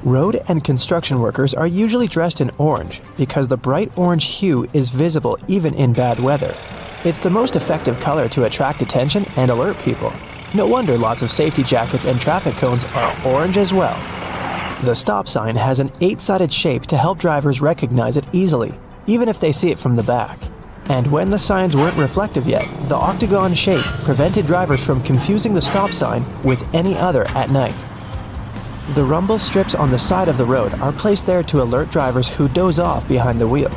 Road and construction workers are usually dressed in orange because the bright orange hue is visible even in bad weather. It's the most effective color to attract attention and alert people. No wonder lots of safety jackets and traffic cones are orange as well. The stop sign has an 8-sided shape to help drivers recognize it easily, even if they see it from the back. And when the signs weren't reflective yet, the octagon shape prevented drivers from confusing the stop sign with any other at night. The rumble strips on the side of the road are placed there to alert drivers who doze off behind the wheel.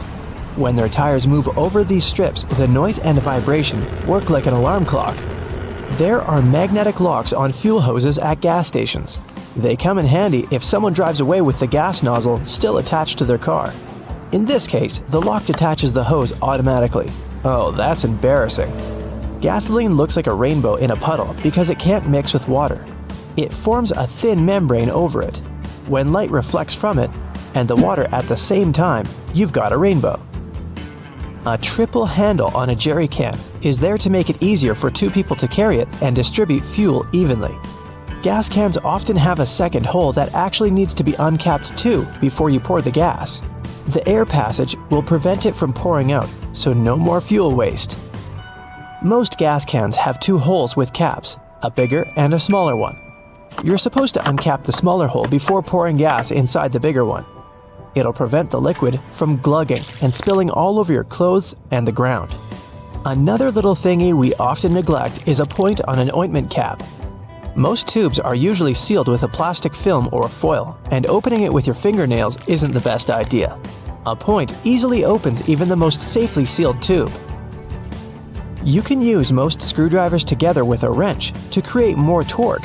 When their tires move over these strips, the noise and vibration work like an alarm clock. There are magnetic locks on fuel hoses at gas stations. They come in handy if someone drives away with the gas nozzle still attached to their car. In this case, the lock detaches the hose automatically. Oh, that's embarrassing. Gasoline looks like a rainbow in a puddle because it can't mix with water. It forms a thin membrane over it. When light reflects from it and the water at the same time, you've got a rainbow. A triple handle on a jerry can is there to make it easier for two people to carry it and distribute fuel evenly. Gas cans often have a second hole that actually needs to be uncapped too before you pour the gas. The air passage will prevent it from pouring out, so no more fuel waste. Most gas cans have two holes with caps, a bigger and a smaller one. You're supposed to uncap the smaller hole before pouring gas inside the bigger one. It'll prevent the liquid from glugging and spilling all over your clothes and the ground. Another little thingy we often neglect is a point on an ointment cap. Most tubes are usually sealed with a plastic film or foil, and opening it with your fingernails isn't the best idea. A point easily opens even the most safely sealed tube. You can use most screwdrivers together with a wrench to create more torque.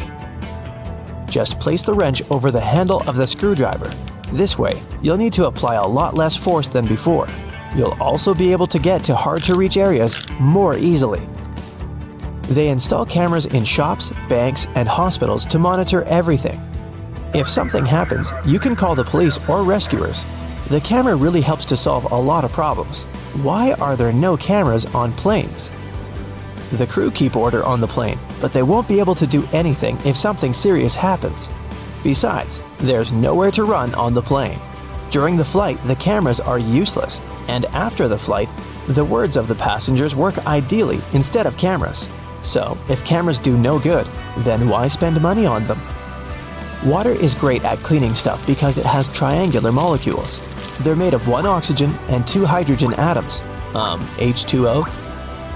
Just place the wrench over the handle of the screwdriver. This way, you'll need to apply a lot less force than before. You'll also be able to get to hard-to-reach areas more easily. They install cameras in shops, banks, and hospitals to monitor everything. If something happens, you can call the police or rescuers. The camera really helps to solve a lot of problems. Why are there no cameras on planes? The crew keep order on the plane, but they won't be able to do anything if something serious happens. Besides, there's nowhere to run on the plane. During the flight, the cameras are useless, and after the flight, the words of the passengers work ideally instead of cameras. So, if cameras do no good, then why spend money on them? Water is great at cleaning stuff because it has triangular molecules. They're made of one oxygen and two hydrogen atoms, H2O.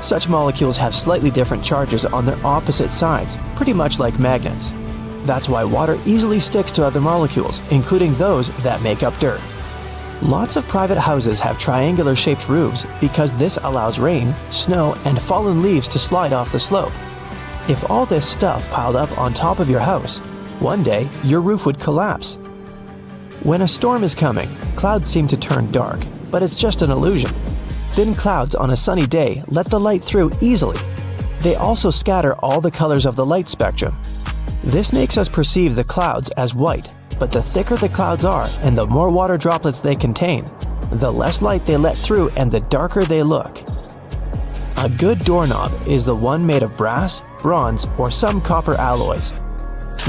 Such molecules have slightly different charges on their opposite sides, pretty much like magnets. That's why water easily sticks to other molecules, including those that make up dirt. Lots of private houses have triangular-shaped roofs because this allows rain, snow, and fallen leaves to slide off the slope. If all this stuff piled up on top of your house, one day your roof would collapse. When a storm is coming, clouds seem to turn dark, but it's just an illusion. Thin clouds on a sunny day let the light through easily. They also scatter all the colors of the light spectrum. This makes us perceive the clouds as white, but the thicker the clouds are and the more water droplets they contain, the less light they let through and the darker they look. A good doorknob is the one made of brass, bronze, or some copper alloys.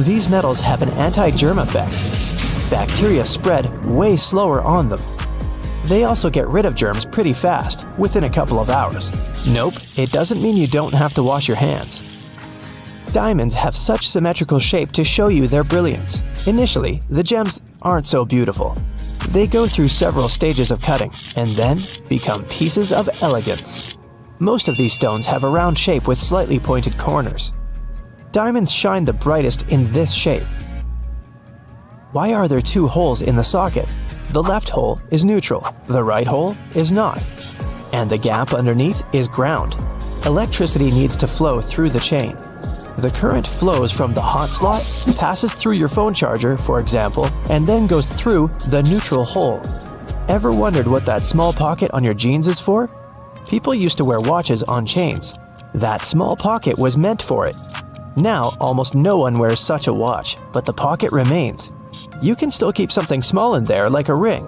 These metals have an anti-germ effect. Bacteria spread way slower on them. They also get rid of germs pretty fast, within a couple of hours. Nope, it doesn't mean you don't have to wash your hands. Diamonds have such symmetrical shape to show you their brilliance. Initially, the gems aren't so beautiful. They go through several stages of cutting, and then become pieces of elegance. Most of these stones have a round shape with slightly pointed corners. Diamonds shine the brightest in this shape. Why are there two holes in the socket? The left hole is neutral, the right hole is not. And the gap underneath is ground. Electricity needs to flow through the chain. The current flows from the hot slot, passes through your phone charger, for example, and then goes through the neutral hole. Ever wondered what that small pocket on your jeans is for? People used to wear watches on chains. That small pocket was meant for it. Now, almost no one wears such a watch, but the pocket remains. You can still keep something small in there, like a ring.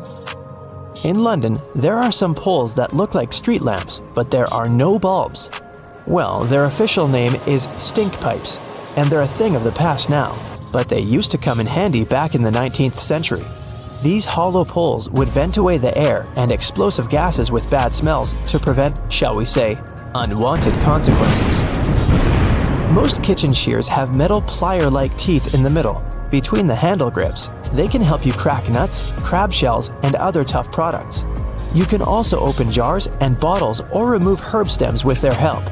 In London, there are some poles that look like street lamps, but there are no bulbs. Well, their official name is stink pipes, and they're a thing of the past now. but they used to come in handy back in the 19th century. These hollow poles would vent away the air and explosive gases with bad smells to prevent, shall we say, unwanted consequences. Most kitchen shears have metal plier-like teeth in the middle, between the handle grips. They can help you crack nuts, crab shells, and other tough products. You can also open jars and bottles or remove herb stems with their help.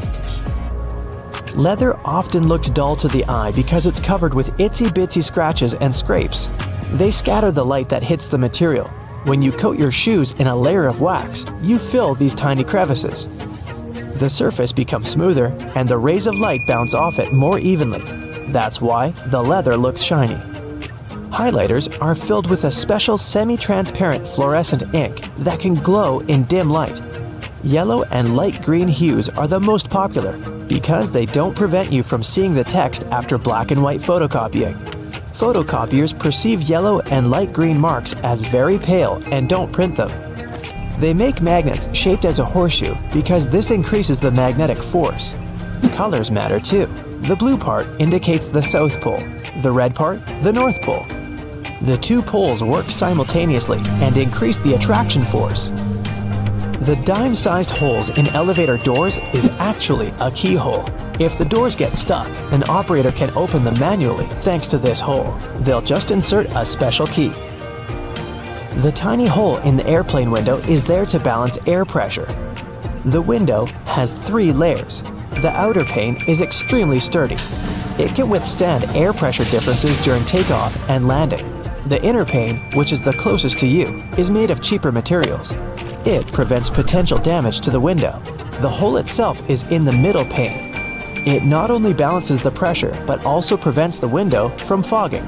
Leather often looks dull to the eye because it's covered with itsy-bitsy scratches and scrapes. They scatter the light that hits the material. When you coat your shoes in a layer of wax, you fill these tiny crevices. The surface becomes smoother and the rays of light bounce off it more evenly. That's why the leather looks shiny. Highlighters are filled with a special semi-transparent fluorescent ink that can glow in dim light. Yellow and light green hues are the most popular because they don't prevent you from seeing the text after black and white photocopying. Photocopiers perceive yellow and light green marks as very pale and don't print them. They make magnets shaped as a horseshoe because this increases the magnetic force. Colors matter too. The blue part indicates the South Pole, the red part, the North Pole. The two poles work simultaneously and increase the attraction force. The dime-sized holes in elevator doors is actually a keyhole. If the doors get stuck, an operator can open them manually thanks to this hole. They'll just insert a special key. The tiny hole in the airplane window is there to balance air pressure. The window has 3 layers. The outer pane is extremely sturdy. It can withstand air pressure differences during takeoff and landing. The inner pane, which is the closest to you, is made of cheaper materials. It prevents potential damage to the window. The hole itself is in the middle pane. It not only balances the pressure, but also prevents the window from fogging.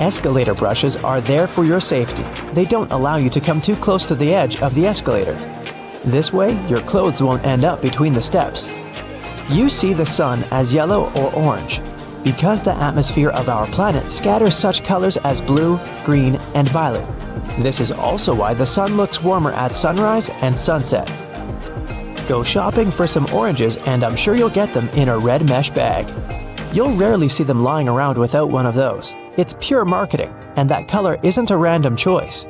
Escalator brushes are there for your safety. They don't allow you to come too close to the edge of the escalator. This way, your clothes won't end up between the steps. You see the sun as yellow or orange because the atmosphere of our planet scatters such colors as blue, green, and violet. This is also why the sun looks warmer at sunrise and sunset. Go shopping for some oranges and I'm sure you'll get them in a red mesh bag. You'll rarely see them lying around without one of those. It's pure marketing, and that color isn't a random choice.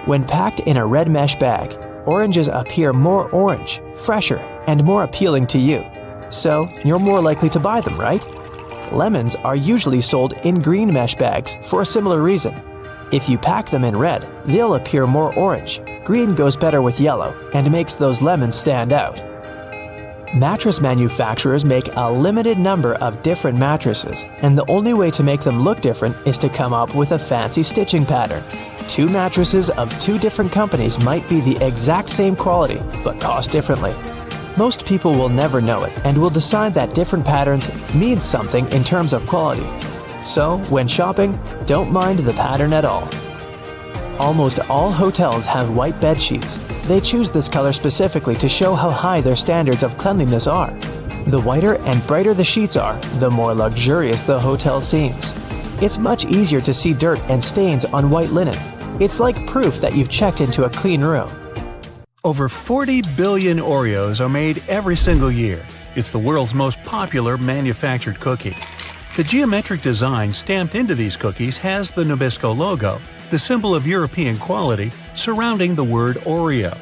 When packed in a red mesh bag, oranges appear more orange, fresher, and more appealing to you. So, you're more likely to buy them, right? Lemons are usually sold in green mesh bags for a similar reason. If you pack them in red, they'll appear more orange. Green goes better with yellow and makes those lemons stand out. Mattress manufacturers make a limited number of different mattresses, and the only way to make them look different is to come up with a fancy stitching pattern. 2 mattresses of 2 different companies might be the exact same quality, but cost differently. Most people will never know it and will decide that different patterns mean something in terms of quality. So, when shopping, don't mind the pattern at all. Almost all hotels have white bed sheets. They choose this color specifically to show how high their standards of cleanliness are. The whiter and brighter the sheets are, the more luxurious the hotel seems. It's much easier to see dirt and stains on white linen. It's like proof that you've checked into a clean room. Over 40 billion Oreos are made every single year. It's the world's most popular manufactured cookie. The geometric design stamped into these cookies has the Nabisco logo, the symbol of European quality, surrounding the word Oreo.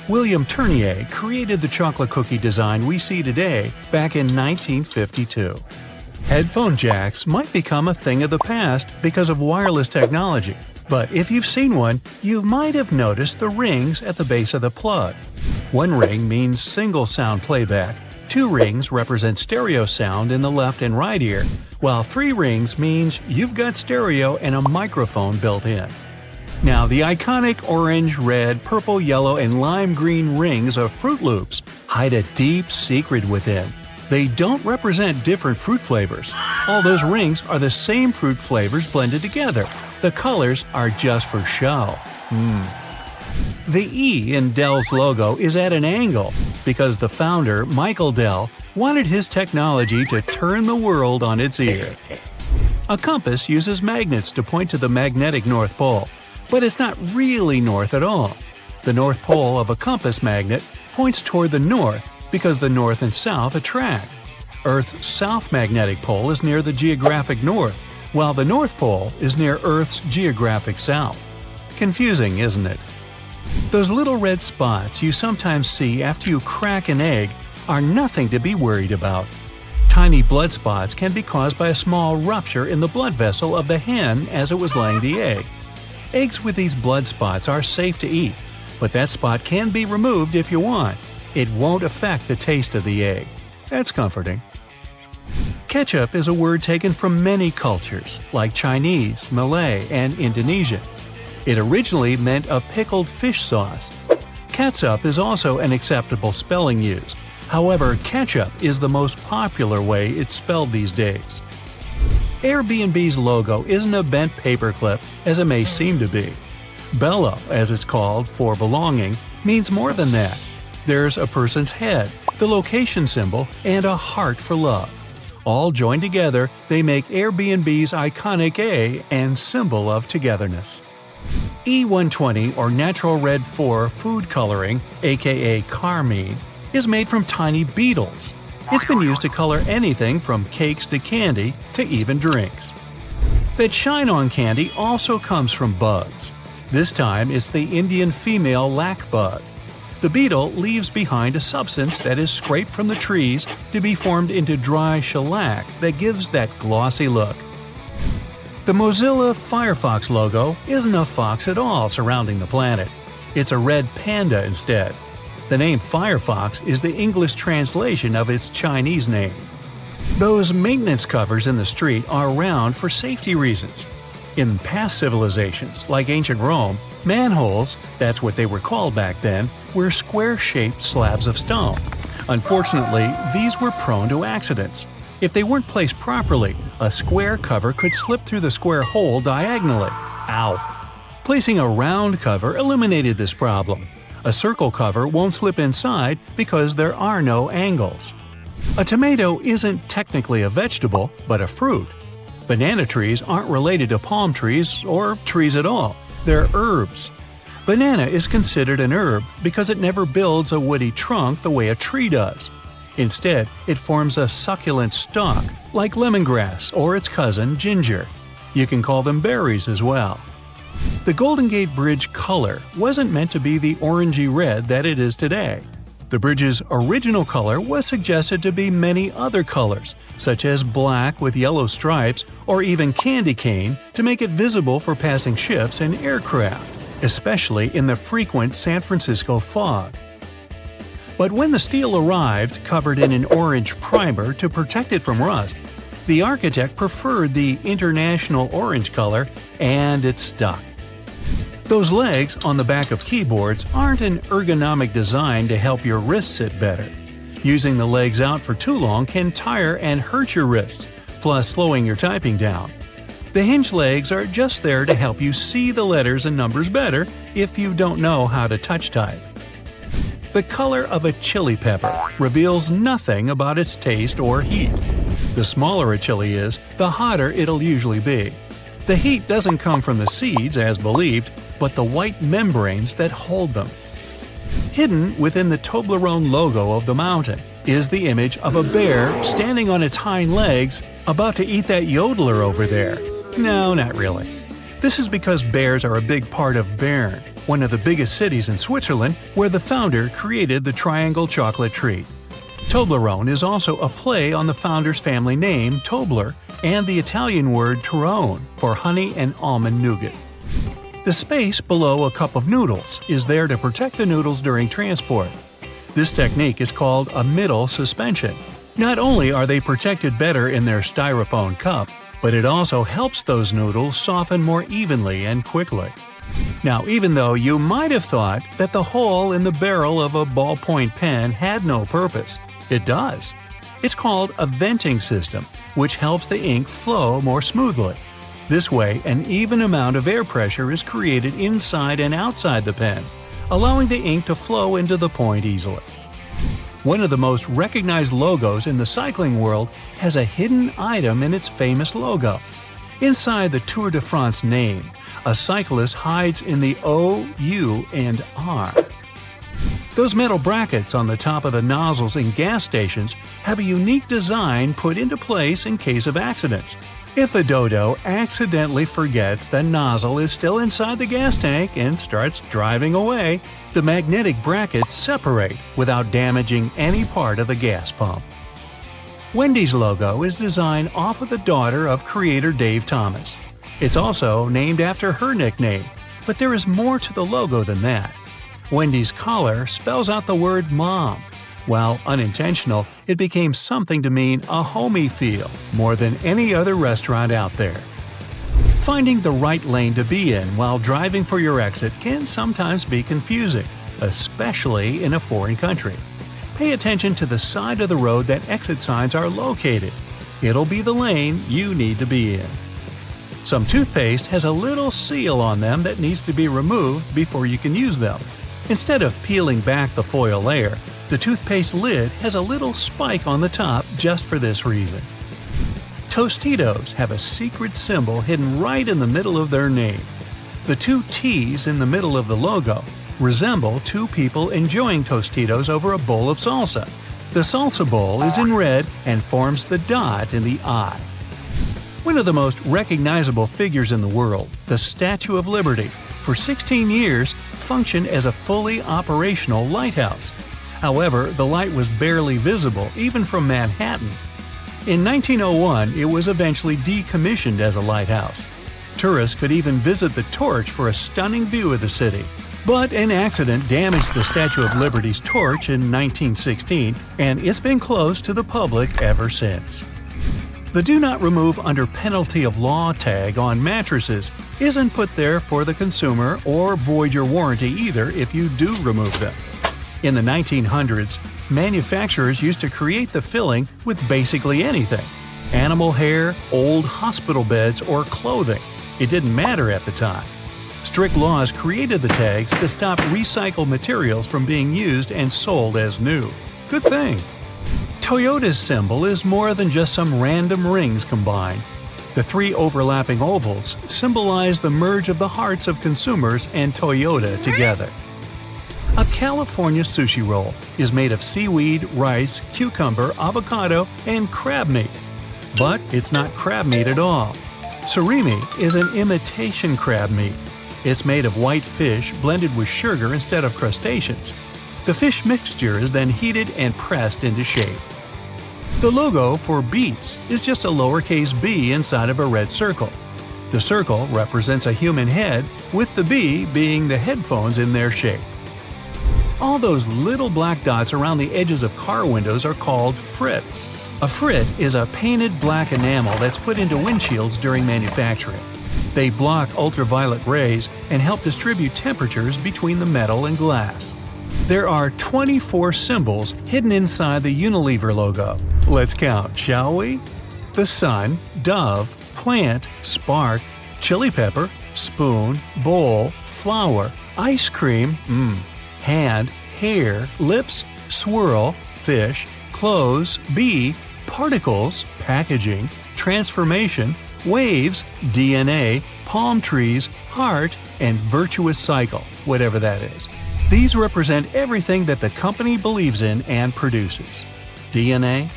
William Tournier created the chocolate cookie design we see today back in 1952. Headphone jacks might become a thing of the past because of wireless technology, but if you've seen one, you might have noticed the rings at the base of the plug. 1 ring means single sound playback, 2 rings represent stereo sound in the left and right ear, while 3 rings means you've got stereo and a microphone built in. Now, the iconic orange, red, purple, yellow, and lime green rings of Fruit Loops hide a deep secret within. They don't represent different fruit flavors. All those rings are the same fruit flavors blended together. The colors are just for show. The E in Dell's logo is at an angle because the founder, Michael Dell, wanted his technology to turn the world on its ear. A compass uses magnets to point to the magnetic North Pole, but it's not really north at all. The North Pole of a compass magnet points toward the north because the north and south attract. Earth's south magnetic pole is near the geographic north, while the North Pole is near Earth's geographic south. Confusing, isn't it? Those little red spots you sometimes see after you crack an egg are nothing to be worried about. Tiny blood spots can be caused by a small rupture in the blood vessel of the hen as it was laying the egg. Eggs with these blood spots are safe to eat, but that spot can be removed if you want. It won't affect the taste of the egg. That's comforting. Ketchup is a word taken from many cultures, like Chinese, Malay, and Indonesian. It originally meant a pickled fish sauce. Catsup is also an acceptable spelling used. However, ketchup is the most popular way it's spelled these days. Airbnb's logo isn't a bent paperclip as it may seem to be. Bello, as it's called, for belonging, means more than that. There's a person's head, the location symbol, and a heart for love. All joined together, they make Airbnb's iconic A and symbol of togetherness. E120 or Natural Red 4 food coloring, aka carmine, is made from tiny beetles. It's been used to color anything from cakes to candy to even drinks. That shine on candy also comes from bugs. This time it's the Indian female lac bug. The beetle leaves behind a substance that is scraped from the trees to be formed into dry shellac that gives that glossy look. The Mozilla Firefox logo isn't a fox at all surrounding the planet. It's a red panda instead. The name Firefox is the English translation of its Chinese name. Those maintenance covers in the street are around for safety reasons. In past civilizations, like ancient Rome, manholes, that's what they were called back then, were square-shaped slabs of stone. Unfortunately, these were prone to accidents. If they weren't placed properly, a square cover could slip through the square hole diagonally. Ow! Placing a round cover eliminated this problem. A circle cover won't slip inside because there are no angles. A tomato isn't technically a vegetable, but a fruit. Banana trees aren't related to palm trees or trees at all. They're herbs. Banana is considered an herb because it never builds a woody trunk the way a tree does. Instead, it forms a succulent stalk, like lemongrass or its cousin ginger. You can call them berries as well. The Golden Gate Bridge color wasn't meant to be the orangey red that it is today. The bridge's original color was suggested to be many other colors, such as black with yellow stripes or even candy cane to make it visible for passing ships and aircraft, especially in the frequent San Francisco fog. But when the steel arrived covered in an orange primer to protect it from rust, the architect preferred the international orange color, and it stuck. Those legs on the back of keyboards aren't an ergonomic design to help your wrists sit better. Using the legs out for too long can tire and hurt your wrists, plus slowing your typing down. The hinge legs are just there to help you see the letters and numbers better if you don't know how to touch type. The color of a chili pepper reveals nothing about its taste or heat. The smaller a chili is, the hotter it'll usually be. The heat doesn't come from the seeds, as believed, but the white membranes that hold them. Hidden within the Toblerone logo of the mountain is the image of a bear standing on its hind legs, about to eat that yodeler over there. No, not really. This is because bears are a big part of Bern, one of the biggest cities in Switzerland, where the founder created the triangle chocolate treat. Toblerone is also a play on the founder's family name, Tobler, and the Italian word Torrone for honey and almond nougat. The space below a cup of noodles is there to protect the noodles during transport. This technique is called a middle suspension. Not only are they protected better in their styrofoam cup, but it also helps those noodles soften more evenly and quickly. Now, even though you might have thought that the hole in the barrel of a ballpoint pen had no purpose, it does. It's called a venting system, which helps the ink flow more smoothly. This way, an even amount of air pressure is created inside and outside the pen, allowing the ink to flow into the point easily. One of the most recognized logos in the cycling world has a hidden item in its famous logo. Inside the Tour de France name, a cyclist hides in the O, U, and R. Those metal brackets on the top of the nozzles in gas stations have a unique design put into place in case of accidents. If a dodo accidentally forgets the nozzle is still inside the gas tank and starts driving away, the magnetic brackets separate without damaging any part of the gas pump. Wendy's logo is designed off of the daughter of creator Dave Thomas. It's also named after her nickname, but there is more to the logo than that. Wendy's collar spells out the word mom. While unintentional, it became something to mean a homey feel more than any other restaurant out there. Finding the right lane to be in while driving for your exit can sometimes be confusing, especially in a foreign country. Pay attention to the side of the road that exit signs are located. It'll be the lane you need to be in. Some toothpaste has a little seal on them that needs to be removed before you can use them. Instead of peeling back the foil layer, the toothpaste lid has a little spike on the top just for this reason. Tostitos have a secret symbol hidden right in the middle of their name. The two T's in the middle of the logo resemble two people enjoying Tostitos over a bowl of salsa. The salsa bowl is in red and forms the dot in the eye. One of the most recognizable figures in the world, the Statue of Liberty, for 16 years functioned as a fully operational lighthouse. However, the light was barely visible even from Manhattan. In 1901, it was eventually decommissioned as a lighthouse. Tourists could even visit the torch for a stunning view of the city. But an accident damaged the Statue of Liberty's torch in 1916, and it's been closed to the public ever since. The Do Not Remove Under Penalty of Law tag on mattresses isn't put there for the consumer or void your warranty either if you do remove them. In the 1900s, manufacturers used to create the filling with basically anything: animal hair, old hospital beds, or clothing. It didn't matter at the time. Strict laws created the tags to stop recycled materials from being used and sold as new. Good thing. Toyota's symbol is more than just some random rings combined. The three overlapping ovals symbolize the merge of the hearts of consumers and Toyota together. A California sushi roll is made of seaweed, rice, cucumber, avocado, and crab meat. But it's not crab meat at all. Surimi is an imitation crab meat. It's made of white fish blended with sugar instead of crustaceans. The fish mixture is then heated and pressed into shape. The logo for Beats is just a lowercase b inside of a red circle. The circle represents a human head, with the b being the headphones in their shape. All those little black dots around the edges of car windows are called frits. A frit is a painted black enamel that's put into windshields during manufacturing. They block ultraviolet rays and help distribute temperatures between the metal and glass. There are 24 symbols hidden inside the Unilever logo. Let's count, shall we? The sun, dove, plant, spark, chili pepper, spoon, bowl, flower, ice cream, hand, hair, lips, swirl, fish, clothes, bee, particles, packaging, transformation, waves, DNA, palm trees, heart, and virtuous cycle, whatever that is. These represent everything that the company believes in and produces. DNA?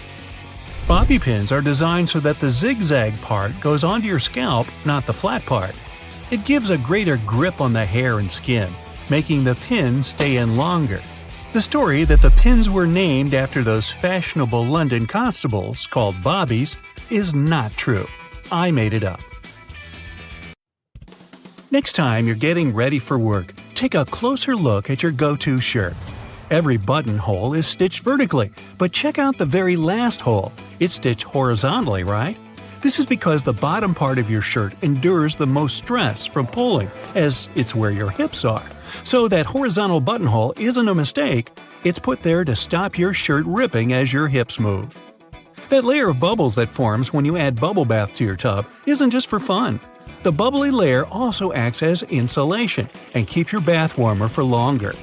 Bobby pins are designed so that the zigzag part goes onto your scalp, not the flat part. It gives a greater grip on the hair and skin, making the pin stay in longer. The story that the pins were named after those fashionable London constables called Bobbies is not true. I made it up. Next time you're getting ready for work, take a closer look at your go-to shirt. Every buttonhole is stitched vertically, but check out the very last hole. It's stitched horizontally, right? This is because the bottom part of your shirt endures the most stress from pulling, as it's where your hips are. So that horizontal buttonhole isn't a mistake. It's put there to stop your shirt ripping as your hips move. That layer of bubbles that forms when you add bubble bath to your tub isn't just for fun. The bubbly layer also acts as insulation and keeps your bath warmer for longer.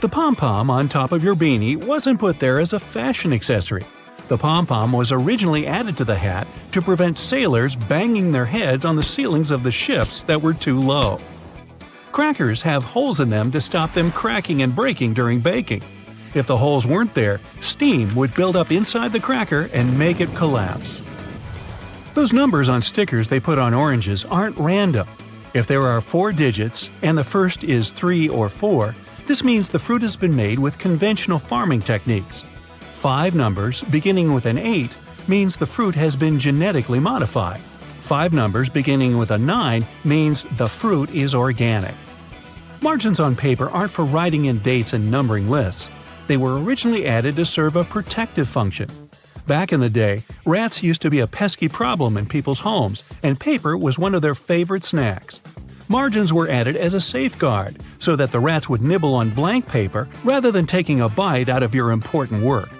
The pom-pom on top of your beanie wasn't put there as a fashion accessory. The pom-pom was originally added to the hat to prevent sailors banging their heads on the ceilings of the ships that were too low. Crackers have holes in them to stop them cracking and breaking during baking. If the holes weren't there, steam would build up inside the cracker and make it collapse. Those numbers on stickers they put on oranges aren't random. If there are 4 digits and the first is 3 or 4, this means the fruit has been made with conventional farming techniques. 5 numbers beginning with an 8 means the fruit has been genetically modified. 5 numbers beginning with a 9 means the fruit is organic. Margins on paper aren't for writing in dates and numbering lists. They were originally added to serve a protective function. Back in the day, rats used to be a pesky problem in people's homes, and paper was one of their favorite snacks. Margins were added as a safeguard, so that the rats would nibble on blank paper rather than taking a bite out of your important work.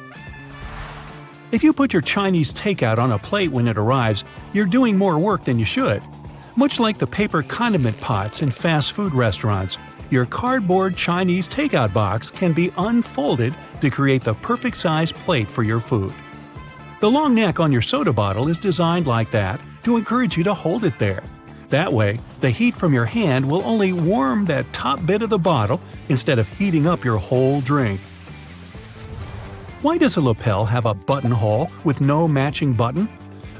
If you put your Chinese takeout on a plate when it arrives, you're doing more work than you should. Much like the paper condiment pots in fast food restaurants, your cardboard Chinese takeout box can be unfolded to create the perfect size plate for your food. The long neck on your soda bottle is designed like that to encourage you to hold it there. That way, the heat from your hand will only warm that top bit of the bottle instead of heating up your whole drink. Why does a lapel have a buttonhole with no matching button?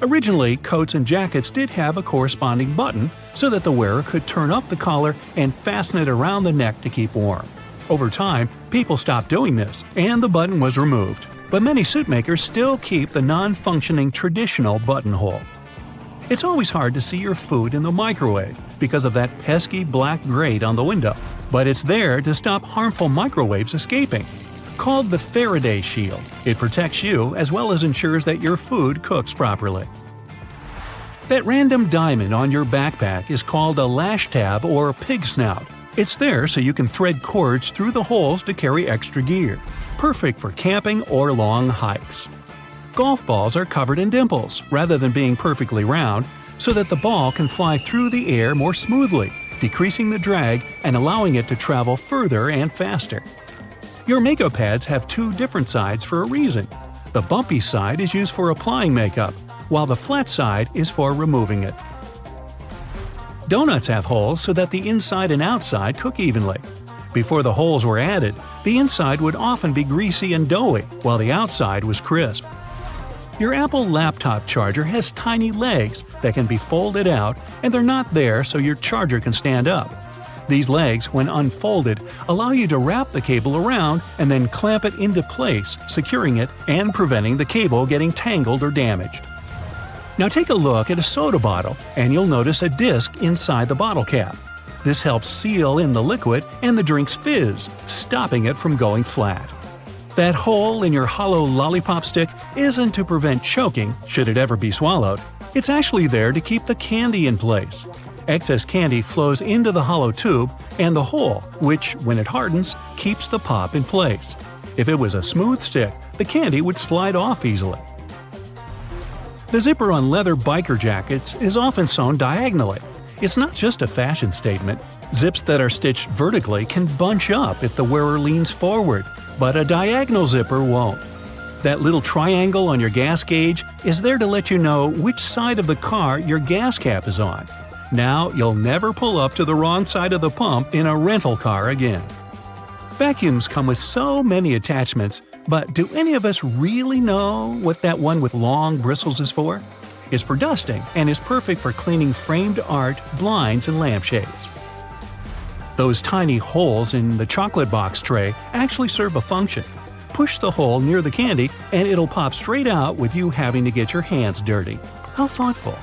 Originally, coats and jackets did have a corresponding button so that the wearer could turn up the collar and fasten it around the neck to keep warm. Over time, people stopped doing this, and the button was removed. But many suit makers still keep the non-functioning traditional buttonhole. It's always hard to see your food in the microwave because of that pesky black grate on the window, but it's there to stop harmful microwaves escaping. Called the Faraday shield, it protects you as well as ensures that your food cooks properly. That random diamond on your backpack is called a lash tab or pig snout. It's there so you can thread cords through the holes to carry extra gear. Perfect for camping or long hikes. Golf balls are covered in dimples rather than being perfectly round, so that the ball can fly through the air more smoothly, decreasing the drag and allowing it to travel further and faster. Your makeup pads have 2 different sides for a reason. The bumpy side is used for applying makeup, while the flat side is for removing it. Donuts have holes so that the inside and outside cook evenly. Before the holes were added, the inside would often be greasy and doughy, while the outside was crisp. Your Apple laptop charger has tiny legs that can be folded out, and they're not there so your charger can stand up. These legs, when unfolded, allow you to wrap the cable around and then clamp it into place, securing it and preventing the cable getting tangled or damaged. Now take a look at a soda bottle, and you'll notice a disc inside the bottle cap. This helps seal in the liquid and the drink's fizz, stopping it from going flat. That hole in your hollow lollipop stick isn't to prevent choking, should it ever be swallowed. It's actually there to keep the candy in place. Excess candy flows into the hollow tube and the hole, which, when it hardens, keeps the pop in place. If it was a smooth stick, the candy would slide off easily. The zipper on leather biker jackets is often sewn diagonally. It's not just a fashion statement. Zips that are stitched vertically can bunch up if the wearer leans forward, but a diagonal zipper won't. That little triangle on your gas gauge is there to let you know which side of the car your gas cap is on. Now you'll never pull up to the wrong side of the pump in a rental car again. Vacuums come with so many attachments, but do any of us really know what that one with long bristles is for? It's for dusting and is perfect for cleaning framed art, blinds, and lampshades. Those tiny holes in the chocolate box tray actually serve a function. Push the hole near the candy and it'll pop straight out with you having to get your hands dirty. How thoughtful.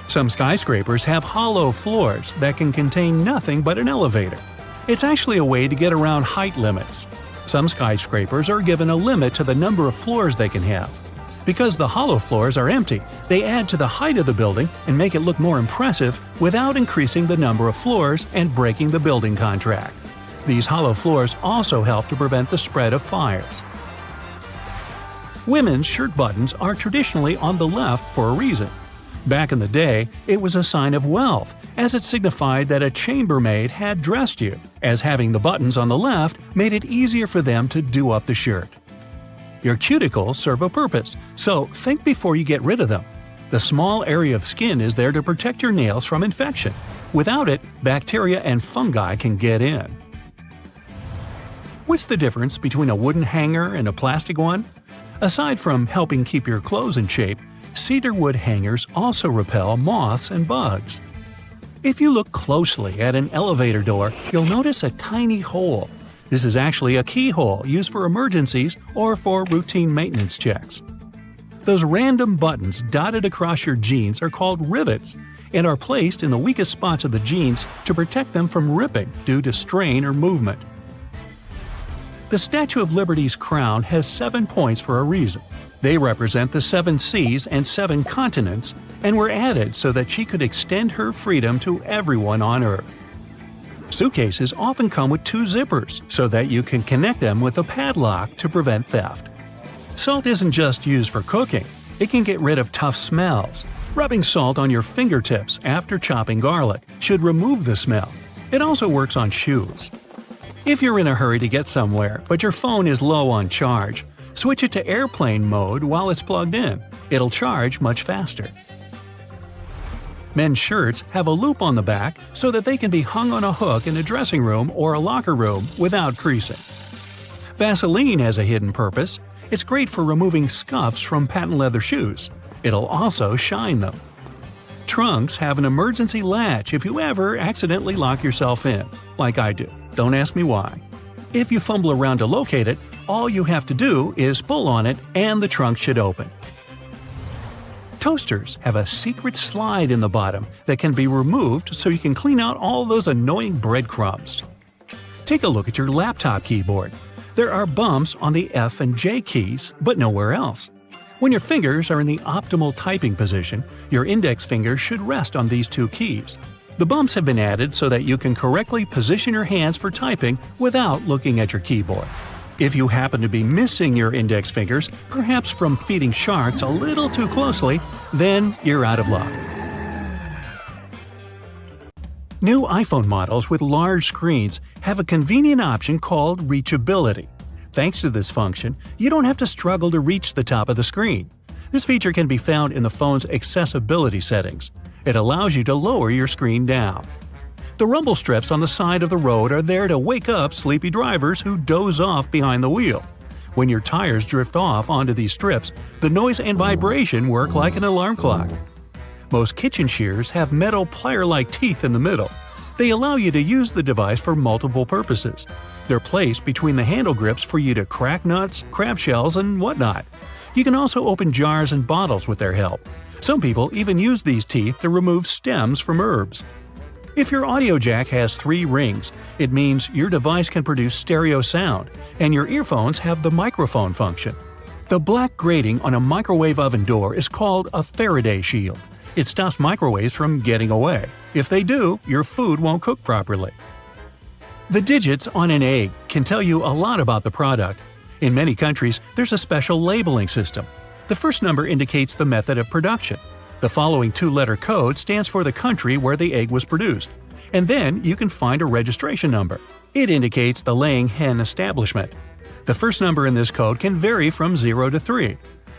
Some skyscrapers have hollow floors that can contain nothing but an elevator. It's actually a way to get around height limits. Some skyscrapers are given a limit to the number of floors they can have. Because the hollow floors are empty, they add to the height of the building and make it look more impressive without increasing the number of floors and breaking the building contract. These hollow floors also help to prevent the spread of fires. Women's shirt buttons are traditionally on the left for a reason. Back in the day, it was a sign of wealth, as it signified that a chambermaid had dressed you, as having the buttons on the left made it easier for them to do up the shirt. Your cuticles serve a purpose, so think before you get rid of them. The small area of skin is there to protect your nails from infection. Without it, bacteria and fungi can get in. What's the difference between a wooden hanger and a plastic one? Aside from helping keep your clothes in shape, Cedar wood hangers also repel moths and bugs. If you look closely at an elevator door, you'll notice a tiny hole. This is actually a keyhole used for emergencies or for routine maintenance checks. Those random buttons dotted across your jeans are called rivets and are placed in the weakest spots of the jeans to protect them from ripping due to strain or movement. The Statue of Liberty's crown has 7 points for a reason. They represent the 7 seas and 7 continents and were added so that she could extend her freedom to everyone on Earth. Suitcases often come with 2 zippers so that you can connect them with a padlock to prevent theft. Salt isn't just used for cooking. It can get rid of tough smells. Rubbing salt on your fingertips after chopping garlic should remove the smell. It also works on shoes. If you're in a hurry to get somewhere, but your phone is low on charge, switch it to airplane mode while it's plugged in. It'll charge much faster. Men's shirts have a loop on the back so that they can be hung on a hook in a dressing room or a locker room without creasing. Vaseline has a hidden purpose. It's great for removing scuffs from patent leather shoes. It'll also shine them. Trunks have an emergency latch if you ever accidentally lock yourself in, like I do. Don't ask me why. If you fumble around to locate it, all you have to do is pull on it and the trunk should open. Toasters have a secret slide in the bottom that can be removed so you can clean out all those annoying breadcrumbs. Take a look at your laptop keyboard. There are bumps on the F and J keys, but nowhere else. When your fingers are in the optimal typing position, your index finger should rest on these 2 keys. The bumps have been added so that you can correctly position your hands for typing without looking at your keyboard. If you happen to be missing your index fingers, perhaps from feeding sharks a little too closely, then you're out of luck. New iPhone models with large screens have a convenient option called reachability. Thanks to this function, you don't have to struggle to reach the top of the screen. This feature can be found in the phone's accessibility settings. It allows you to lower your screen down. The rumble strips on the side of the road are there to wake up sleepy drivers who doze off behind the wheel. When your tires drift off onto these strips, the noise and vibration work like an alarm clock. Most kitchen shears have metal plier-like teeth in the middle. They allow you to use the device for multiple purposes. They're placed between the handle grips for you to crack nuts, crab shells, and whatnot. You can also open jars and bottles with their help. Some people even use these teeth to remove stems from herbs. If your audio jack has 3 rings, it means your device can produce stereo sound, and your earphones have the microphone function. The black grating on a microwave oven door is called a Faraday shield. It stops microwaves from getting away. If they do, your food won't cook properly. The digits on an egg can tell you a lot about the product. In many countries, there's a special labeling system. The first number indicates the method of production. The following 2-letter code stands for the country where the egg was produced. And then you can find a registration number. It indicates the laying hen establishment. The first number in this code can vary from 0 to 3.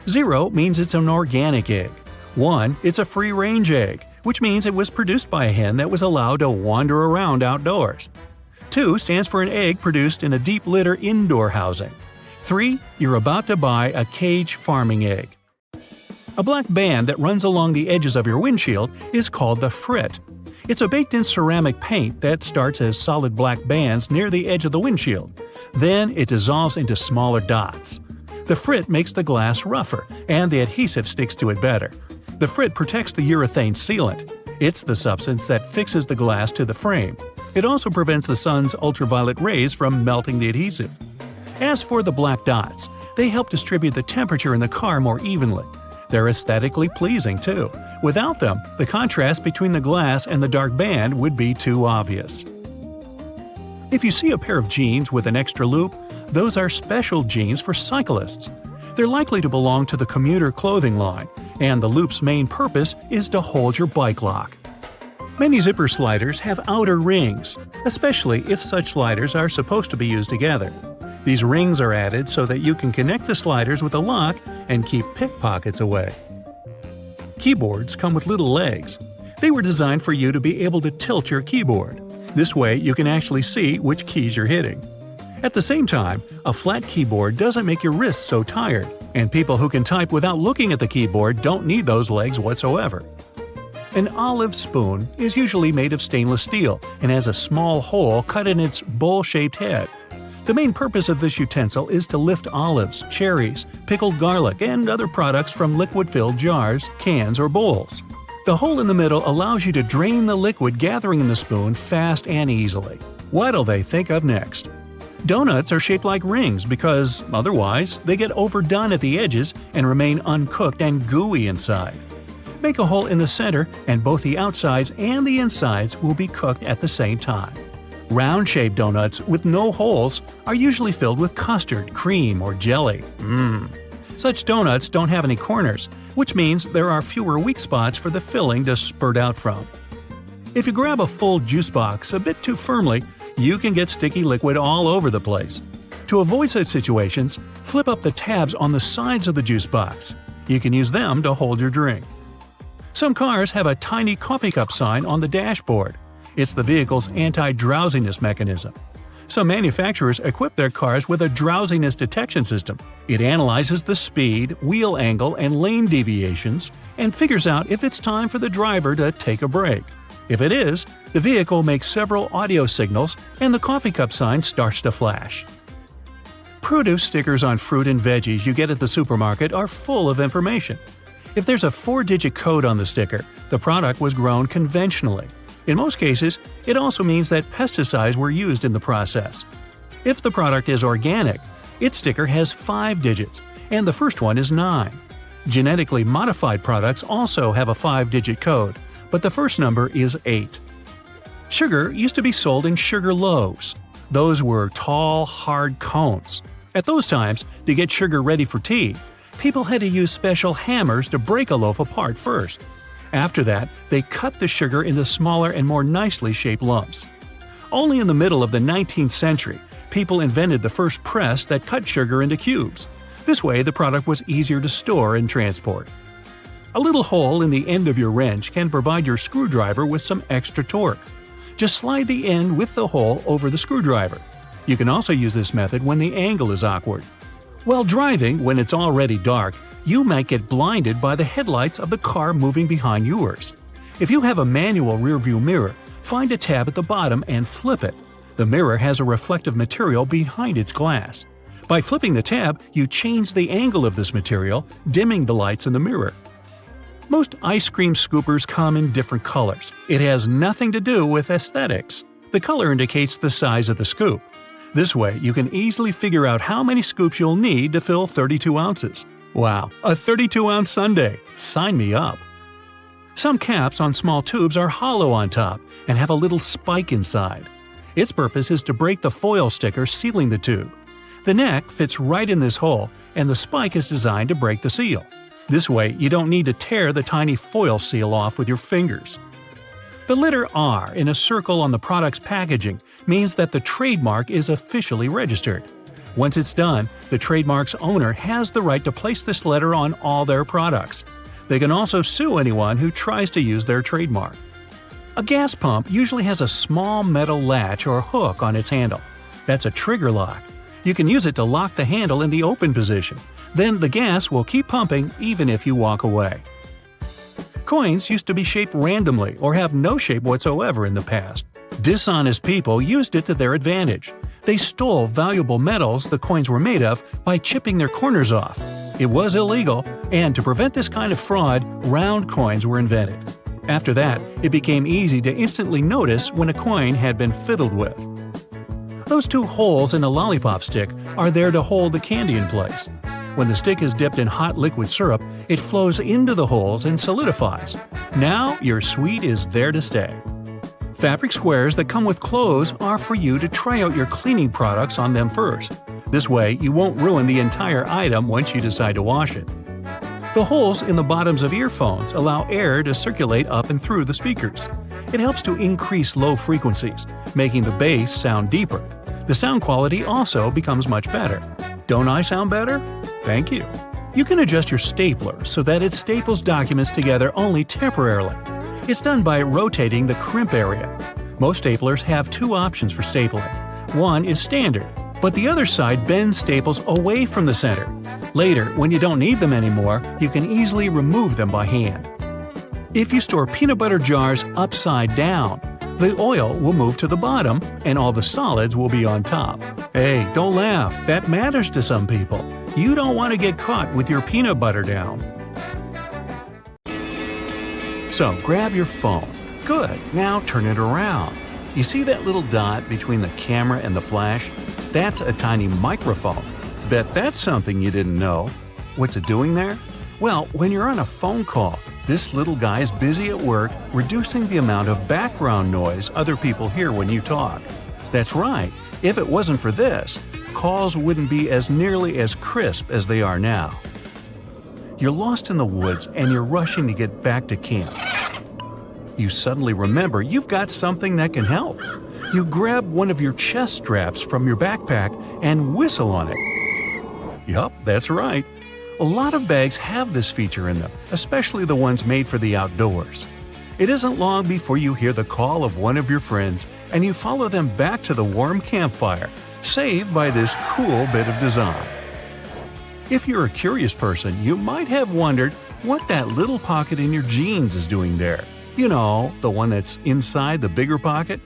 0 means it's an organic egg. 1, it's a free-range egg, which means it was produced by a hen that was allowed to wander around outdoors. 2 stands for an egg produced in a deep litter indoor housing. 3, you're about to buy a cage farming egg. A black band that runs along the edges of your windshield is called the frit. It's a baked-in ceramic paint that starts as solid black bands near the edge of the windshield. Then it dissolves into smaller dots. The frit makes the glass rougher, and the adhesive sticks to it better. The frit protects the urethane sealant. It's the substance that fixes the glass to the frame. It also prevents the sun's ultraviolet rays from melting the adhesive. As for the black dots, they help distribute the temperature in the car more evenly. They're aesthetically pleasing, too. Without them, the contrast between the glass and the dark band would be too obvious. If you see a pair of jeans with an extra loop, those are special jeans for cyclists. They're likely to belong to the commuter clothing line, and the loop's main purpose is to hold your bike lock. Many zipper sliders have outer rings, especially if such sliders are supposed to be used together. These rings are added so that you can connect the sliders with a lock and keep pickpockets away. Keyboards come with little legs. They were designed for you to be able to tilt your keyboard. This way you can actually see which keys you're hitting. At the same time, a flat keyboard doesn't make your wrists so tired, and people who can type without looking at the keyboard don't need those legs whatsoever. An olive spoon is usually made of stainless steel and has a small hole cut in its bowl-shaped head. The main purpose of this utensil is to lift olives, cherries, pickled garlic, and other products from liquid-filled jars, cans, or bowls. The hole in the middle allows you to drain the liquid gathering in the spoon fast and easily. What'll they think of next? Donuts are shaped like rings because, otherwise, they get overdone at the edges and remain uncooked and gooey inside. Make a hole in the center and both the outsides and the insides will be cooked at the same time. Round-shaped donuts with no holes are usually filled with custard, cream, or jelly. Such donuts don't have any corners, which means there are fewer weak spots for the filling to spurt out from. If you grab a full juice box a bit too firmly, you can get sticky liquid all over the place. To avoid such situations, flip up the tabs on the sides of the juice box. You can use them to hold your drink. Some cars have a tiny coffee cup sign on the dashboard. It's the vehicle's anti-drowsiness mechanism. Some manufacturers equip their cars with a drowsiness detection system. It analyzes the speed, wheel angle, and lane deviations, and figures out if it's time for the driver to take a break. If it is, the vehicle makes several audio signals and the coffee cup sign starts to flash. Produce stickers on fruit and veggies you get at the supermarket are full of information. If there's a 4-digit code on the sticker, the product was grown conventionally. In most cases, it also means that pesticides were used in the process. If the product is organic, its sticker has 5 digits, and the first one is 9. Genetically modified products also have a 5-digit code, but the first number is 8. Sugar used to be sold in sugar loaves. Those were tall, hard cones. At those times, to get sugar ready for tea, people had to use special hammers to break a loaf apart first. After that, they cut the sugar into smaller and more nicely shaped lumps. Only in the middle of the 19th century, people invented the first press that cut sugar into cubes. This way, the product was easier to store and transport. A little hole in the end of your wrench can provide your screwdriver with some extra torque. Just slide the end with the hole over the screwdriver. You can also use this method when the angle is awkward. While driving, when it's already dark, you might get blinded by the headlights of the car moving behind yours. If you have a manual rearview mirror, find a tab at the bottom and flip it. The mirror has a reflective material behind its glass. By flipping the tab, you change the angle of this material, dimming the lights in the mirror. Most ice cream scoopers come in different colors. It has nothing to do with aesthetics. The color indicates the size of the scoop. This way, you can easily figure out how many scoops you'll need to fill 32 ounces. Wow, a 32-ounce sundae! Sign me up! Some caps on small tubes are hollow on top and have a little spike inside. Its purpose is to break the foil sticker sealing the tube. The neck fits right in this hole, and the spike is designed to break the seal. This way, you don't need to tear the tiny foil seal off with your fingers. The letter R in a circle on the product's packaging means that the trademark is officially registered. Once it's done, the trademark's owner has the right to place this letter on all their products. They can also sue anyone who tries to use their trademark. A gas pump usually has a small metal latch or hook on its handle. That's a trigger lock. You can use it to lock the handle in the open position. Then the gas will keep pumping even if you walk away. Coins used to be shaped randomly or have no shape whatsoever in the past. Dishonest people used it to their advantage. They stole valuable metals the coins were made of by chipping their corners off. It was illegal, and to prevent this kind of fraud, round coins were invented. After that, it became easy to instantly notice when a coin had been fiddled with. Those 2 holes in a lollipop stick are there to hold the candy in place. When the stick is dipped in hot liquid syrup, it flows into the holes and solidifies. Now your sweet is there to stay. Fabric squares that come with clothes are for you to try out your cleaning products on them first. This way, you won't ruin the entire item once you decide to wash it. The holes in the bottoms of earphones allow air to circulate up and through the speakers. It helps to increase low frequencies, making the bass sound deeper. The sound quality also becomes much better. Don't I sound better? Thank you. You can adjust your stapler so that it staples documents together only temporarily. It's done by rotating the crimp area. Most staplers have 2 options for stapling. One is standard, but the other side bends staples away from the center. Later, when you don't need them anymore, you can easily remove them by hand. If you store peanut butter jars upside down, the oil will move to the bottom and all the solids will be on top. Hey, don't laugh, that matters to some people. You don't want to get caught with your peanut butter down. So grab your phone. Good, now turn it around. You see that little dot between the camera and the flash? That's a tiny microphone. Bet that's something you didn't know. What's it doing there? Well, when you're on a phone call, this little guy is busy at work reducing the amount of background noise other people hear when you talk. That's right, if it wasn't for this, calls wouldn't be as nearly as crisp as they are now. You're lost in the woods and you're rushing to get back to camp. You suddenly remember you've got something that can help. You grab one of your chest straps from your backpack and whistle on it. Yup, that's right. A lot of bags have this feature in them, especially the ones made for the outdoors. It isn't long before you hear the call of one of your friends and you follow them back to the warm campfire, saved by this cool bit of design. If you're a curious person, you might have wondered what that little pocket in your jeans is doing there. You know, the one that's inside the bigger pocket?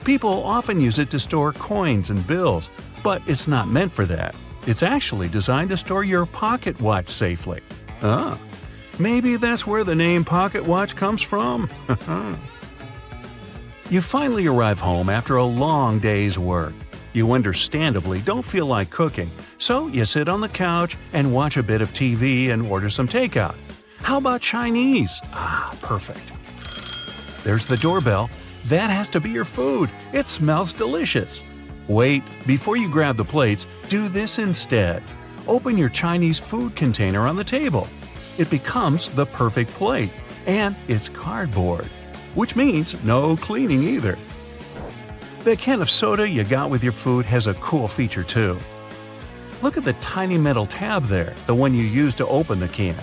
People often use it to store coins and bills, but it's not meant for that. It's actually designed to store your pocket watch safely. Ah, maybe that's where the name pocket watch comes from. You finally arrive home after a long day's work. You understandably don't feel like cooking, so you sit on the couch and watch a bit of TV and order some takeout. How about Chinese? Ah, perfect. There's the doorbell. That has to be your food. It smells delicious. Wait, before you grab the plates, do this instead. Open your Chinese food container on the table. It becomes the perfect plate, and it's cardboard, which means no cleaning either. The can of soda you got with your food has a cool feature too. Look at the tiny metal tab there, the one you use to open the can.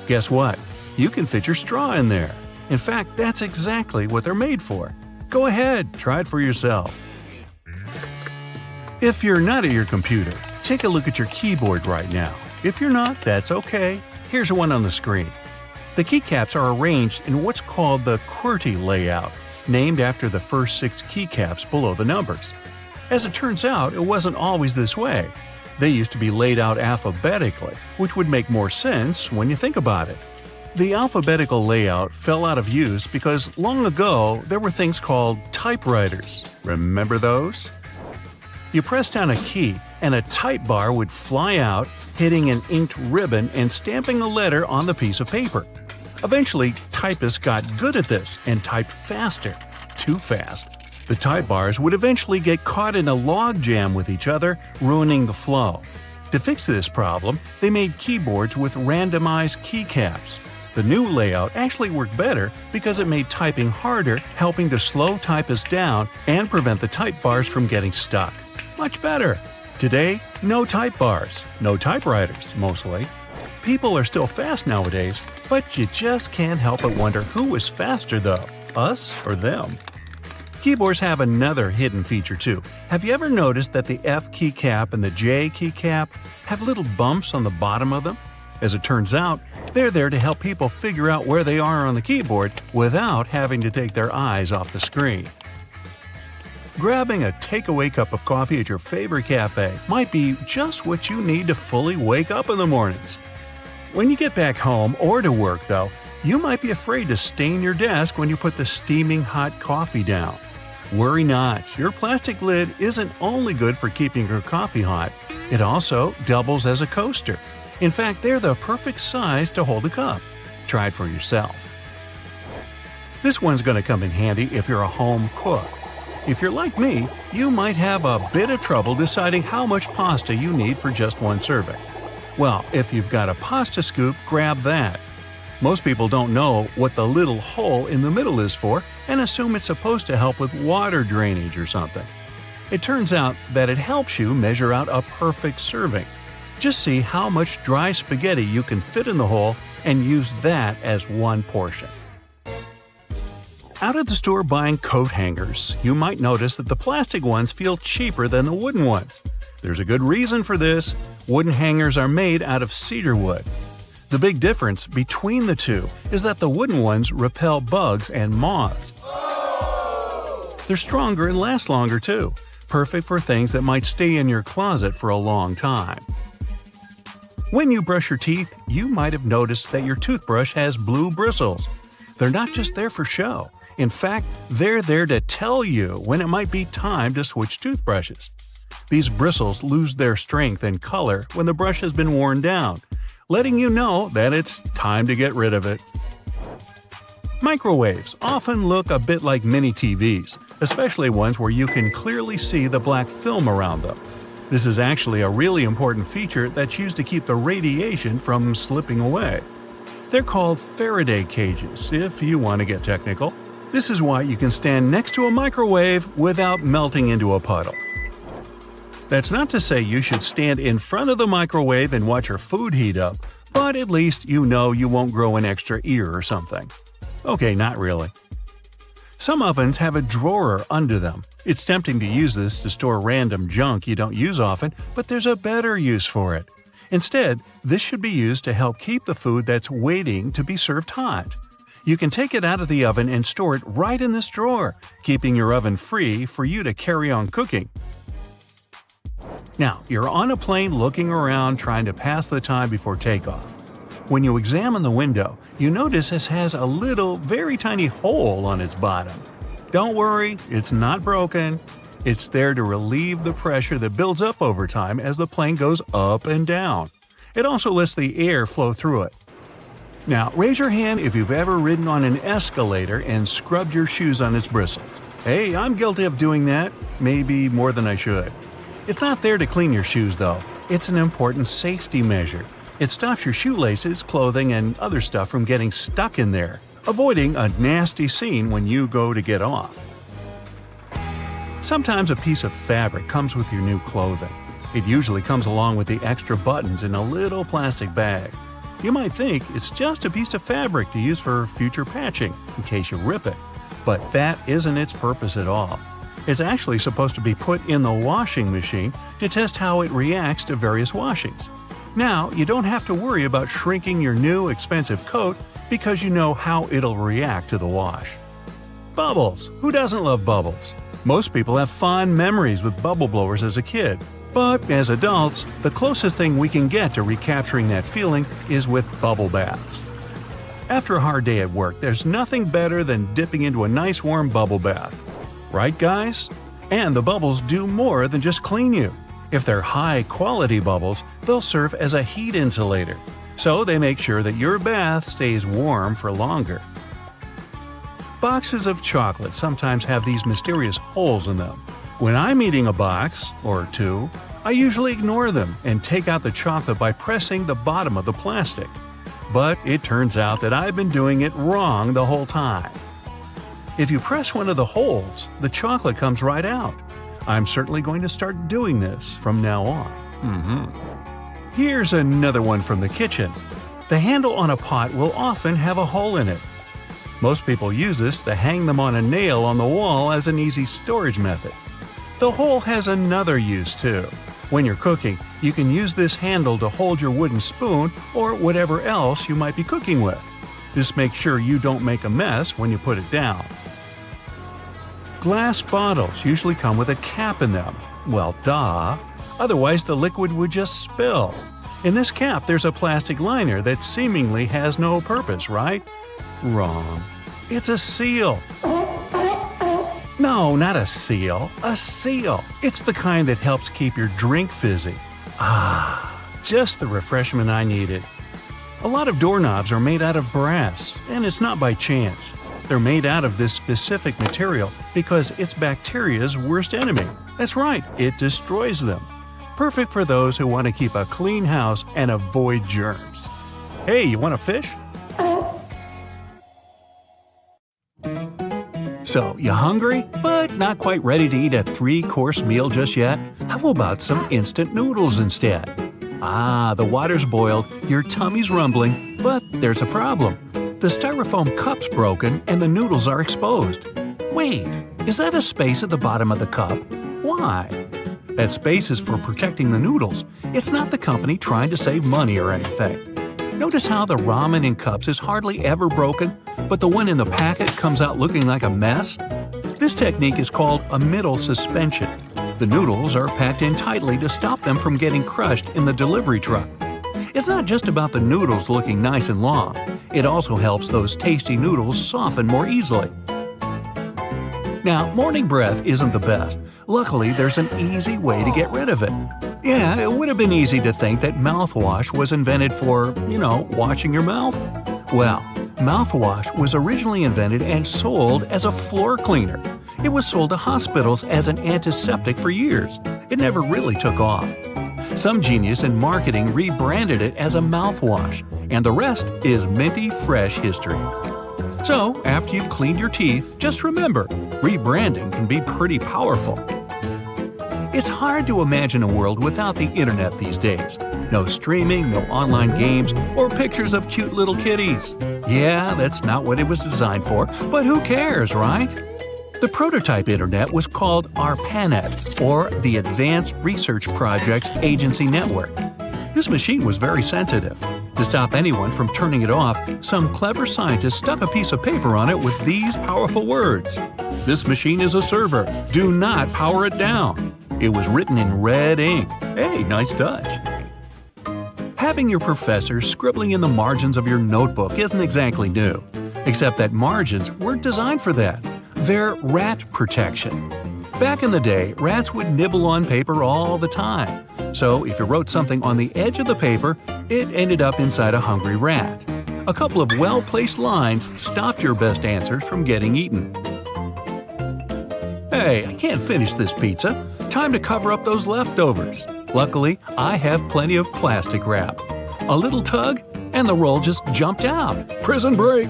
Guess what? You can fit your straw in there. In fact, that's exactly what they're made for. Go ahead, try it for yourself. If you're not at your computer, take a look at your keyboard right now. If you're not, that's okay. Here's one on the screen. The keycaps are arranged in what's called the QWERTY layout, named after the first 6 keycaps below the numbers. As it turns out, it wasn't always this way. They used to be laid out alphabetically, which would make more sense when you think about it. The alphabetical layout fell out of use because long ago there were things called typewriters. Remember those? You press down a key and a type bar would fly out, hitting an inked ribbon and stamping a letter on the piece of paper. Eventually, typists got good at this and typed faster. Too fast. The type bars would eventually get caught in a log jam with each other, ruining the flow. To fix this problem, they made keyboards with randomized keycaps. The new layout actually worked better because it made typing harder, helping to slow typists down and prevent the type bars from getting stuck. Much better. Today, no type bars, no typewriters, mostly. People are still fast nowadays, but you just can't help but wonder who is faster though, us or them. Keyboards have another hidden feature too. Have you ever noticed that the F keycap and the J keycap have little bumps on the bottom of them? As it turns out, they're there to help people figure out where they are on the keyboard without having to take their eyes off the screen. Grabbing a takeaway cup of coffee at your favorite cafe might be just what you need to fully wake up in the mornings. When you get back home or to work, though, you might be afraid to stain your desk when you put the steaming hot coffee down. Worry not, your plastic lid isn't only good for keeping your coffee hot, it also doubles as a coaster. In fact, they're the perfect size to hold a cup. Try it for yourself. This one's going to come in handy if you're a home cook. If you're like me, you might have a bit of trouble deciding how much pasta you need for just one serving. Well, if you've got a pasta scoop, grab that. Most people don't know what the little hole in the middle is for and assume it's supposed to help with water drainage or something. It turns out that it helps you measure out a perfect serving. Just see how much dry spaghetti you can fit in the hole and use that as one portion. Out at the store buying coat hangers, you might notice that the plastic ones feel cheaper than the wooden ones. There's a good reason for this. Wooden hangers are made out of cedar wood. The big difference between the two is that the wooden ones repel bugs and moths. They're stronger and last longer too, perfect for things that might stay in your closet for a long time. When you brush your teeth, you might have noticed that your toothbrush has blue bristles. They're not just there for show. In fact, they're there to tell you when it might be time to switch toothbrushes. These bristles lose their strength and color when the brush has been worn down, letting you know that it's time to get rid of it. Microwaves often look a bit like mini TVs, especially ones where you can clearly see the black film around them. This is actually a really important feature that's used to keep the radiation from slipping away. They're called Faraday cages, if you want to get technical. This is why you can stand next to a microwave without melting into a puddle. That's not to say you should stand in front of the microwave and watch your food heat up, but at least you know you won't grow an extra ear or something. Okay, not really. Some ovens have a drawer under them. It's tempting to use this to store random junk you don't use often, but there's a better use for it. Instead, this should be used to help keep the food that's waiting to be served hot. You can take it out of the oven and store it right in this drawer, keeping your oven free for you to carry on cooking. Now, you're on a plane looking around trying to pass the time before takeoff. When you examine the window, you notice it has a little, very tiny hole on its bottom. Don't worry, it's not broken. It's there to relieve the pressure that builds up over time as the plane goes up and down. It also lets the air flow through it. Now, raise your hand if you've ever ridden on an escalator and scrubbed your shoes on its bristles. Hey, I'm guilty of doing that, maybe more than I should. It's not there to clean your shoes, though. It's an important safety measure. It stops your shoelaces, clothing, and other stuff from getting stuck in there, avoiding a nasty scene when you go to get off. Sometimes a piece of fabric comes with your new clothing. It usually comes along with the extra buttons in a little plastic bag. You might think it's just a piece of fabric to use for future patching, in case you rip it. But that isn't its purpose at all. It's actually supposed to be put in the washing machine to test how it reacts to various washings. Now, you don't have to worry about shrinking your new expensive coat because you know how it'll react to the wash. Bubbles! Who doesn't love bubbles? Most people have fond memories with bubble blowers as a kid. But as adults, the closest thing we can get to recapturing that feeling is with bubble baths. After a hard day at work, there's nothing better than dipping into a nice warm bubble bath. Right, guys? And the bubbles do more than just clean you. If they're high-quality bubbles, they'll serve as a heat insulator, so they make sure that your bath stays warm for longer. Boxes of chocolate sometimes have these mysterious holes in them. When I'm eating a box, or two, I usually ignore them and take out the chocolate by pressing the bottom of the plastic. But it turns out that I've been doing it wrong the whole time. If you press one of the holes, the chocolate comes right out. I'm certainly going to start doing this from now on. Here's another one from the kitchen. The handle on a pot will often have a hole in it. Most people use this to hang them on a nail on the wall as an easy storage method. The hole has another use too. When you're cooking, you can use this handle to hold your wooden spoon or whatever else you might be cooking with. This makes sure you don't make a mess when you put it down. Glass bottles usually come with a cap in them. Well, duh. Otherwise, the liquid would just spill. In this cap, there's a plastic liner that seemingly has no purpose, right? Wrong. It's a seal. No, not a seal. A seal. It's the kind that helps keep your drink fizzy. Just the refreshment I needed. A lot of doorknobs are made out of brass, and it's not by chance. They're made out of this specific material because it's bacteria's worst enemy. That's right, it destroys them. Perfect for those who want to keep a clean house and avoid germs. Hey, you want a fish? So, you hungry, but not quite ready to eat a 3-course meal just yet? How about some instant noodles instead? The water's boiled, your tummy's rumbling, but there's a problem. The styrofoam cup's broken and the noodles are exposed. Wait, is that a space at the bottom of the cup? Why? That space is for protecting the noodles. It's not the company trying to save money or anything. Notice how the ramen in cups is hardly ever broken, but the one in the packet comes out looking like a mess? This technique is called a middle suspension. The noodles are packed in tightly to stop them from getting crushed in the delivery truck. It's not just about the noodles looking nice and long. It also helps those tasty noodles soften more easily. Now, morning breath isn't the best. Luckily, there's an easy way to get rid of it. Yeah, it would have been easy to think that mouthwash was invented for, washing your mouth. Well, mouthwash was originally invented and sold as a floor cleaner. It was sold to hospitals as an antiseptic for years. It never really took off. Some genius in marketing rebranded it as a mouthwash, and the rest is minty fresh history. So, after you've cleaned your teeth, just remember, rebranding can be pretty powerful. It's hard to imagine a world without the internet these days. No streaming, no online games, or pictures of cute little kitties. Yeah, that's not what it was designed for, but who cares, right? The prototype internet was called ARPANET, or the Advanced Research Projects Agency Network. This machine was very sensitive. To stop anyone from turning it off, some clever scientists stuck a piece of paper on it with these powerful words. "This machine is a server. Do not power it down." It was written in red ink. Hey, nice touch. Having your professor scribbling in the margins of your notebook isn't exactly new, except that margins weren't designed for that. They're rat protection. Back in the day, rats would nibble on paper all the time. So if you wrote something on the edge of the paper, it ended up inside a hungry rat. A couple of well-placed lines stopped your best answers from getting eaten. Hey, I can't finish this pizza. Time to cover up those leftovers. Luckily, I have plenty of plastic wrap. A little tug, and the roll just jumped out. Prison break!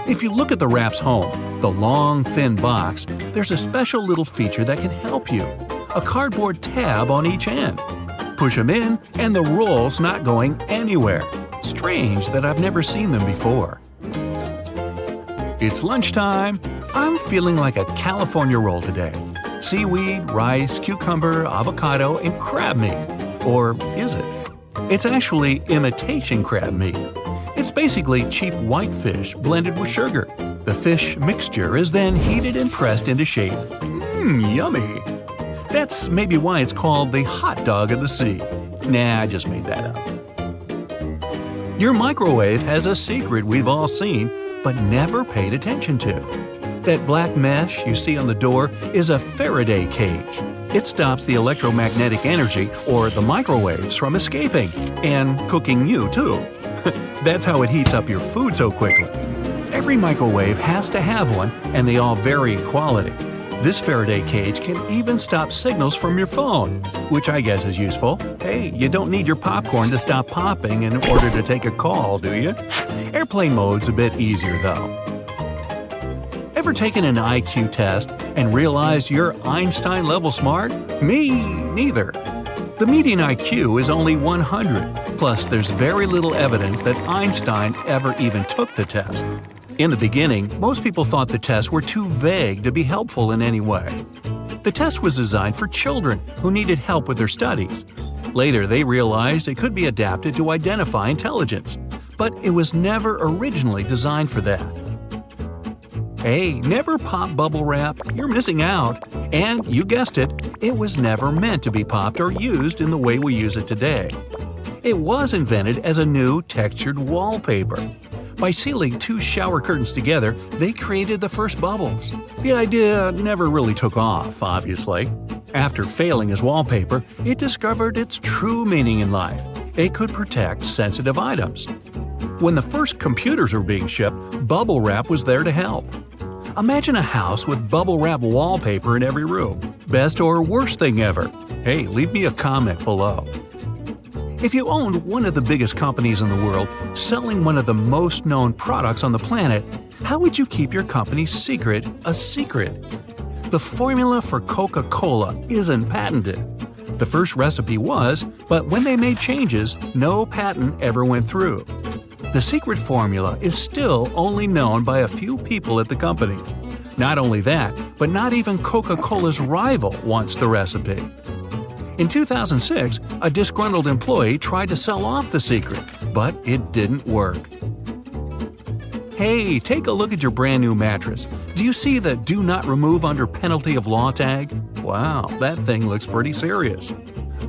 If you look at the wrap's home, the long, thin box, there's a special little feature that can help you. A cardboard tab on each end. Push them in, and the roll's not going anywhere. Strange that I've never seen them before. It's lunchtime. I'm feeling like a California roll today. Seaweed, rice, cucumber, avocado, and crab meat. Or is it? It's actually imitation crab meat. It's basically cheap white fish blended with sugar. The fish mixture is then heated and pressed into shape. Yummy! That's maybe why it's called the hot dog of the sea. Nah, I just made that up. Your microwave has a secret we've all seen, but never paid attention to. That black mesh you see on the door is a Faraday cage. It stops the electromagnetic energy, or the microwaves, from escaping. And cooking you, too. That's how it heats up your food so quickly. Every microwave has to have one, and they all vary in quality. This Faraday cage can even stop signals from your phone, which I guess is useful. Hey, you don't need your popcorn to stop popping in order to take a call, do you? Airplane mode's a bit easier, though. Ever taken an IQ test and realized you're Einstein-level smart? Me, neither. The median IQ is only 100, plus there's very little evidence that Einstein ever even took the test. In the beginning, most people thought the tests were too vague to be helpful in any way. The test was designed for children who needed help with their studies. Later, they realized it could be adapted to identify intelligence, but it was never originally designed for that. Hey, never pop bubble wrap, you're missing out. And, you guessed it, it was never meant to be popped or used in the way we use it today. It was invented as a new textured wallpaper. By sealing two shower curtains together, they created the first bubbles. The idea never really took off, obviously. After failing as wallpaper, it discovered its true meaning in life. It could protect sensitive items. When the first computers were being shipped, bubble wrap was there to help. Imagine a house with bubble wrap wallpaper in every room. Best or worst thing ever? Hey, leave me a comment below. If you owned one of the biggest companies in the world, selling one of the most known products on the planet, how would you keep your company's secret a secret? The formula for Coca-Cola isn't patented. The first recipe was, but when they made changes, no patent ever went through. The secret formula is still only known by a few people at the company. Not only that, but not even Coca-Cola's rival wants the recipe. In 2006, a disgruntled employee tried to sell off the secret, but it didn't work. Hey, take a look at your brand new mattress. Do you see the "Do Not Remove under penalty of law" tag? Wow, that thing looks pretty serious.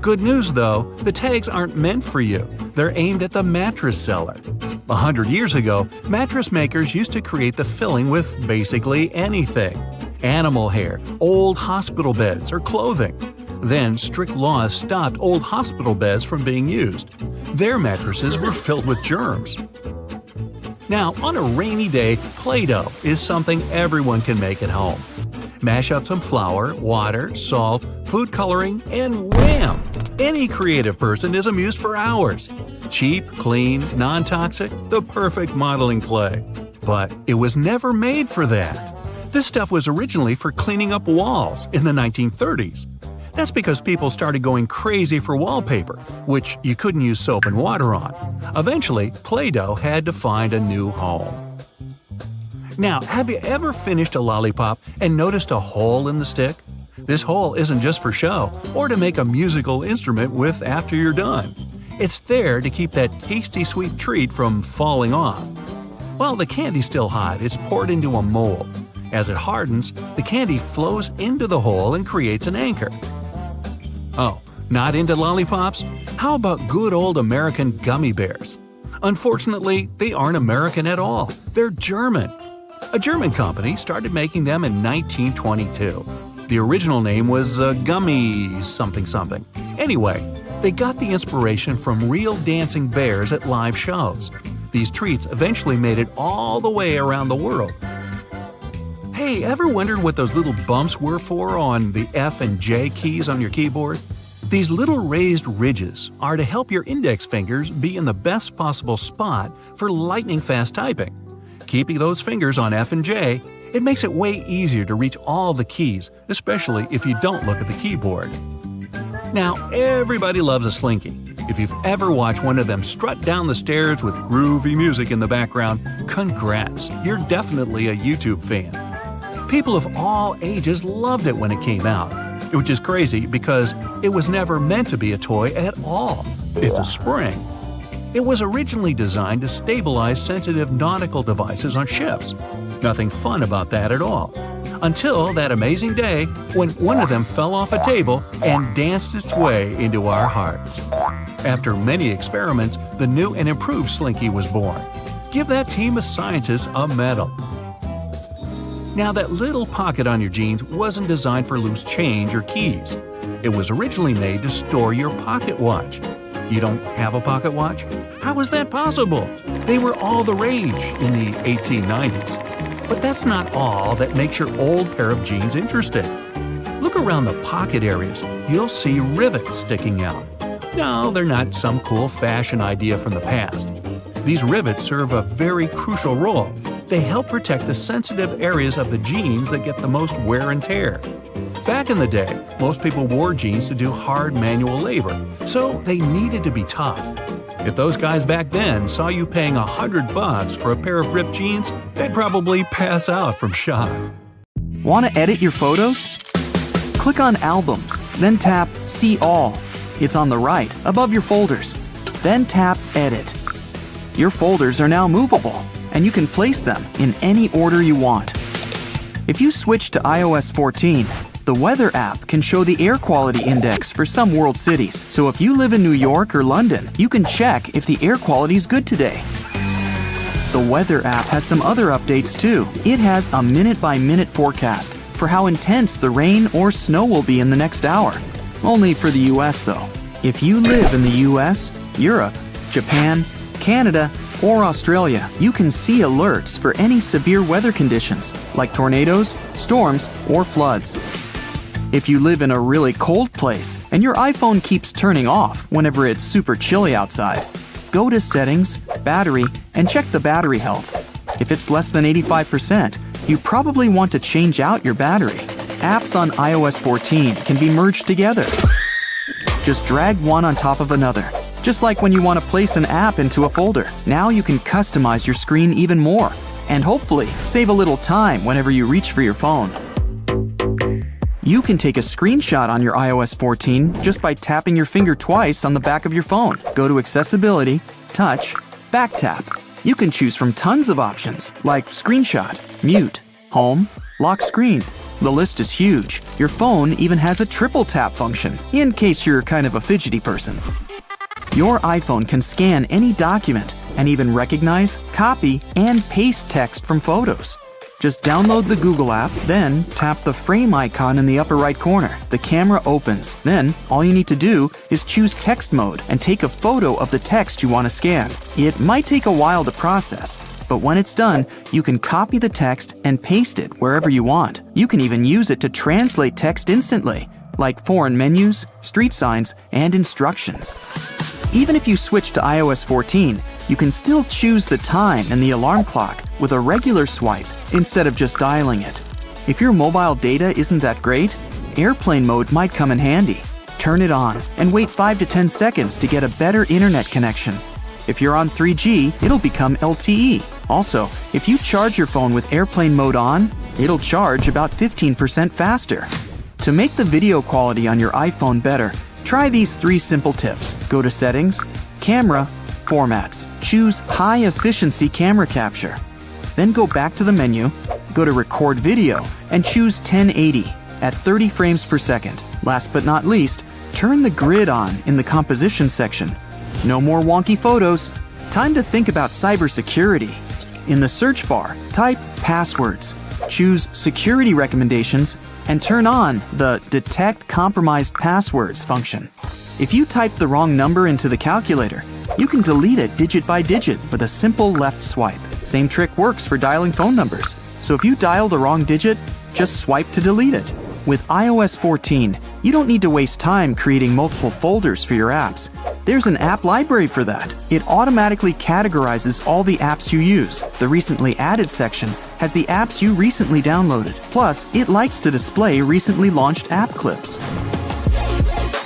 Good news though, the tags aren't meant for you. They're aimed at the mattress seller. 100 years ago, mattress makers used to create the filling with basically anything: animal hair, old hospital beds, or clothing. Then strict laws stopped old hospital beds from being used. Their mattresses were filled with germs. Now, on a rainy day, Play-Doh is something everyone can make at home. Mash up some flour, water, salt, food coloring, and wham! Any creative person is amused for hours. Cheap, clean, non-toxic, the perfect modeling clay. But it was never made for that. This stuff was originally for cleaning up walls in the 1930s. That's because people started going crazy for wallpaper, which you couldn't use soap and water on. Eventually, Play-Doh had to find a new home. Now, have you ever finished a lollipop and noticed a hole in the stick? This hole isn't just for show or to make a musical instrument with after you're done. It's there to keep that tasty sweet treat from falling off. While the candy's still hot, it's poured into a mold. As it hardens, the candy flows into the hole and creates an anchor. Oh, not into lollipops? How about good old American gummy bears? Unfortunately, they aren't American at all. They're German. A German company started making them in 1922. The original name was Gummy something something. Anyway, they got the inspiration from real dancing bears at live shows. These treats eventually made it all the way around the world. Hey, ever wondered what those little bumps were for on the F and J keys on your keyboard? These little raised ridges are to help your index fingers be in the best possible spot for lightning-fast typing. Keeping those fingers on F and J, it makes it way easier to reach all the keys, especially if you don't look at the keyboard. Now, everybody loves a Slinky. If you've ever watched one of them strut down the stairs with groovy music in the background, congrats, you're definitely a YouTube fan. People of all ages loved it when it came out, which is crazy because it was never meant to be a toy at all. It's a spring. It was originally designed to stabilize sensitive nautical devices on ships. Nothing fun about that at all. Until that amazing day when one of them fell off a table and danced its way into our hearts. After many experiments, the new and improved Slinky was born. Give that team of scientists a medal. Now, that little pocket on your jeans wasn't designed for loose change or keys. It was originally made to store your pocket watch. You don't have a pocket watch? How is that possible? They were all the rage in the 1890s. But that's not all that makes your old pair of jeans interesting. Look around the pocket areas. You'll see rivets sticking out. No, they're not some cool fashion idea from the past. These rivets serve a very crucial role. They help protect the sensitive areas of the jeans that get the most wear and tear. Back in the day, most people wore jeans to do hard manual labor, so they needed to be tough. If those guys back then saw you paying $100 for a pair of ripped jeans, they'd probably pass out from shock. Want to edit your photos? Click on Albums, then tap See All. It's on the right, above your folders. Then tap Edit. Your folders are now movable, and you can place them in any order you want. If you switch to iOS 14, the Weather app can show the air quality index for some world cities. So if you live in New York or London, you can check if the air quality is good today. The Weather app has some other updates too. It has a minute-by-minute forecast for how intense the rain or snow will be in the next hour. Only for the US though. If you live in the US, Europe, Japan, Canada, or Australia, you can see alerts for any severe weather conditions, like tornadoes, storms, or floods. If you live in a really cold place and your iPhone keeps turning off whenever it's super chilly outside, go to Settings, Battery, and check the battery health. If it's less than 85%, you probably want to change out your battery. Apps on iOS 14 can be merged together. Just drag one on top of another. Just like when you want to place an app into a folder. Now you can customize your screen even more, and hopefully save a little time whenever you reach for your phone. You can take a screenshot on your iOS 14 just by tapping your finger twice on the back of your phone. Go to Accessibility, Touch, Back Tap. You can choose from tons of options like Screenshot, Mute, Home, Lock Screen. The list is huge. Your phone even has a triple tap function, in case you're kind of a fidgety person. Your iPhone can scan any document and even recognize, copy, and paste text from photos. Just download the Google app, then tap the frame icon in the upper right corner. The camera opens. Then, all you need to do is choose text mode and take a photo of the text you want to scan. It might take a while to process, but when it's done, you can copy the text and paste it wherever you want. You can even use it to translate text instantly, like foreign menus, street signs, and instructions. Even if you switch to iOS 14, you can still choose the time and the alarm clock with a regular swipe instead of just dialing it. If your mobile data isn't that great, airplane mode might come in handy. Turn it on and wait 5 to 10 seconds to get a better internet connection. If you're on 3G, it'll become LTE. Also, if you charge your phone with airplane mode on, it'll charge about 15% faster. To make the video quality on your iPhone better, try these 3 simple tips. Go to Settings, Camera, Formats. Choose High Efficiency Camera Capture. Then go back to the menu, go to Record Video, and choose 1080 at 30 frames per second. Last but not least, turn the grid on in the Composition section. No more wonky photos. Time to think about cybersecurity. In the search bar, type Passwords. Choose Security Recommendations and turn on the Detect Compromised Passwords function. If you type the wrong number into the calculator, you can delete it digit by digit with a simple left swipe. Same trick works for dialing phone numbers. So if you dialed the wrong digit, just swipe to delete it. With iOS 14, you don't need to waste time creating multiple folders for your apps. There's an app library for that. It automatically categorizes all the apps you use. The recently added section has the apps you recently downloaded. Plus, it likes to display recently launched app clips.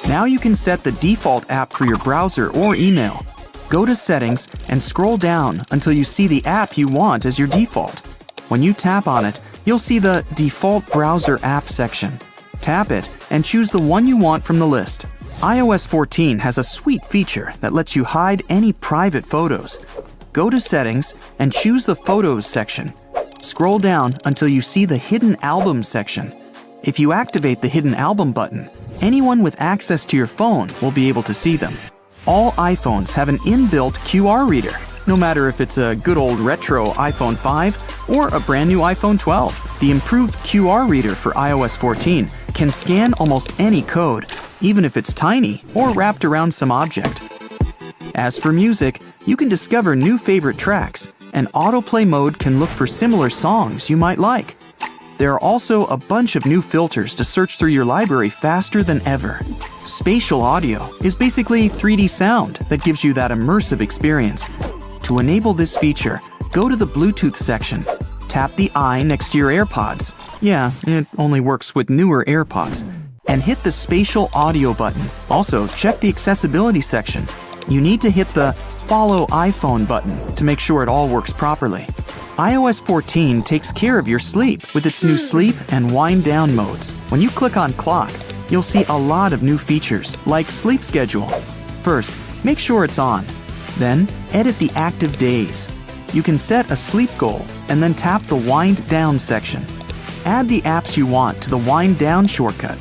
Now you can set the default app for your browser or email. Go to Settings and scroll down until you see the app you want as your default. When you tap on it, you'll see the Default Browser App section. Tap it and choose the one you want from the list. iOS 14 has a sweet feature that lets you hide any private photos. Go to Settings and choose the Photos section. Scroll down until you see the Hidden Albums section. If you activate the Hidden Album button, anyone with access to your phone will be able to see them. All iPhones have an inbuilt QR reader, no matter if it's a good old retro iPhone 5 or a brand new iPhone 12. The improved QR reader for iOS 14 can scan almost any code, even if it's tiny or wrapped around some object. As for music, you can discover new favorite tracks, and autoplay mode can look for similar songs you might like. There are also a bunch of new filters to search through your library faster than ever. Spatial audio is basically 3D sound that gives you that immersive experience. To enable this feature, go to the Bluetooth section. Tap the eye next to your AirPods. Yeah, it only works with newer AirPods. And hit the Spatial Audio button. Also, check the Accessibility section. You need to hit the Follow iPhone button to make sure it all works properly. iOS 14 takes care of your sleep with its new sleep and wind down modes. When you click on Clock, you'll see a lot of new features like Sleep Schedule. First, make sure it's on. Then, edit the active days. You can set a sleep goal and then tap the Wind Down section. Add the apps you want to the Wind Down shortcut.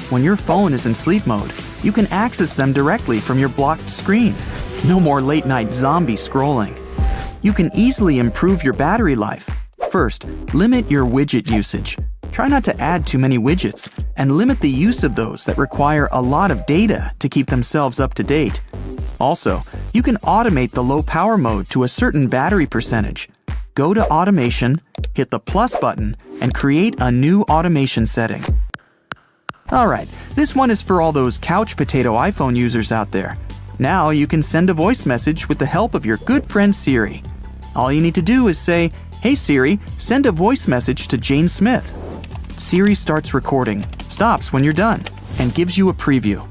When your phone is in sleep mode, you can access them directly from your blocked screen. No more late-night zombie scrolling. You can easily improve your battery life. First, limit your widget usage. Try not to add too many widgets, and limit the use of those that require a lot of data to keep themselves up to date. Also, you can automate the low power mode to a certain battery percentage. Go to Automation, hit the plus button, and create a new automation setting. Alright, this one is for all those couch potato iPhone users out there. Now you can send a voice message with the help of your good friend Siri. All you need to do is say, "Hey Siri, send a voice message to Jane Smith." Siri starts recording, stops when you're done, and gives you a preview.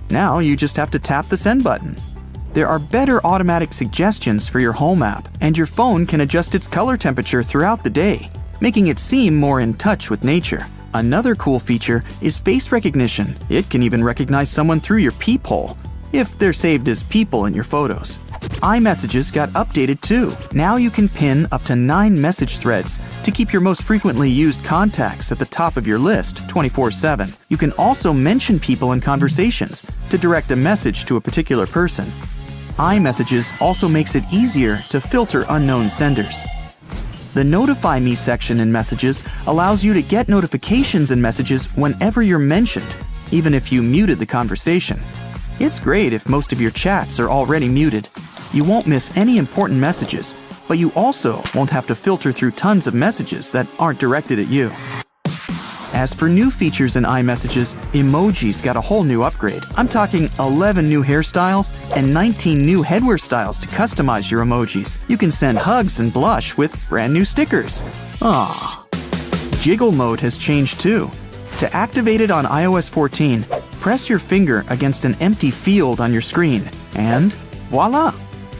Now you just have to tap the send button. There are better automatic suggestions for your home app, and your phone can adjust its color temperature throughout the day, making it seem more in touch with nature. Another cool feature is face recognition. It can even recognize someone through your peephole, if they're saved as people in your photos. iMessages got updated too. Now you can pin up to 9 message threads to keep your most frequently used contacts at the top of your list 24/7. You can also mention people in conversations to direct a message to a particular person. iMessages also makes it easier to filter unknown senders. The Notify Me section in Messages allows you to get notifications in messages whenever you're mentioned, even if you muted the conversation. It's great if most of your chats are already muted. You won't miss any important messages, but you also won't have to filter through tons of messages that aren't directed at you. As for new features in iMessages, emojis got a whole new upgrade. I'm talking 11 new hairstyles and 19 new headwear styles to customize your emojis. You can send hugs and blush with brand new stickers. Aww. Jiggle mode has changed too. To activate it on iOS 14, press your finger against an empty field on your screen, and voila!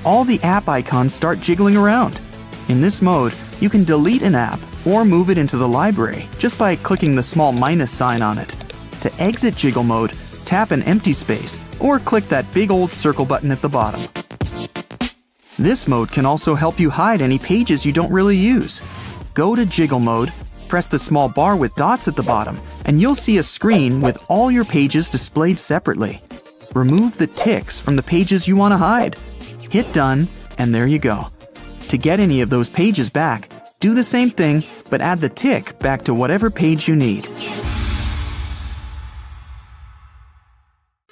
All the app icons start jiggling around. In this mode, you can delete an app or move it into the library just by clicking the small minus sign on it. To exit jiggle mode, tap an empty space or click that big old circle button at the bottom. This mode can also help you hide any pages you don't really use. Go to jiggle mode, press the small bar with dots at the bottom, and you'll see a screen with all your pages displayed separately. Remove the ticks from the pages you want to hide. Hit done, and there you go. To get any of those pages back, do the same thing, but add the tick back to whatever page you need.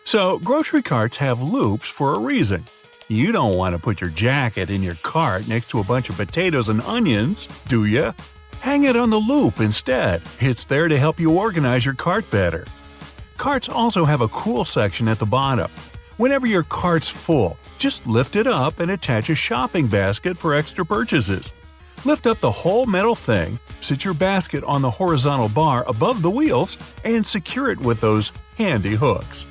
So, grocery carts have loops for a reason. You don't want to put your jacket in your cart next to a bunch of potatoes and onions, do you? Hang it on the loop instead. It's there to help you organize your cart better. Carts also have a cool section at the bottom. Whenever your cart's full, just lift it up and attach a shopping basket for extra purchases. Lift up the whole metal thing, sit your basket on the horizontal bar above the wheels, and secure it with those handy hooks.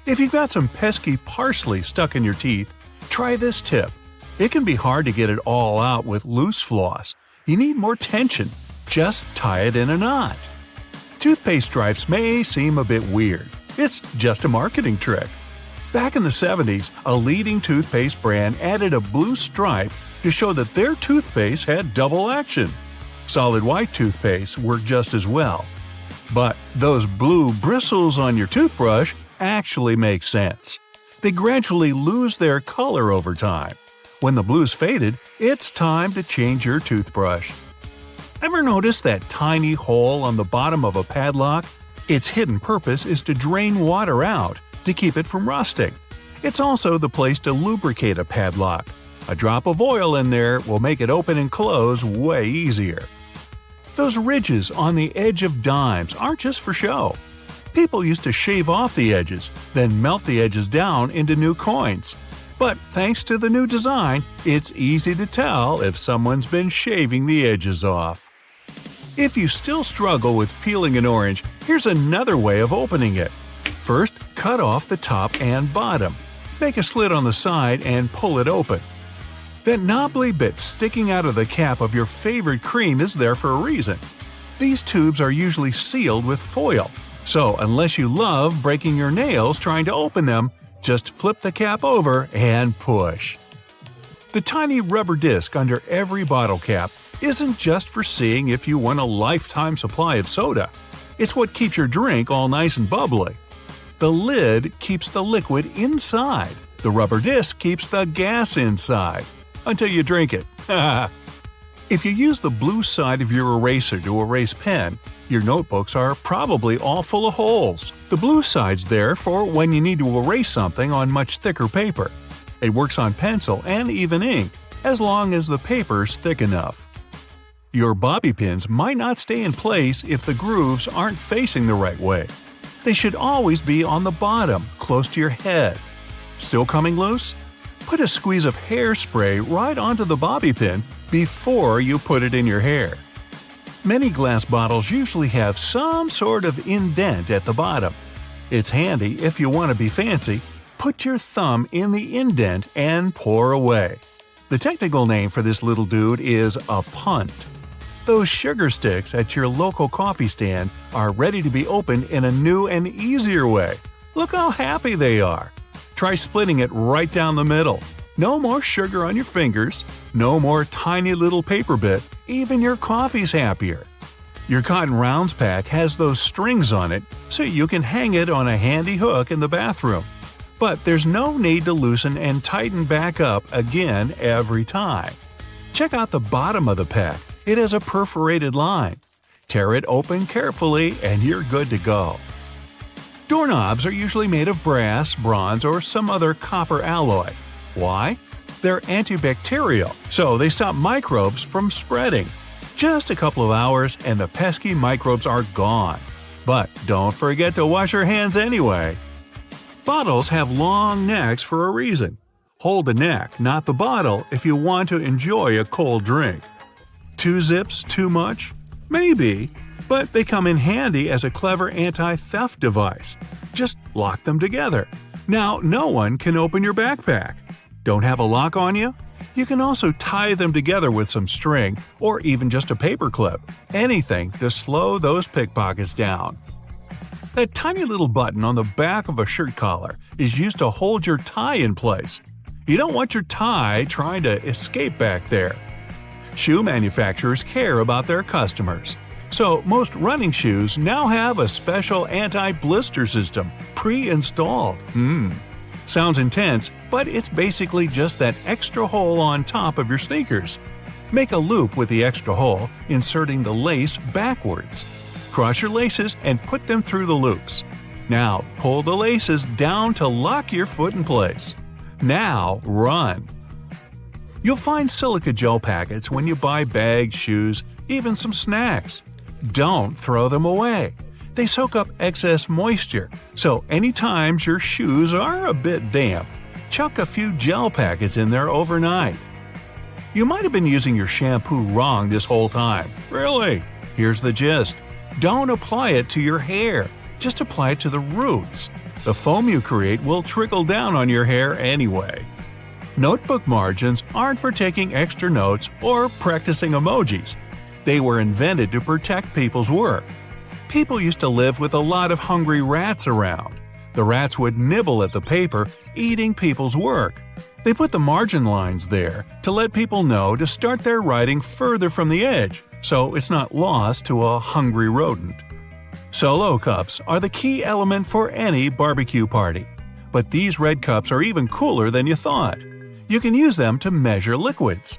If you've got some pesky parsley stuck in your teeth, try this tip. It can be hard to get it all out with loose floss. You need more tension. Just tie it in a knot. Toothpaste stripes may seem a bit weird. It's just a marketing trick. Back in the 70s, a leading toothpaste brand added a blue stripe to show that their toothpaste had double action. Solid white toothpaste worked just as well. But those blue bristles on your toothbrush actually make sense. They gradually lose their color over time. When the blue's faded, it's time to change your toothbrush. Ever notice that tiny hole on the bottom of a padlock? Its hidden purpose is to drain water out to keep it from rusting. It's also the place to lubricate a padlock. A drop of oil in there will make it open and close way easier. Those ridges on the edge of dimes aren't just for show. People used to shave off the edges, then melt the edges down into new coins. But thanks to the new design, it's easy to tell if someone's been shaving the edges off. If you still struggle with peeling an orange, here's another way of opening it. First, cut off the top and bottom. Make a slit on the side and pull it open. That knobbly bit sticking out of the cap of your favorite cream is there for a reason. These tubes are usually sealed with foil, so unless you love breaking your nails trying to open them, just flip the cap over and push. The tiny rubber disc under every bottle cap isn't just for seeing if you want a lifetime supply of soda. It's what keeps your drink all nice and bubbly. The lid keeps the liquid inside. The rubber disc keeps the gas inside. Until you drink it. If you use the blue side of your eraser to erase pen, your notebooks are probably all full of holes. The blue side's there for when you need to erase something on much thicker paper. It works on pencil and even ink, as long as the paper's thick enough. Your bobby pins might not stay in place if the grooves aren't facing the right way. They should always be on the bottom, close to your head. Still coming loose? Put a squeeze of hairspray right onto the bobby pin before you put it in your hair. Many glass bottles usually have some sort of indent at the bottom. It's handy if you want to be fancy. Put your thumb in the indent and pour away. The technical name for this little dude is a punt. Those sugar sticks at your local coffee stand are ready to be opened in a new and easier way. Look how happy they are. Try splitting it right down the middle. No more sugar on your fingers, no more tiny little paper bit, even your coffee's happier. Your Cotton Rounds pack has those strings on it so you can hang it on a handy hook in the bathroom. But there's no need to loosen and tighten back up again every time. Check out the bottom of the pack. It has a perforated line. Tear it open carefully and you're good to go. Doorknobs are usually made of brass, bronze, or some other copper alloy. Why? They're antibacterial, so they stop microbes from spreading. Just a couple of hours and the pesky microbes are gone. But don't forget to wash your hands anyway. Bottles have long necks for a reason. Hold the neck, not the bottle, if you want to enjoy a cold drink. 2 zips too much? Maybe, but they come in handy as a clever anti-theft device. Just lock them together. Now no one can open your backpack. Don't have a lock on you? You can also tie them together with some string or even just a paper clip. Anything to slow those pickpockets down. That tiny little button on the back of a shirt collar is used to hold your tie in place. You don't want your tie trying to escape back there. Shoe manufacturers care about their customers. So most running shoes now have a special anti-blister system pre-installed. Sounds intense, but it's basically just that extra hole on top of your sneakers. Make a loop with the extra hole, inserting the lace backwards. Cross your laces and put them through the loops. Now pull the laces down to lock your foot in place. Now run. You'll find silica gel packets when you buy bags, shoes, even some snacks. Don't throw them away. They soak up excess moisture, so anytime your shoes are a bit damp, chuck a few gel packets in there overnight. You might have been using your shampoo wrong this whole time. Really? Here's the gist. Don't apply it to your hair. Just apply it to the roots. The foam you create will trickle down on your hair anyway. Notebook margins aren't for taking extra notes or practicing emojis. They were invented to protect people's work. People used to live with a lot of hungry rats around. The rats would nibble at the paper, eating people's work. They put the margin lines there to let people know to start their writing further from the edge, so it's not lost to a hungry rodent. Solo cups are the key element for any barbecue party. But these red cups are even cooler than you thought. You can use them to measure liquids.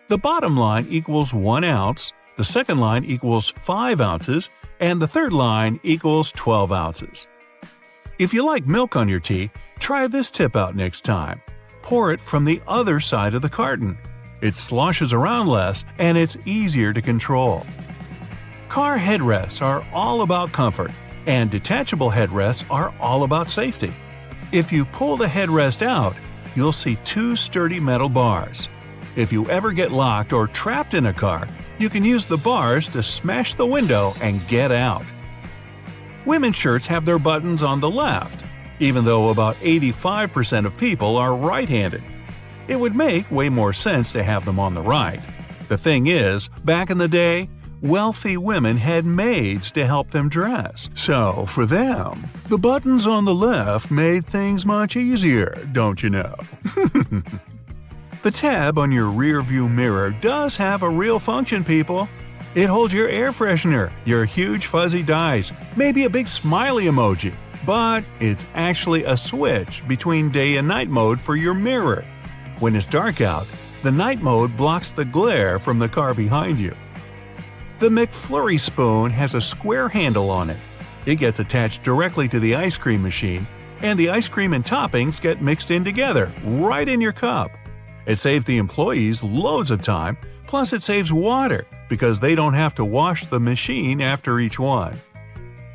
The bottom line equals 1 ounce, the second line equals 5 ounces, and the third line equals 12 ounces. If you like milk on your tea, try this tip out next time. Pour it from the other side of the carton. It sloshes around less and it's easier to control. Car headrests are all about comfort, and detachable headrests are all about safety. If you pull the headrest out, you'll see 2 sturdy metal bars. If you ever get locked or trapped in a car, you can use the bars to smash the window and get out. Women's shirts have their buttons on the left, even though about 85% of people are right-handed. It would make way more sense to have them on the right. The thing is, back in the day, wealthy women had maids to help them dress. So, for them, the buttons on the left made things much easier, don't you know? The tab on your rearview mirror does have a real function, people. It holds your air freshener, your huge fuzzy dice, maybe a big smiley emoji. But it's actually a switch between day and night mode for your mirror. When it's dark out, the night mode blocks the glare from the car behind you. The McFlurry spoon has a square handle on it. It gets attached directly to the ice cream machine, and the ice cream and toppings get mixed in together, right in your cup. It saves the employees loads of time, plus it saves water, because they don't have to wash the machine after each one.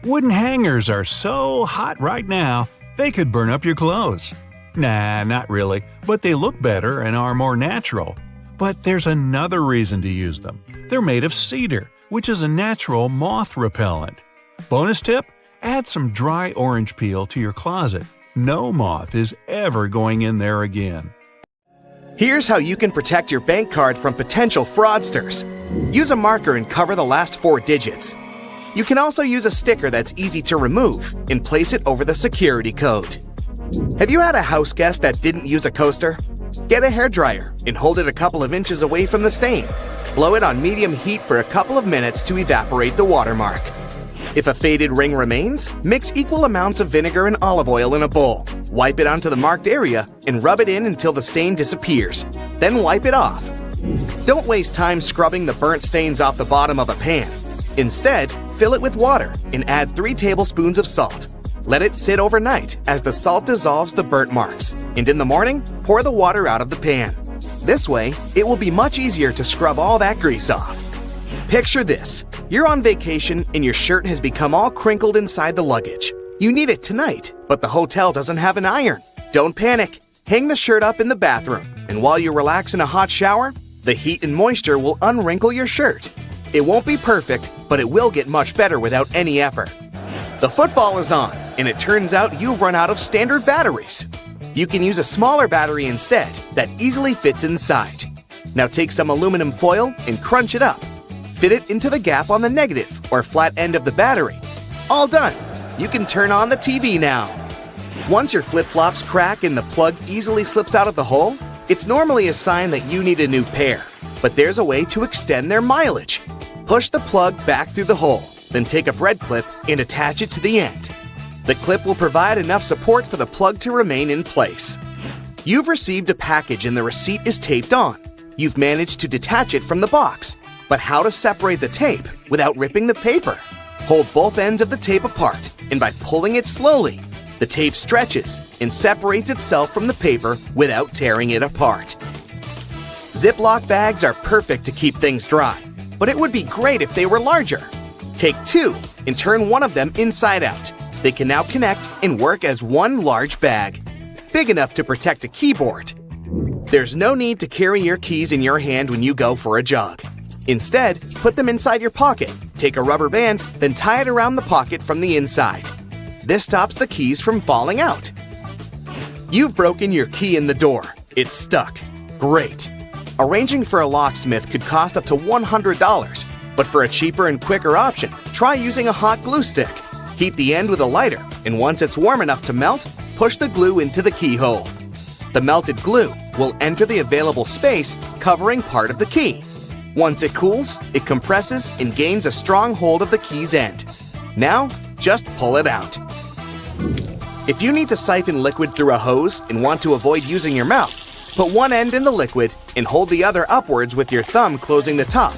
Wooden hangers are so hot right now, they could burn up your clothes. Nah, not really, but they look better and are more natural. But there's another reason to use them. They're made of cedar, which is a natural moth repellent. Bonus tip? Add some dry orange peel to your closet. No moth is ever going in there again. Here's how you can protect your bank card from potential fraudsters. Use a marker and cover the last 4 digits. You can also use a sticker that's easy to remove and place it over the security code. Have you had a house guest that didn't use a coaster? Get a hairdryer and hold it a couple of inches away from the stain. Blow it on medium heat for a couple of minutes to evaporate the watermark. If a faded ring remains, mix equal amounts of vinegar and olive oil in a bowl. Wipe it onto the marked area and rub it in until the stain disappears. Then wipe it off. Don't waste time scrubbing the burnt stains off the bottom of a pan. Instead, fill it with water and add 3 tablespoons of salt. Let it sit overnight as the salt dissolves the burnt marks, and in the morning, pour the water out of the pan. This way, it will be much easier to scrub all that grease off. Picture this. You're on vacation and your shirt has become all crinkled inside the luggage. You need it tonight, but the hotel doesn't have an iron. Don't panic. Hang the shirt up in the bathroom, and while you relax in a hot shower, the heat and moisture will unwrinkle your shirt. It won't be perfect, but it will get much better without any effort. The football is on, and it turns out you've run out of standard batteries. You can use a smaller battery instead that easily fits inside. Now take some aluminum foil and crunch it up. Fit it into the gap on the negative or flat end of the battery. All done. You can turn on the TV now. Once your flip-flops crack and the plug easily slips out of the hole, it's normally a sign that you need a new pair. But there's a way to extend their mileage. Push the plug back through the hole, then take a bread clip and attach it to the end. The clip will provide enough support for the plug to remain in place. You've received a package and the receipt is taped on. You've managed to detach it from the box. But how to separate the tape without ripping the paper? Hold both ends of the tape apart, and by pulling it slowly, the tape stretches and separates itself from the paper without tearing it apart. Ziploc bags are perfect to keep things dry, but it would be great if they were larger. Take 2 and turn one of them inside out. They can now connect and work as one large bag, big enough to protect a keyboard. There's no need to carry your keys in your hand when you go for a jog. Instead, put them inside your pocket, take a rubber band, then tie it around the pocket from the inside. This stops the keys from falling out. You've broken your key in the door. It's stuck. Great. Arranging for a locksmith could cost up to $100, but for a cheaper and quicker option, try using a hot glue stick. Heat the end with a lighter, and once it's warm enough to melt, push the glue into the keyhole. The melted glue will enter the available space, covering part of the key. Once it cools, it compresses and gains a strong hold of the key's end. Now, just pull it out. If you need to siphon liquid through a hose and want to avoid using your mouth, put one end in the liquid and hold the other upwards with your thumb closing the top.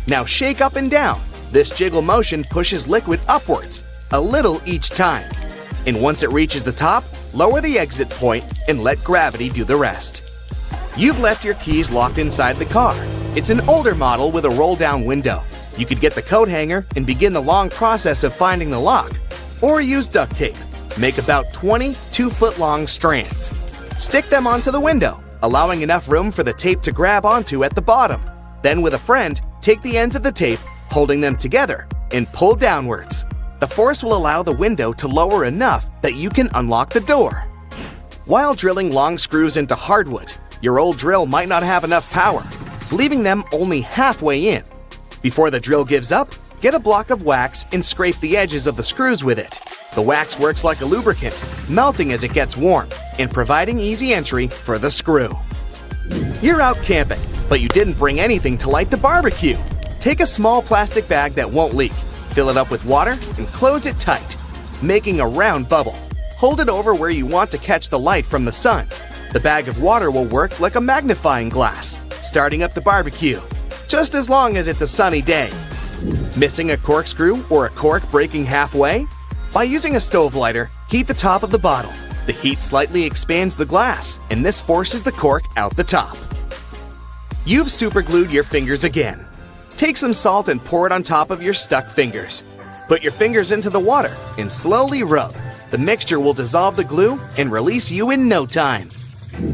Now shake up and down. This jiggle motion pushes liquid upwards, a little each time. And once it reaches the top, lower the exit point and let gravity do the rest. You've left your keys locked inside the car. It's an older model with a roll-down window. You could get the coat hanger and begin the long process of finding the lock. Or use duct tape. Make about 20 2-foot-long strands. Stick them onto the window, allowing enough room for the tape to grab onto at the bottom. Then with a friend, take the ends of the tape, holding them together, and pull downwards. The force will allow the window to lower enough that you can unlock the door. While drilling long screws into hardwood, your old drill might not have enough power, leaving them only halfway in. Before the drill gives up, get a block of wax and scrape the edges of the screws with it. The wax works like a lubricant, melting as it gets warm and providing easy entry for the screw. You're out camping, but you didn't bring anything to light the barbecue. Take a small plastic bag that won't leak, fill it up with water, and close it tight, making a round bubble. Hold it over where you want to catch the light from the sun. The bag of water will work like a magnifying glass, starting up the barbecue, just as long as it's a sunny day. Missing a corkscrew or a cork breaking halfway? By using a stove lighter, heat the top of the bottle. The heat slightly expands the glass, and this forces the cork out the top. You've superglued your fingers again. Take some salt and pour it on top of your stuck fingers. Put your fingers into the water and slowly rub. The mixture will dissolve the glue and release you in no time.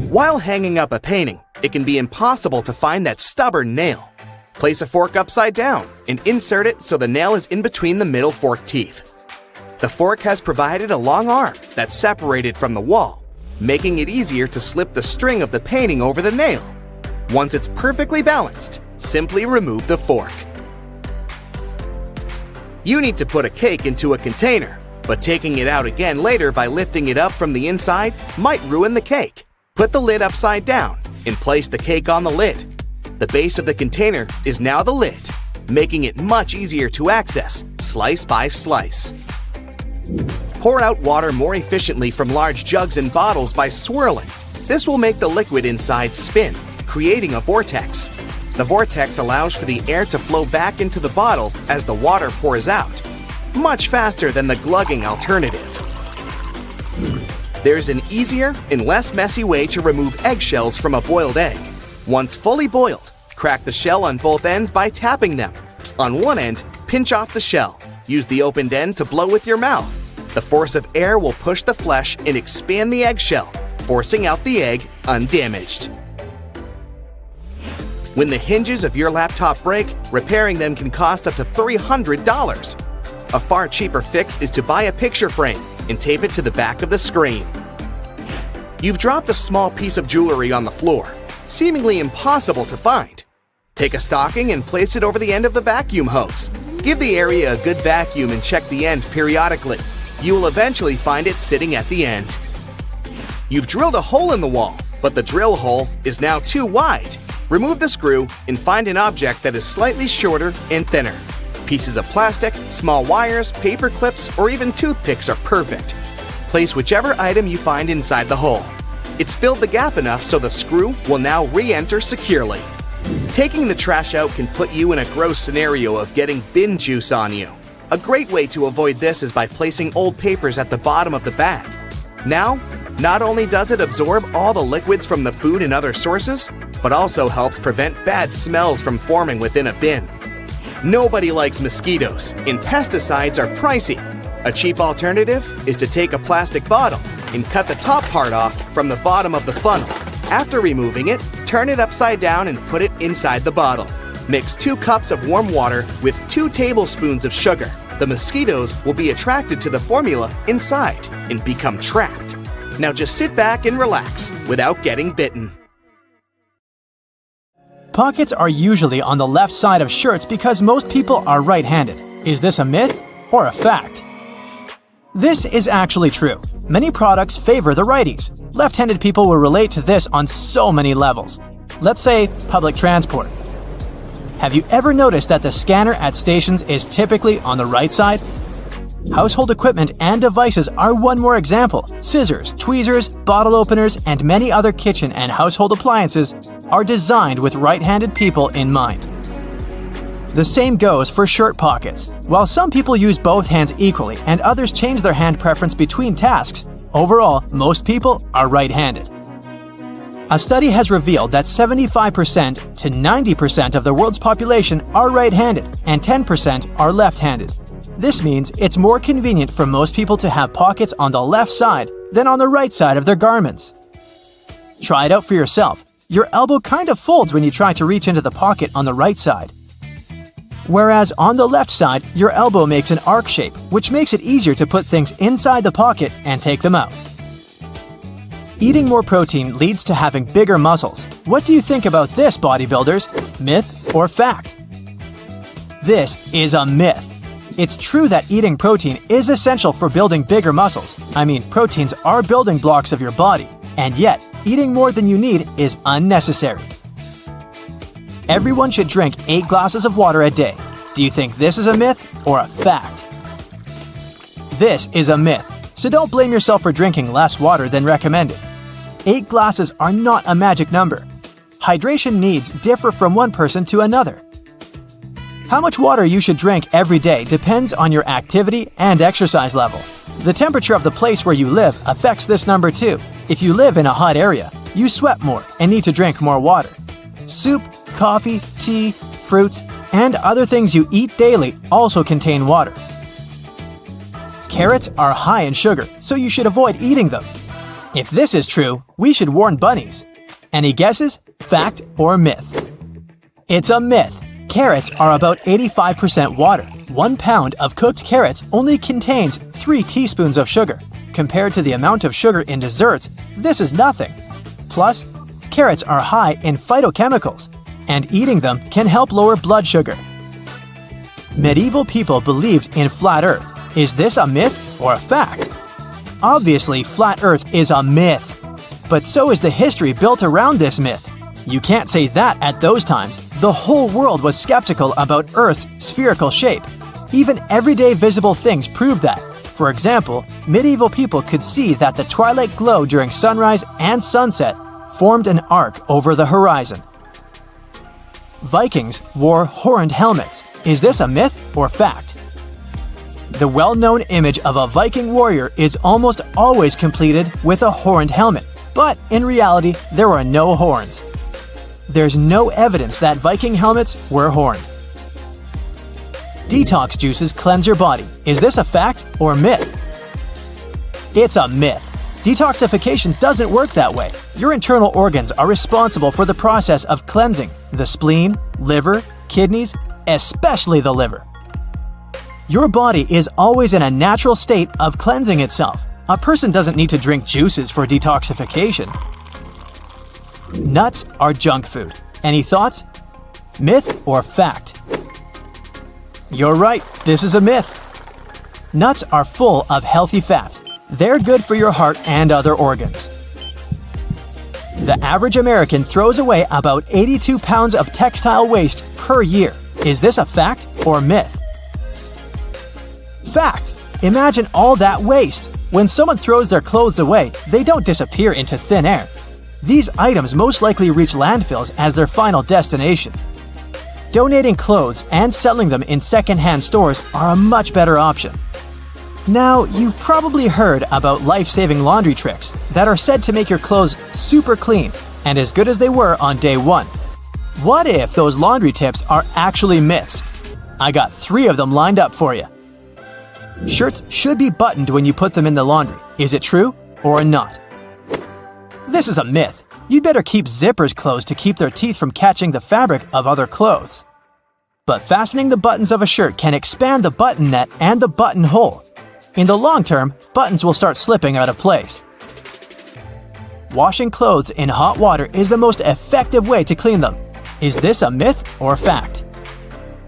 While hanging up a painting, it can be impossible to find that stubborn nail. Place a fork upside down and insert it so the nail is in between the middle fork teeth. The fork has provided a long arm that's separated from the wall, making it easier to slip the string of the painting over the nail. Once it's perfectly balanced, simply remove the fork. You need to put a cake into a container, but taking it out again later by lifting it up from the inside might ruin the cake. Put the lid upside down and place the cake on the lid. The base of the container is now the lid, making it much easier to access, slice by slice. Pour out water more efficiently from large jugs and bottles by swirling. This will make the liquid inside spin, creating a vortex. The vortex allows for the air to flow back into the bottle as the water pours out, much faster than the glugging alternative. There's an easier and less messy way to remove eggshells from a boiled egg. Once fully boiled, crack the shell on both ends by tapping them. On one end, pinch off the shell. Use the opened end to blow with your mouth. The force of air will push the flesh and expand the eggshell, forcing out the egg undamaged. When the hinges of your laptop break, repairing them can cost up to $300. A far cheaper fix is to buy a picture frame and tape it to the back of the screen. You've dropped a small piece of jewelry on the floor, seemingly impossible to find. Take a stocking and place it over the end of the vacuum hose. Give the area a good vacuum and check the end periodically. You will eventually find it sitting at the end. You've drilled a hole in the wall, but the drill hole is now too wide. Remove the screw and find an object that is slightly shorter and thinner. Pieces of plastic, small wires, paper clips, or even toothpicks are perfect. Place whichever item you find inside the hole. It's filled the gap enough so the screw will now re-enter securely. Taking the trash out can put you in a gross scenario of getting bin juice on you. A great way to avoid this is by placing old papers at the bottom of the bag. Now, not only does it absorb all the liquids from the food and other sources, but also helps prevent bad smells from forming within a bin. Nobody likes mosquitoes, and pesticides are pricey. A cheap alternative is to take a plastic bottle and cut the top part off from the bottom of the funnel. After removing it, turn it upside down and put it inside the bottle. Mix 2 cups of warm water with 2 tablespoons of sugar. The mosquitoes will be attracted to the formula inside and become trapped. Now just sit back and relax without getting bitten. Pockets are usually on the left side of shirts because most people are right-handed. Is this a myth or a fact? This is actually true. Many products favor the righties. Left-handed people will relate to this on so many levels. Let's say public transport. Have you ever noticed that the scanner at stations is typically on the right side? Household equipment and devices are one more example. Scissors, tweezers, bottle openers, and many other kitchen and household appliances are designed with right-handed people in mind. The same goes for shirt pockets. While some people use both hands equally and others change their hand preference between tasks, overall, most people are right-handed. A study has revealed that 75% to 90% of the world's population are right-handed and 10% are left-handed. This means it's more convenient for most people to have pockets on the left side than on the right side of their garments. Try it out for yourself. Your elbow kind of folds when you try to reach into the pocket on the right side. Whereas on the left side, your elbow makes an arc shape, which makes it easier to put things inside the pocket and take them out. Eating more protein leads to having bigger muscles. What do you think about this, bodybuilders? Myth or fact? This is a myth. It's true that eating protein is essential for building bigger muscles. Proteins are building blocks of your body, and yet, eating more than you need is unnecessary. Everyone should drink 8 glasses of water a day. Do you think this is a myth or a fact? This is a myth, so don't blame yourself for drinking less water than recommended. 8 glasses are not a magic number. Hydration needs differ from one person to another. How much water you should drink every day depends on your activity and exercise level. The temperature of the place where you live affects this number too. If you live in a hot area, you sweat more and need to drink more water. Soup, coffee, tea, fruits, and other things you eat daily also contain water. Carrots are high in sugar, so you should avoid eating them. If this is true, we should warn bunnies. Any guesses? Fact or myth? It's a myth. Carrots are about 85% water. 1 pound of cooked carrots only contains 3 teaspoons of sugar. Compared to the amount of sugar in desserts, this is nothing. Plus, Carrots are high in phytochemicals, and eating them can help lower blood sugar. Medieval people believed in flat Earth. Is this a myth or a fact? Obviously, flat Earth is a myth. But so is the history built around this myth. You can't say that at those times. The whole world was skeptical about Earth's spherical shape. Even everyday visible things proved that. For example, medieval people could see that the twilight glow during sunrise and sunset formed an arc over the horizon. Vikings wore horned helmets. Is this a myth or fact? The well-known image of a Viking warrior is almost always completed with a horned helmet, but in reality, there were no horns. There's no evidence that Viking helmets were horned. Detox juices cleanse your body. Is this a fact or myth? It's a myth. Detoxification doesn't work that way. Your internal organs are responsible for the process of cleansing: the spleen, liver, kidneys, especially the liver. Your body is always in a natural state of cleansing itself. A person doesn't need to drink juices for detoxification. Nuts are junk food. Any thoughts? Myth or fact? You're right, this is a myth. Nuts are full of healthy fats. They're good for your heart and other organs. The average American throws away about 82 pounds of textile waste per year. Is this a fact or myth? Fact! Imagine all that waste. When someone throws their clothes away, they don't disappear into thin air. These items most likely reach landfills as their final destination. Donating clothes and selling them in second-hand stores are a much better option. Now, you've probably heard about life-saving laundry tricks that are said to make your clothes super clean and as good as they were on day one. What if those laundry tips are actually myths? I got 3 of them lined up for you. Shirts should be buttoned when you put them in the laundry. Is it true or not? This is a myth. You'd better keep zippers closed to keep their teeth from catching the fabric of other clothes. But fastening the buttons of a shirt can expand the button net and the buttonhole. In the long term, buttons will start slipping out of place. Washing clothes in hot water is the most effective way to clean them. Is this a myth or fact?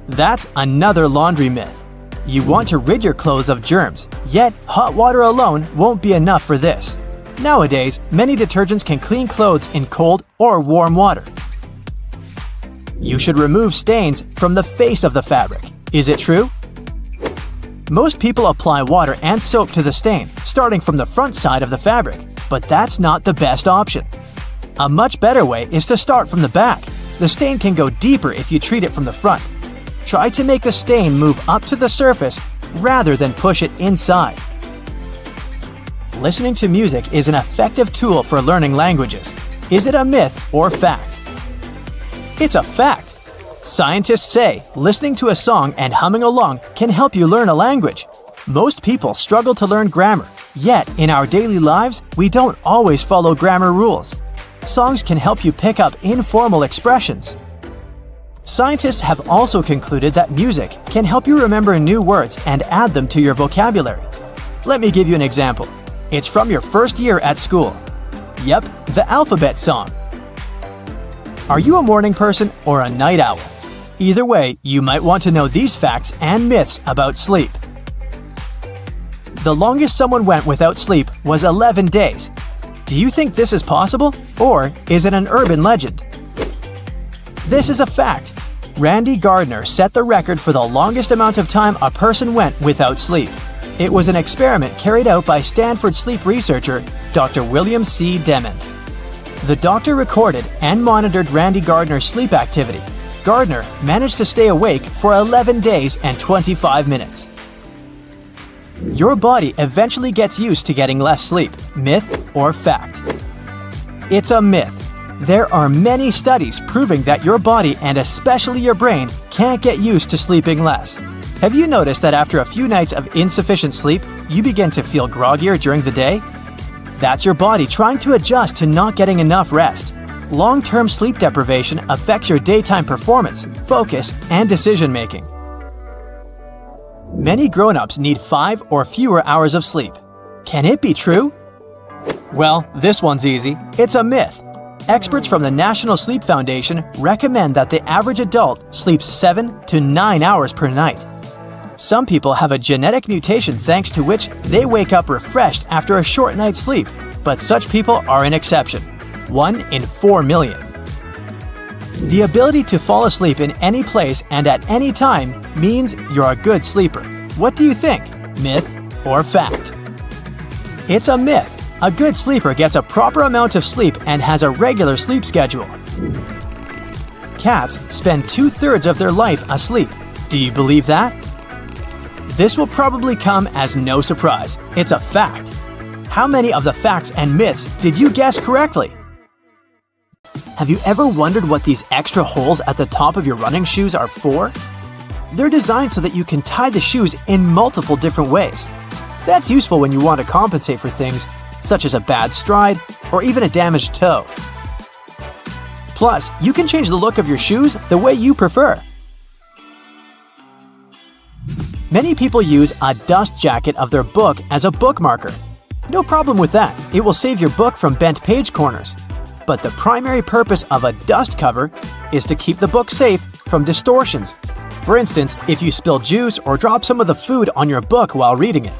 That's another laundry myth. You want to rid your clothes of germs, yet hot water alone won't be enough for this. Nowadays, many detergents can clean clothes in cold or warm water. You should remove stains from the face of the fabric. Is it true? Most people apply water and soap to the stain, starting from the front side of the fabric, but that's not the best option. A much better way is to start from the back. The stain can go deeper if you treat it from the front. Try to make the stain move up to the surface rather than push it inside. Listening to music is an effective tool for learning languages. Is it a myth or fact? It's a fact. Scientists say listening to a song and humming along can help you learn a language. Most people struggle to learn grammar, yet in our daily lives, we don't always follow grammar rules. Songs can help you pick up informal expressions. Scientists have also concluded that music can help you remember new words and add them to your vocabulary. Let me give you an example. It's from your first year at school. Yep, the alphabet song. Are you a morning person or a night owl? Either way, you might want to know these facts and myths about sleep. The longest someone went without sleep was 11 days. Do you think this is possible, or is it an urban legend? This is a fact. Randy Gardner set the record for the longest amount of time a person went without sleep. It was an experiment carried out by Stanford sleep researcher Dr. William C. Dement. The doctor recorded and monitored Randy Gardner's sleep activity. Gardner managed to stay awake for 11 days and 25 minutes. Your body eventually gets used to getting less sleep. Myth or fact? It's a myth. There are many studies proving that your body and especially your brain can't get used to sleeping less. Have you noticed that after a few nights of insufficient sleep, you begin to feel groggier during the day? That's your body trying to adjust to not getting enough rest. Long-term sleep deprivation affects your daytime performance, focus, and decision-making. Many grown-ups need 5 or fewer hours of sleep. Can it be true? Well, this one's easy. It's a myth. Experts from the National Sleep Foundation recommend that the average adult sleeps 7 to 9 hours per night. Some people have a genetic mutation thanks to which they wake up refreshed after a short night's sleep, but such people are an exception, 1 in 4 million. The ability to fall asleep in any place and at any time means you're a good sleeper. What do you think? Myth or fact? It's a myth. A good sleeper gets a proper amount of sleep and has a regular sleep schedule. Cats spend 2/3 of their life asleep. Do you believe that? This will probably come as no surprise. It's a fact. How many of the facts and myths did you guess correctly? Have you ever wondered what these extra holes at the top of your running shoes are for? They're designed so that you can tie the shoes in multiple different ways. That's useful when you want to compensate for things such as a bad stride or even a damaged toe. Plus, you can change the look of your shoes the way you prefer. Many people use a dust jacket of their book as a bookmarker. No problem with that, it will save your book from bent page corners. But the primary purpose of a dust cover is to keep the book safe from distortions. For instance, if you spill juice or drop some of the food on your book while reading it.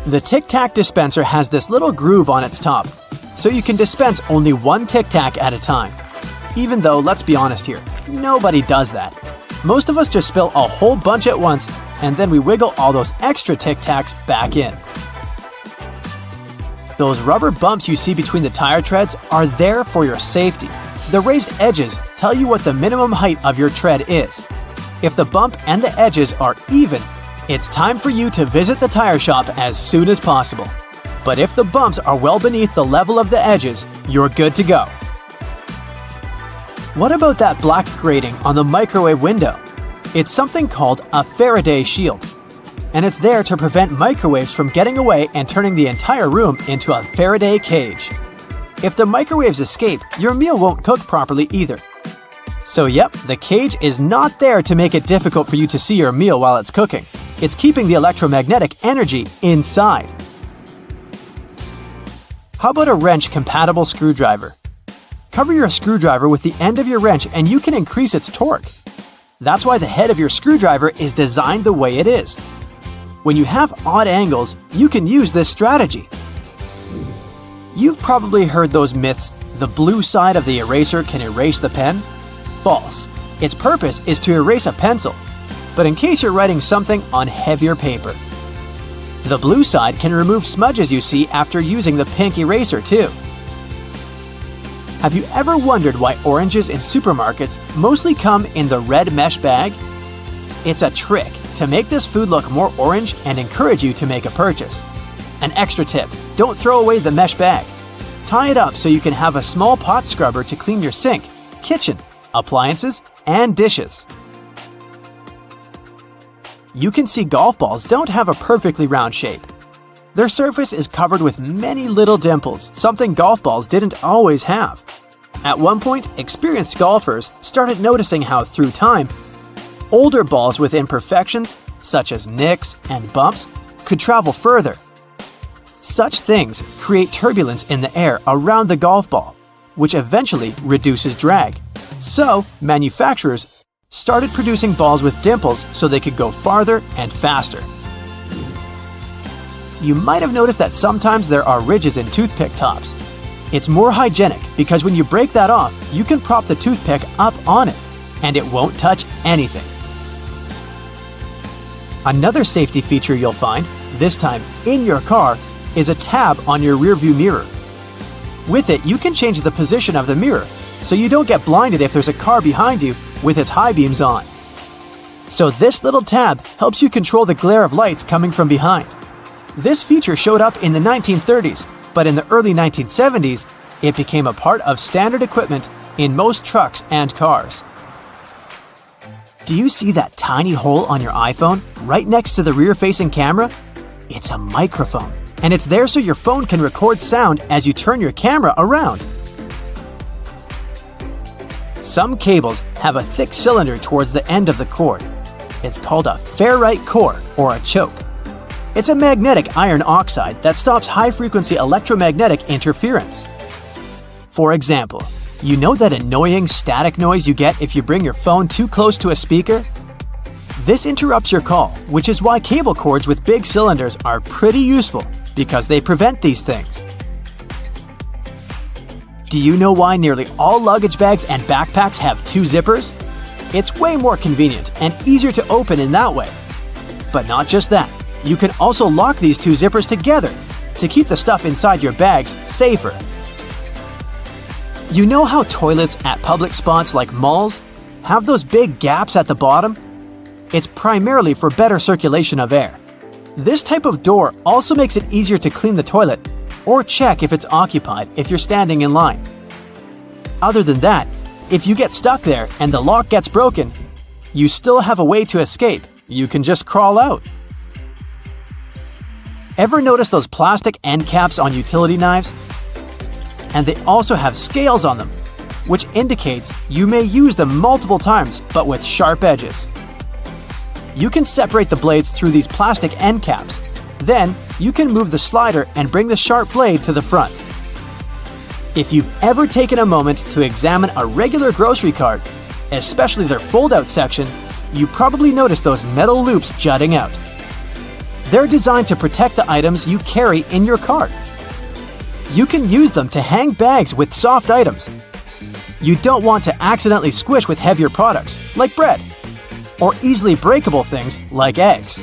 The Tic Tac dispenser has this little groove on its top, so you can dispense only one Tic Tac at a time. Even though, let's be honest here, nobody does that. Most of us just spill a whole bunch at once, and then we wiggle all those extra Tic Tacs back in. Those rubber bumps you see between the tire treads are there for your safety. The raised edges tell you what the minimum height of your tread is. If the bump and the edges are even, it's time for you to visit the tire shop as soon as possible. But if the bumps are well beneath the level of the edges, you're good to go. What about that black grating on the microwave window? It's something called a Faraday shield, and it's there to prevent microwaves from getting away and turning the entire room into a Faraday cage. If the microwaves escape, your meal won't cook properly either. So yep, the cage is not there to make it difficult for you to see your meal while it's cooking. It's keeping the electromagnetic energy inside. How about a wrench-compatible screwdriver? Cover your screwdriver with the end of your wrench and you can increase its torque. That's why the head of your screwdriver is designed the way it is. When you have odd angles, you can use this strategy. You've probably heard those myths, the blue side of the eraser can erase the pen? False. Its purpose is to erase a pencil, but in case you're writing something on heavier paper. The blue side can remove smudges you see after using the pink eraser too. Have you ever wondered why oranges in supermarkets mostly come in the red mesh bag? It's a trick to make this food look more orange and encourage you to make a purchase. An extra tip, don't throw away the mesh bag. Tie it up so you can have a small pot scrubber to clean your sink, kitchen, appliances, and dishes. You can see golf balls don't have a perfectly round shape. Their surface is covered with many little dimples, something golf balls didn't always have. At one point, experienced golfers started noticing how, through time, older balls with imperfections, such as nicks and bumps, could travel further. Such things create turbulence in the air around the golf ball, which eventually reduces drag. So, manufacturers started producing balls with dimples so they could go farther and faster. You might have noticed that sometimes there are ridges in toothpick tops. It's more hygienic because when you break that off, you can prop the toothpick up on it, and it won't touch anything. Another safety feature you'll find, this time in your car, is a tab on your rearview mirror. With it, you can change the position of the mirror, so you don't get blinded if there's a car behind you with its high beams on. So this little tab helps you control the glare of lights coming from behind. This feature showed up in the 1930s, but in the early 1970s, it became a part of standard equipment in most trucks and cars. Do you see that tiny hole on your iPhone right next to the rear-facing camera? It's a microphone, and it's there so your phone can record sound as you turn your camera around. Some cables have a thick cylinder towards the end of the cord. It's called a ferrite core or a choke. It's a magnetic iron oxide that stops high-frequency electromagnetic interference. For example, you know that annoying static noise you get if you bring your phone too close to a speaker? This interrupts your call, which is why cable cords with big cylinders are pretty useful because they prevent these things. Do you know why nearly all luggage bags and backpacks have 2 zippers? It's way more convenient and easier to open in that way. But not just that, you can also lock these 2 zippers together to keep the stuff inside your bags safer. You know how toilets at public spots like malls have those big gaps at the bottom? It's primarily for better circulation of air. This type of door also makes it easier to clean the toilet or check if it's occupied if you're standing in line. Other than that, if you get stuck there and the lock gets broken, you still have a way to escape. You can just crawl out. Ever notice those plastic end caps on utility knives? And they also have scales on them, which indicates you may use them multiple times but with sharp edges. You can separate the blades through these plastic end caps. Then, you can move the slider and bring the sharp blade to the front. If you've ever taken a moment to examine a regular grocery cart, especially their fold-out section, you probably noticed those metal loops jutting out. They're designed to protect the items you carry in your cart. You can use them to hang bags with soft items. You don't want to accidentally squish with heavier products, like bread, or easily breakable things like eggs.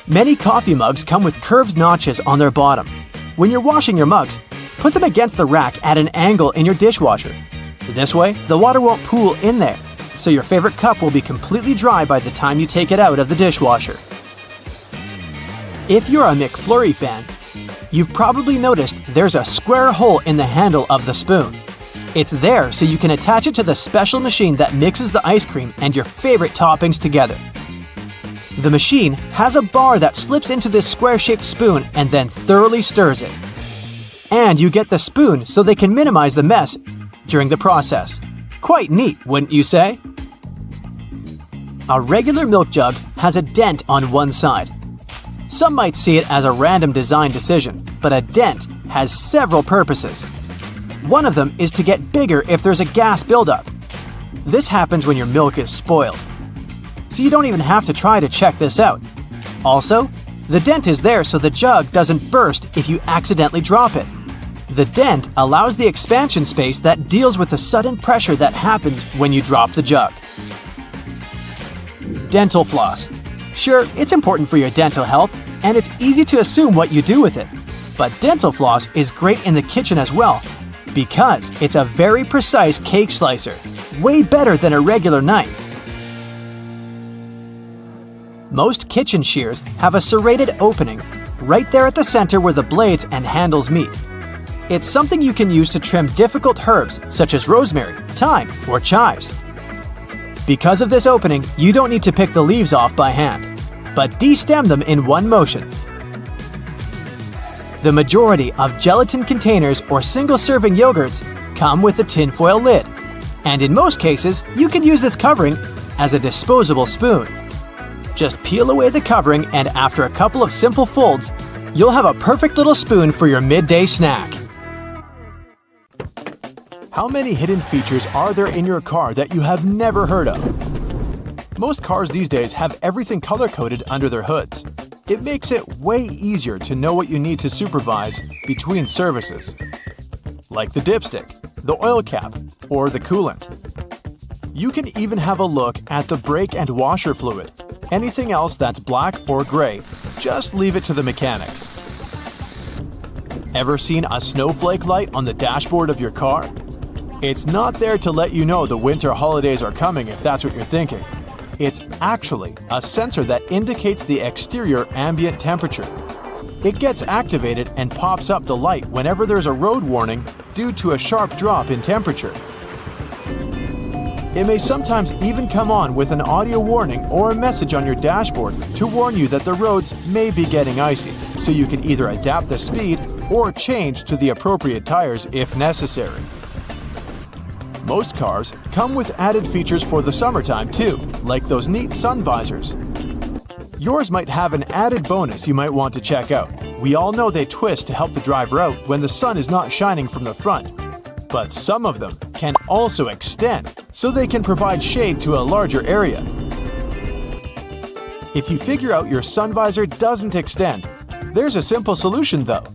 Many coffee mugs come with curved notches on their bottom. When you're washing your mugs, put them against the rack at an angle in your dishwasher. This way, the water won't pool in there, so your favorite cup will be completely dry by the time you take it out of the dishwasher. If you're a McFlurry fan, you've probably noticed there's a square hole in the handle of the spoon. It's there so you can attach it to the special machine that mixes the ice cream and your favorite toppings together. The machine has a bar that slips into this square-shaped spoon and then thoroughly stirs it. And you get the spoon so they can minimize the mess during the process. Quite neat, wouldn't you say? A regular milk jug has a dent on one side. Some might see it as a random design decision, but a dent has several purposes. One of them is to get bigger if there's a gas buildup. This happens when your milk is spoiled. So you don't even have to try to check this out. Also, the dent is there so the jug doesn't burst if you accidentally drop it. The dent allows the expansion space that deals with the sudden pressure that happens when you drop the jug. Dental floss. Sure, it's important for your dental health, and it's easy to assume what you do with it. But dental floss is great in the kitchen as well, because it's a very precise cake slicer, way better than a regular knife. Most kitchen shears have a serrated opening right there at the center where the blades and handles meet. It's something you can use to trim difficult herbs such as rosemary, thyme, or chives. Because of this opening, you don't need to pick the leaves off by hand, but de-stem them in one motion. The majority of gelatin containers or single-serving yogurts come with a tinfoil lid, and in most cases, you can use this covering as a disposable spoon. Just peel away the covering, and after a couple of simple folds, you'll have a perfect little spoon for your midday snack. How many hidden features are there in your car that you have never heard of? Most cars these days have everything color-coded under their hoods. It makes it way easier to know what you need to supervise between services, like the dipstick, the oil cap, or the coolant. You can even have a look at the brake and washer fluid. Anything else that's black or gray, just leave it to the mechanics. Ever seen a snowflake light on the dashboard of your car? It's not there to let you know the winter holidays are coming if that's what you're thinking. It's actually a sensor that indicates the exterior ambient temperature. It gets activated and pops up the light whenever there's a road warning due to a sharp drop in temperature. It may sometimes even come on with an audio warning or a message on your dashboard to warn you that the roads may be getting icy, so you can either adapt the speed or change to the appropriate tires if necessary. Most cars come with added features for the summertime too, like those neat sun visors. Yours might have an added bonus you might want to check out, We all know they twist to help the driver out when the sun is not shining from the front. But some of them can also extend, so they can provide shade to a larger area. If you figure out your sun visor doesn't extend, there's a simple solution though.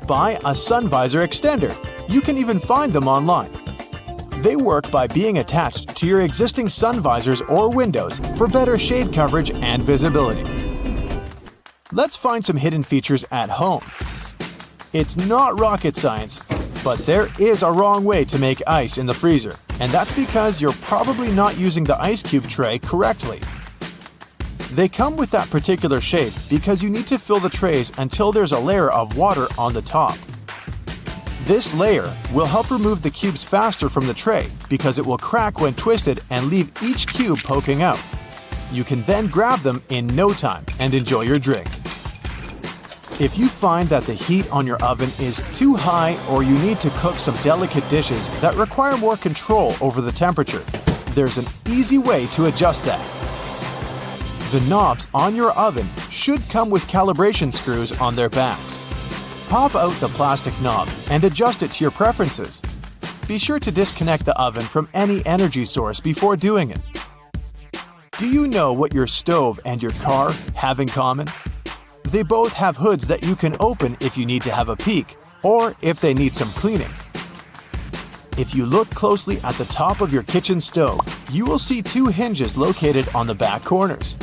Buy a sun visor extender. You can even find them online. They work by being attached to your existing sun visors or windows for better shade coverage and visibility. Let's find some hidden features at home. It's not rocket science, but there is a wrong way to make ice in the freezer, and that's because you're probably not using the ice cube tray correctly. They come with that particular shape because you need to fill the trays until there's a layer of water on the top. This layer will help remove the cubes faster from the tray because it will crack when twisted and leave each cube poking out. You can then grab them in no time and enjoy your drink. If you find that the heat on your oven is too high or you need to cook some delicate dishes that require more control over the temperature, there's an easy way to adjust that. The knobs on your oven should come with calibration screws on their backs. Pop out the plastic knob and adjust it to your preferences. Be sure to disconnect the oven from any energy source before doing it. Do you know what your stove and your car have in common? They both have hoods that you can open if you need to have a peek or if they need some cleaning. If you look closely at the top of your kitchen stove, you will see two hinges located on the back corners.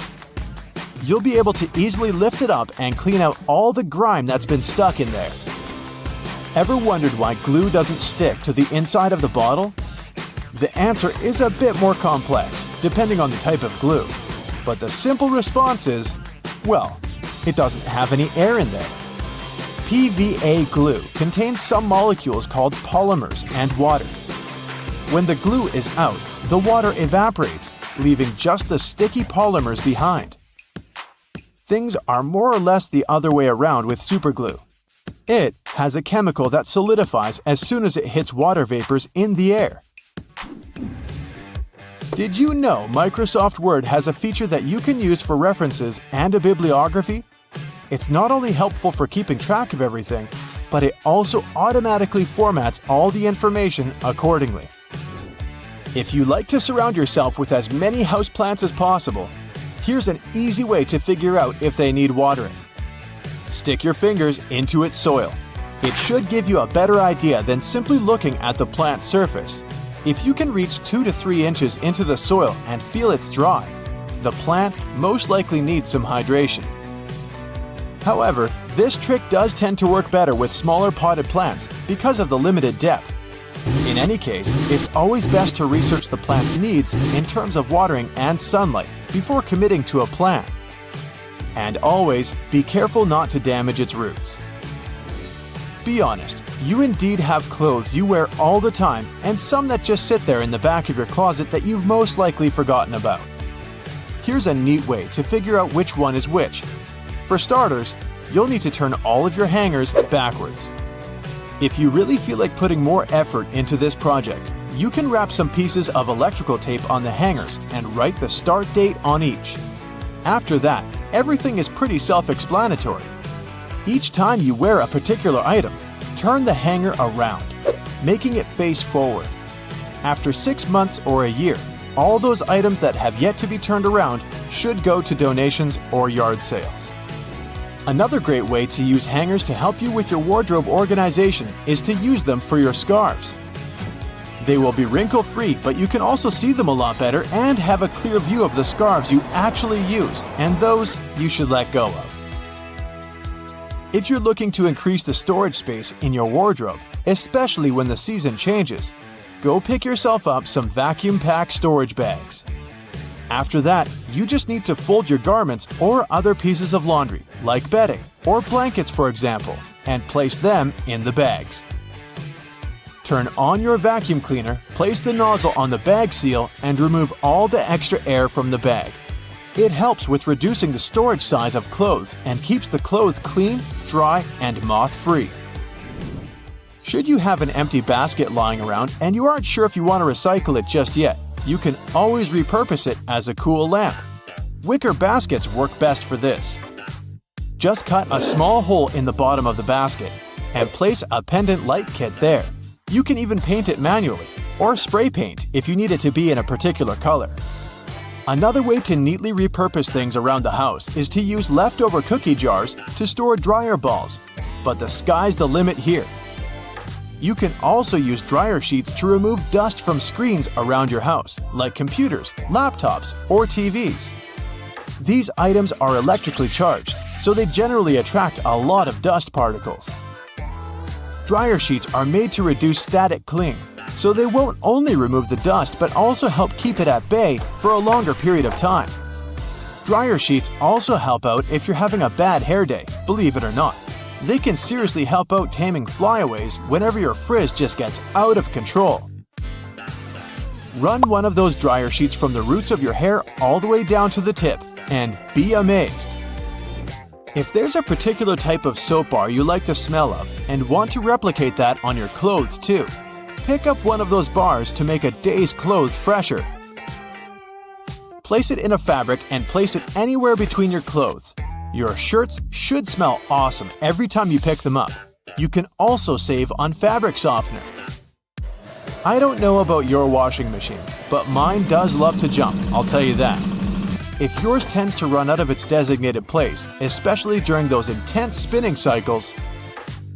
You'll be able to easily lift it up and clean out all the grime that's been stuck in there. Ever wondered why glue doesn't stick to the inside of the bottle? The answer is a bit more complex, depending on the type of glue. But the simple response is, well, it doesn't have any air in there. PVA glue contains some molecules called polymers and water. When the glue is out, the water evaporates, leaving just the sticky polymers behind. Things are more or less the other way around with superglue. It has a chemical that solidifies as soon as it hits water vapors in the air. Did you know Microsoft Word has a feature that you can use for references and a bibliography? It's not only helpful for keeping track of everything, but it also automatically formats all the information accordingly. If you like to surround yourself with as many houseplants as possible, here's an easy way to figure out if they need watering. Stick your fingers into its soil. It should give you a better idea than simply looking at the plant's surface. If you can reach 2 to 3 inches into the soil and feel it's dry, the plant most likely needs some hydration. However, this trick does tend to work better with smaller potted plants because of the limited depth. In any case, it's always best to research the plant's needs in terms of watering and sunlight before committing to a plan. And always be careful not to damage its roots. Be honest, you indeed have clothes you wear all the time and some that just sit there in the back of your closet that you've most likely forgotten about. Here's a neat way to figure out which one is which. For starters, you'll need to turn all of your hangers backwards. If you really feel like putting more effort into this project, you can wrap some pieces of electrical tape on the hangers and write the start date on each. After that, everything is pretty self-explanatory. Each time you wear a particular item, turn the hanger around, making it face forward. After 6 months or a year, all those items that have yet to be turned around should go to donations or yard sales. Another great way to use hangers to help you with your wardrobe organization is to use them for your scarves. They will be wrinkle-free, but you can also see them a lot better and have a clear view of the scarves you actually use and those you should let go of. If you're looking to increase the storage space in your wardrobe, especially when the season changes, go pick yourself up some vacuum pack storage bags. After that, you just need to fold your garments or other pieces of laundry, like bedding or blankets for example, and place them in the bags. Turn on your vacuum cleaner, place the nozzle on the bag seal, and remove all the extra air from the bag. It helps with reducing the storage size of clothes and keeps the clothes clean, dry, and moth-free. Should you have an empty basket lying around and you aren't sure if you want to recycle it just yet, you can always repurpose it as a cool lamp. Wicker baskets work best for this. Just cut a small hole in the bottom of the basket and place a pendant light kit there. You can even paint it manually or spray paint if you need it to be in a particular color. Another way to neatly repurpose things around the house is to use leftover cookie jars to store dryer balls, but the sky's the limit here. You can also use dryer sheets to remove dust from screens around your house, like computers, laptops, or TVs. These items are electrically charged, so they generally attract a lot of dust particles. Dryer sheets are made to reduce static cling, so they won't only remove the dust but also help keep it at bay for a longer period of time. Dryer sheets also help out if you're having a bad hair day, believe it or not. They can seriously help out taming flyaways whenever your frizz just gets out of control. Run one of those dryer sheets from the roots of your hair all the way down to the tip, and be amazed. If there's a particular type of soap bar you like the smell of and want to replicate that on your clothes too, pick up one of those bars to make a day's clothes fresher. Place it in a fabric and place it anywhere between your clothes. Your shirts should smell awesome every time you pick them up. You can also save on fabric softener. I don't know about your washing machine, but mine does love to jump, I'll tell you that. If yours tends to run out of its designated place, especially during those intense spinning cycles,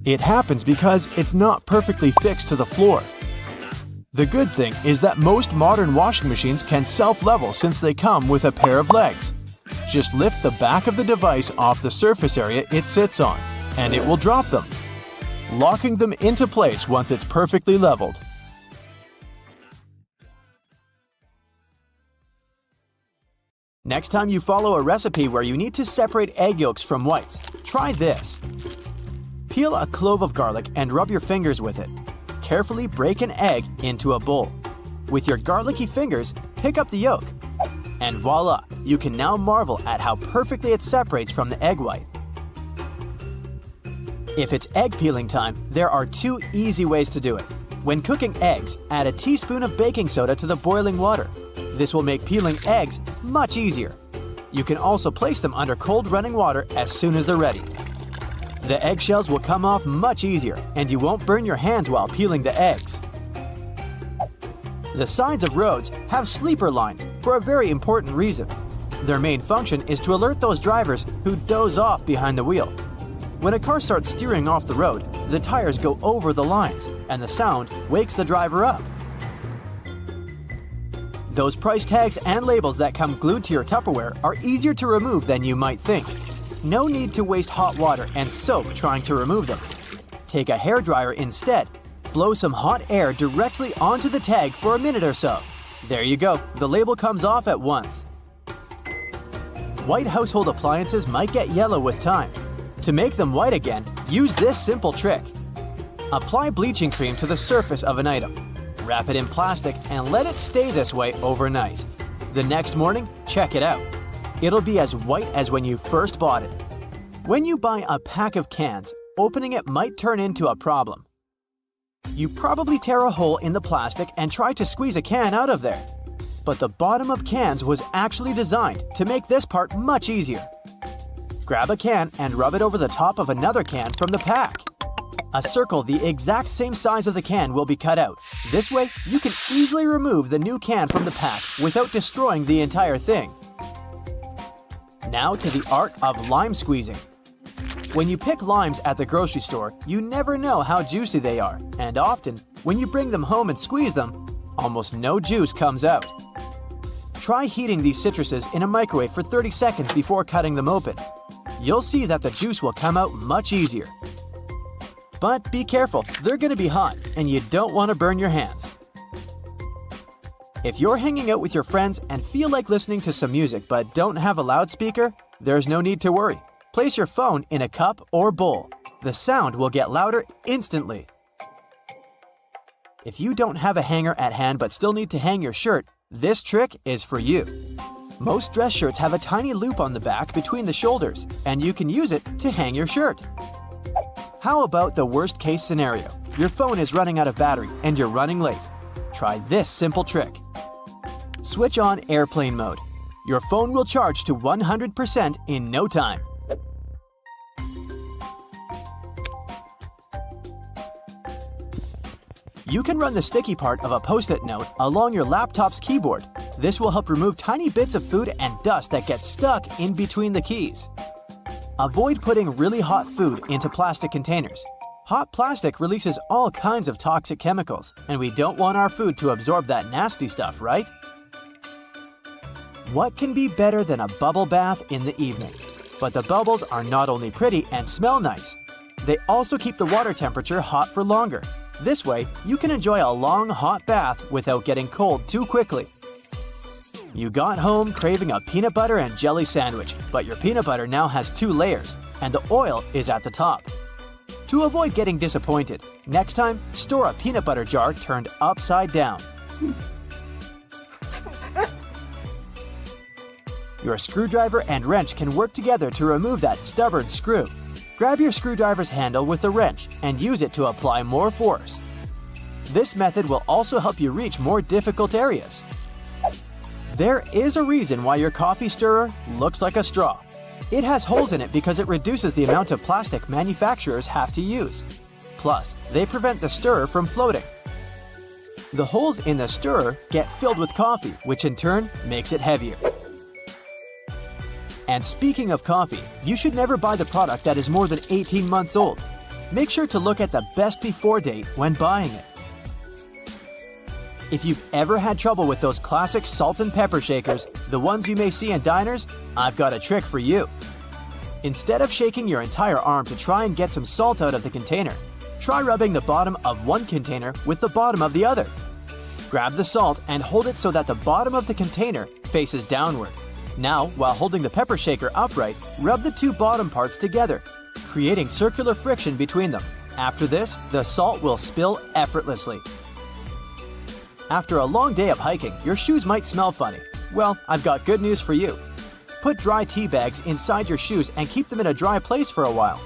it happens because it's not perfectly fixed to the floor. The good thing is that most modern washing machines can self-level since they come with a pair of legs. Just lift the back of the device off the surface area it sits on, and it will drop them, locking them into place once it's perfectly leveled. Next time you follow a recipe where you need to separate egg yolks from whites, try this. Peel a clove of garlic and rub your fingers with it. Carefully break an egg into a bowl. With your garlicky fingers, pick up the yolk. And voila, you can now marvel at how perfectly it separates from the egg white. If it's egg peeling time, there are two easy ways to do it. When cooking eggs, add a teaspoon of baking soda to the boiling water. This will make peeling eggs much easier. You can also place them under cold running water as soon as they're ready. The eggshells will come off much easier, and you won't burn your hands while peeling the eggs. The sides of roads have sleeper lines for a very important reason. Their main function is to alert those drivers who doze off behind the wheel. When a car starts steering off the road, the tires go over the lines, and the sound wakes the driver up. Those price tags and labels that come glued to your Tupperware are easier to remove than you might think. No need to waste hot water and soap trying to remove them. Take a hairdryer instead. Blow some hot air directly onto the tag for a minute or so. There you go, the label comes off at once. White household appliances might get yellow with time. To make them white again, use this simple trick. Apply bleaching cream to the surface of an item. Wrap it in plastic and let it stay this way overnight. The next morning, check it out. It'll be as white as when you first bought it. When you buy a pack of cans, opening it might turn into a problem. You probably tear a hole in the plastic and try to squeeze a can out of there. But the bottom of cans was actually designed to make this part much easier. Grab a can and rub it over the top of another can from the pack. A circle the exact same size of the can will be cut out. This way, you can easily remove the new can from the pack without destroying the entire thing. Now to the art of lime squeezing. When you pick limes at the grocery store, you never know how juicy they are, and often, when you bring them home and squeeze them, almost no juice comes out. Try heating these citruses in a microwave for 30 seconds before cutting them open. You'll see that the juice will come out much easier. But be careful, they're going to be hot, and you don't want to burn your hands. If you're hanging out with your friends and feel like listening to some music but don't have a loudspeaker, there's no need to worry. Place your phone in a cup or bowl. The sound will get louder instantly. If you don't have a hanger at hand but still need to hang your shirt, this trick is for you. Most dress shirts have a tiny loop on the back between the shoulders, and you can use it to hang your shirt. How about the worst case scenario? Your phone is running out of battery and you're running late. Try this simple trick. Switch on airplane mode. Your phone will charge to 100% in no time. You can run the sticky part of a Post-it note along your laptop's keyboard. This will help remove tiny bits of food and dust that get stuck in between the keys. Avoid putting really hot food into plastic containers. Hot plastic releases all kinds of toxic chemicals, and we don't want our food to absorb that nasty stuff, right? What can be better than a bubble bath in the evening? But the bubbles are not only pretty and smell nice, they also keep the water temperature hot for longer. This way, you can enjoy a long hot bath without getting cold too quickly. You got home craving a peanut butter and jelly sandwich, but your peanut butter now has 2 layers, and the oil is at the top. To avoid getting disappointed, next time, store a peanut butter jar turned upside down. Your screwdriver and wrench can work together to remove that stubborn screw. Grab your screwdriver's handle with the wrench and use it to apply more force. This method will also help you reach more difficult areas. There is a reason why your coffee stirrer looks like a straw. It has holes in it because it reduces the amount of plastic manufacturers have to use. Plus, they prevent the stirrer from floating. The holes in the stirrer get filled with coffee, which in turn makes it heavier. And speaking of coffee, you should never buy the product that is more than 18 months old. Make sure to look at the best before date when buying it. If you've ever had trouble with those classic salt and pepper shakers, the ones you may see in diners, I've got a trick for you. Instead of shaking your entire arm to try and get some salt out of the container, try rubbing the bottom of one container with the bottom of the other. Grab the salt and hold it so that the bottom of the container faces downward. Now, while holding the pepper shaker upright, rub the 2 bottom parts together, creating circular friction between them. After this, the salt will spill effortlessly. After a long day of hiking, your shoes might smell funny. Well, I've got good news for you. Put dry tea bags inside your shoes and keep them in a dry place for a while.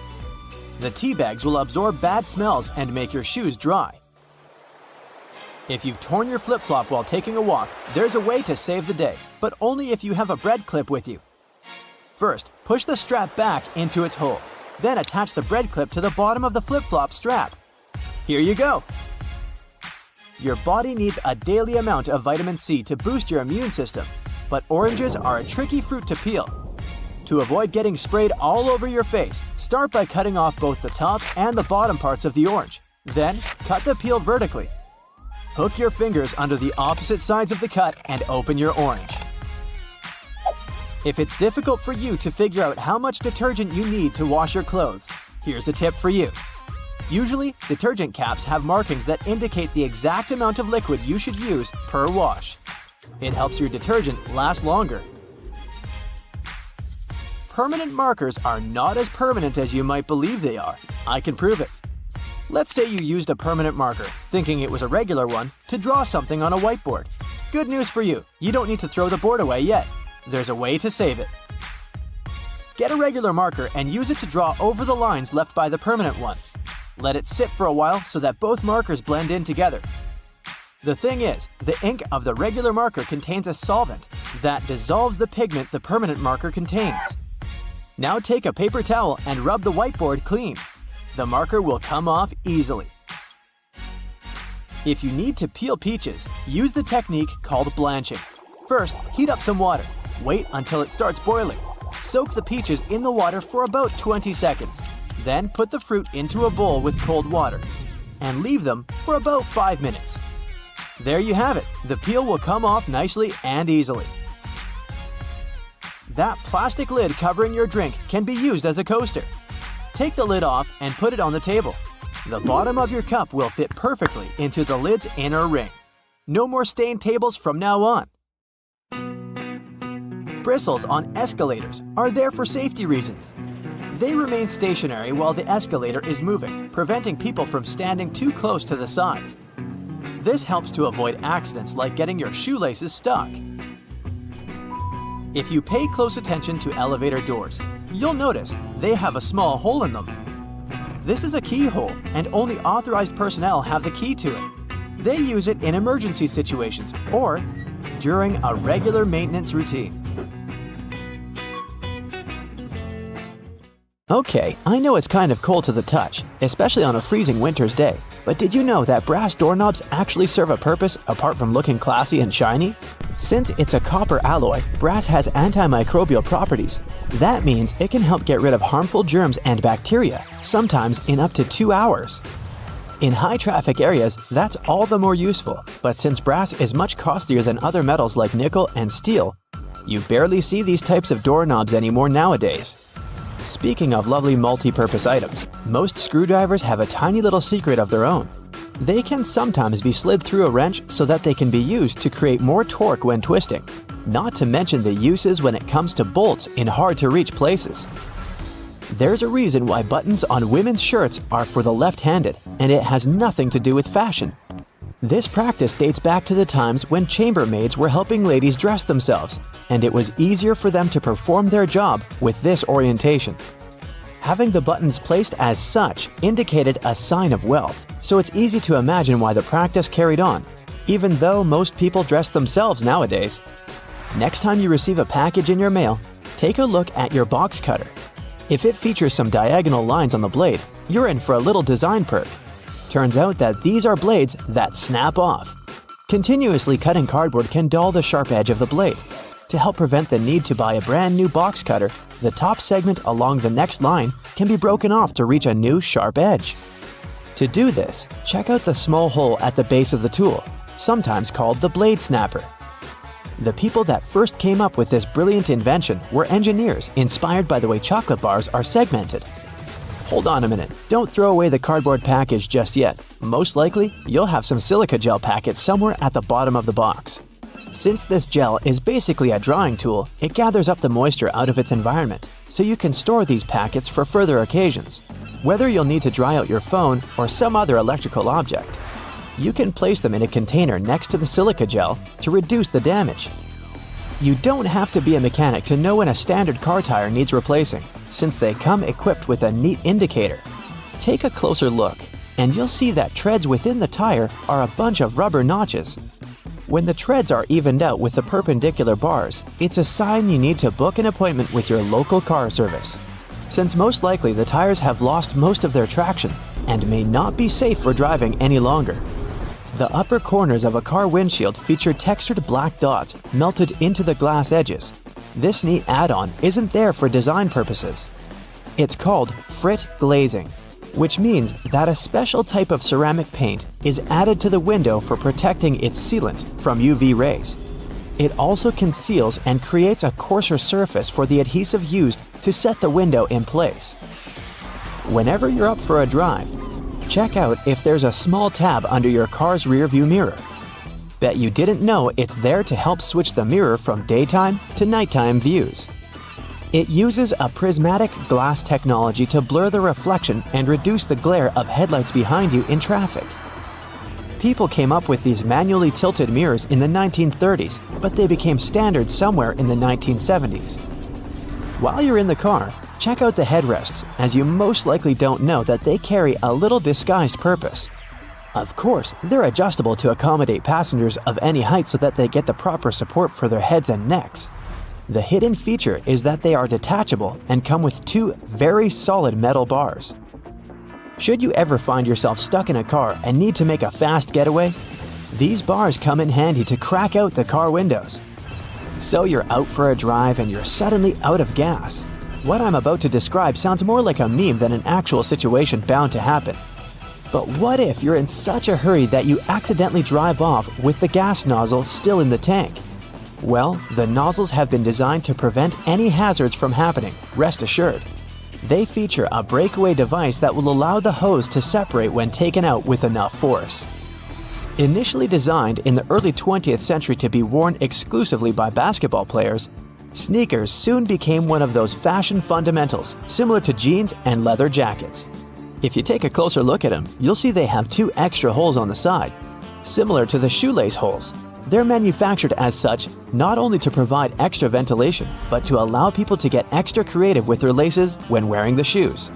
The tea bags will absorb bad smells and make your shoes dry. If you've torn your flip-flop while taking a walk, there's a way to save the day, but only if you have a bread clip with you. First, push the strap back into its hole. Then attach the bread clip to the bottom of the flip-flop strap. Here you go! Your body needs a daily amount of vitamin C to boost your immune system, but oranges are a tricky fruit to peel. To avoid getting sprayed all over your face, start by cutting off both the top and the bottom parts of the orange. Then, cut the peel vertically. Hook your fingers under the opposite sides of the cut and open your orange. If it's difficult for you to figure out how much detergent you need to wash your clothes, here's a tip for you. Usually, detergent caps have markings that indicate the exact amount of liquid you should use per wash. It helps your detergent last longer. Permanent markers are not as permanent as you might believe they are. I can prove it. Let's say you used a permanent marker, thinking it was a regular one, to draw something on a whiteboard. Good news for you, you don't need to throw the board away yet. There's a way to save it. Get a regular marker and use it to draw over the lines left by the permanent one. Let it sit for a while so that both markers blend in together. The thing is, the ink of the regular marker contains a solvent that dissolves the pigment the permanent marker contains. Now take a paper towel and rub the whiteboard clean. The marker will come off easily. If you need to peel peaches, use the technique called blanching. First, heat up some water. Wait until it starts boiling. Soak the peaches in the water for about 20 seconds. Then put the fruit into a bowl with cold water and leave them for about 5 minutes. There you have it. The peel will come off nicely and easily. That plastic lid covering your drink can be used as a coaster. Take the lid off and put it on the table. The bottom of your cup will fit perfectly into the lid's inner ring. No more stained tables from now on. Bristles on escalators are there for safety reasons. They remain stationary while the escalator is moving, preventing people from standing too close to the sides. This helps to avoid accidents like getting your shoelaces stuck. If you pay close attention to elevator doors, you'll notice they have a small hole in them. This is a keyhole, and only authorized personnel have the key to it. They use it in emergency situations or during a regular maintenance routine. Okay, I know it's kind of cold to the touch, especially on a freezing winter's day, but did you know that brass doorknobs actually serve a purpose apart from looking classy and shiny? Since it's a copper alloy, brass has antimicrobial properties. That means it can help get rid of harmful germs and bacteria, sometimes in up to 2 hours. In high-traffic areas, that's all the more useful, but since brass is much costlier than other metals like nickel and steel, you barely see these types of doorknobs anymore nowadays. Speaking of lovely multi-purpose items, most screwdrivers have a tiny little secret of their own. They can sometimes be slid through a wrench so that they can be used to create more torque when twisting, not to mention the uses when it comes to bolts in hard-to-reach places. There's a reason why buttons on women's shirts are for the left-handed, and it has nothing to do with fashion. This practice dates back to the times when chambermaids were helping ladies dress themselves, and it was easier for them to perform their job with this orientation. Having the buttons placed as such indicated a sign of wealth, so it's easy to imagine why the practice carried on, even though most people dress themselves nowadays. Next time you receive a package in your mail, take a look at your box cutter. If it features some diagonal lines on the blade, you're in for a little design perk. Turns out that these are blades that snap off. Continuously cutting cardboard can dull the sharp edge of the blade. To help prevent the need to buy a brand new box cutter, the top segment along the next line can be broken off to reach a new sharp edge. To do this, check out the small hole at the base of the tool, sometimes called the blade snapper. The people that first came up with this brilliant invention were engineers inspired by the way chocolate bars are segmented. Hold on a minute, don't throw away the cardboard package just yet. Most likely, you'll have some silica gel packets somewhere at the bottom of the box. Since this gel is basically a drawing tool, it gathers up the moisture out of its environment, so you can store these packets for further occasions, whether you'll need to dry out your phone or some other electrical object. You can place them in a container next to the silica gel to reduce the damage. You don't have to be a mechanic to know when a standard car tire needs replacing, since they come equipped with a neat indicator. Take a closer look, and you'll see that treads within the tire are a bunch of rubber notches. When the treads are evened out with the perpendicular bars, it's a sign you need to book an appointment with your local car service, since most likely the tires have lost most of their traction and may not be safe for driving any longer. The upper corners of a car windshield feature textured black dots melted into the glass edges. This neat add-on isn't there for design purposes. It's called frit glazing, which means that a special type of ceramic paint is added to the window for protecting its sealant from UV rays. It also conceals and creates a coarser surface for the adhesive used to set the window in place. Whenever you're up for a drive, check out if there's a small tab under your car's rearview mirror. Bet you didn't know it's there to help switch the mirror from daytime to nighttime views. It uses a prismatic glass technology to blur the reflection and reduce the glare of headlights behind you in traffic. People came up with these manually tilted mirrors in the 1930s, but they became standard somewhere in the 1970s. While you're in the car, check out the headrests, as you most likely don't know that they carry a little disguised purpose. Of course, they're adjustable to accommodate passengers of any height so that they get the proper support for their heads and necks. The hidden feature is that they are detachable and come with two very solid metal bars. Should you ever find yourself stuck in a car and need to make a fast getaway, these bars come in handy to crack out the car windows. So you're out for a drive and you're suddenly out of gas. What I'm about to describe sounds more like a meme than an actual situation bound to happen. But what if you're in such a hurry that you accidentally drive off with the gas nozzle still in the tank? Well, the nozzles have been designed to prevent any hazards from happening, rest assured. They feature a breakaway device that will allow the hose to separate when taken out with enough force. Initially designed in the early 20th century to be worn exclusively by basketball players, sneakers soon became one of those fashion fundamentals, similar to jeans and leather jackets. If you take a closer look at them, you'll see they have two extra holes on the side, similar to the shoelace holes. They're manufactured as such not only to provide extra ventilation, but to allow people to get extra creative with their laces when wearing the shoes.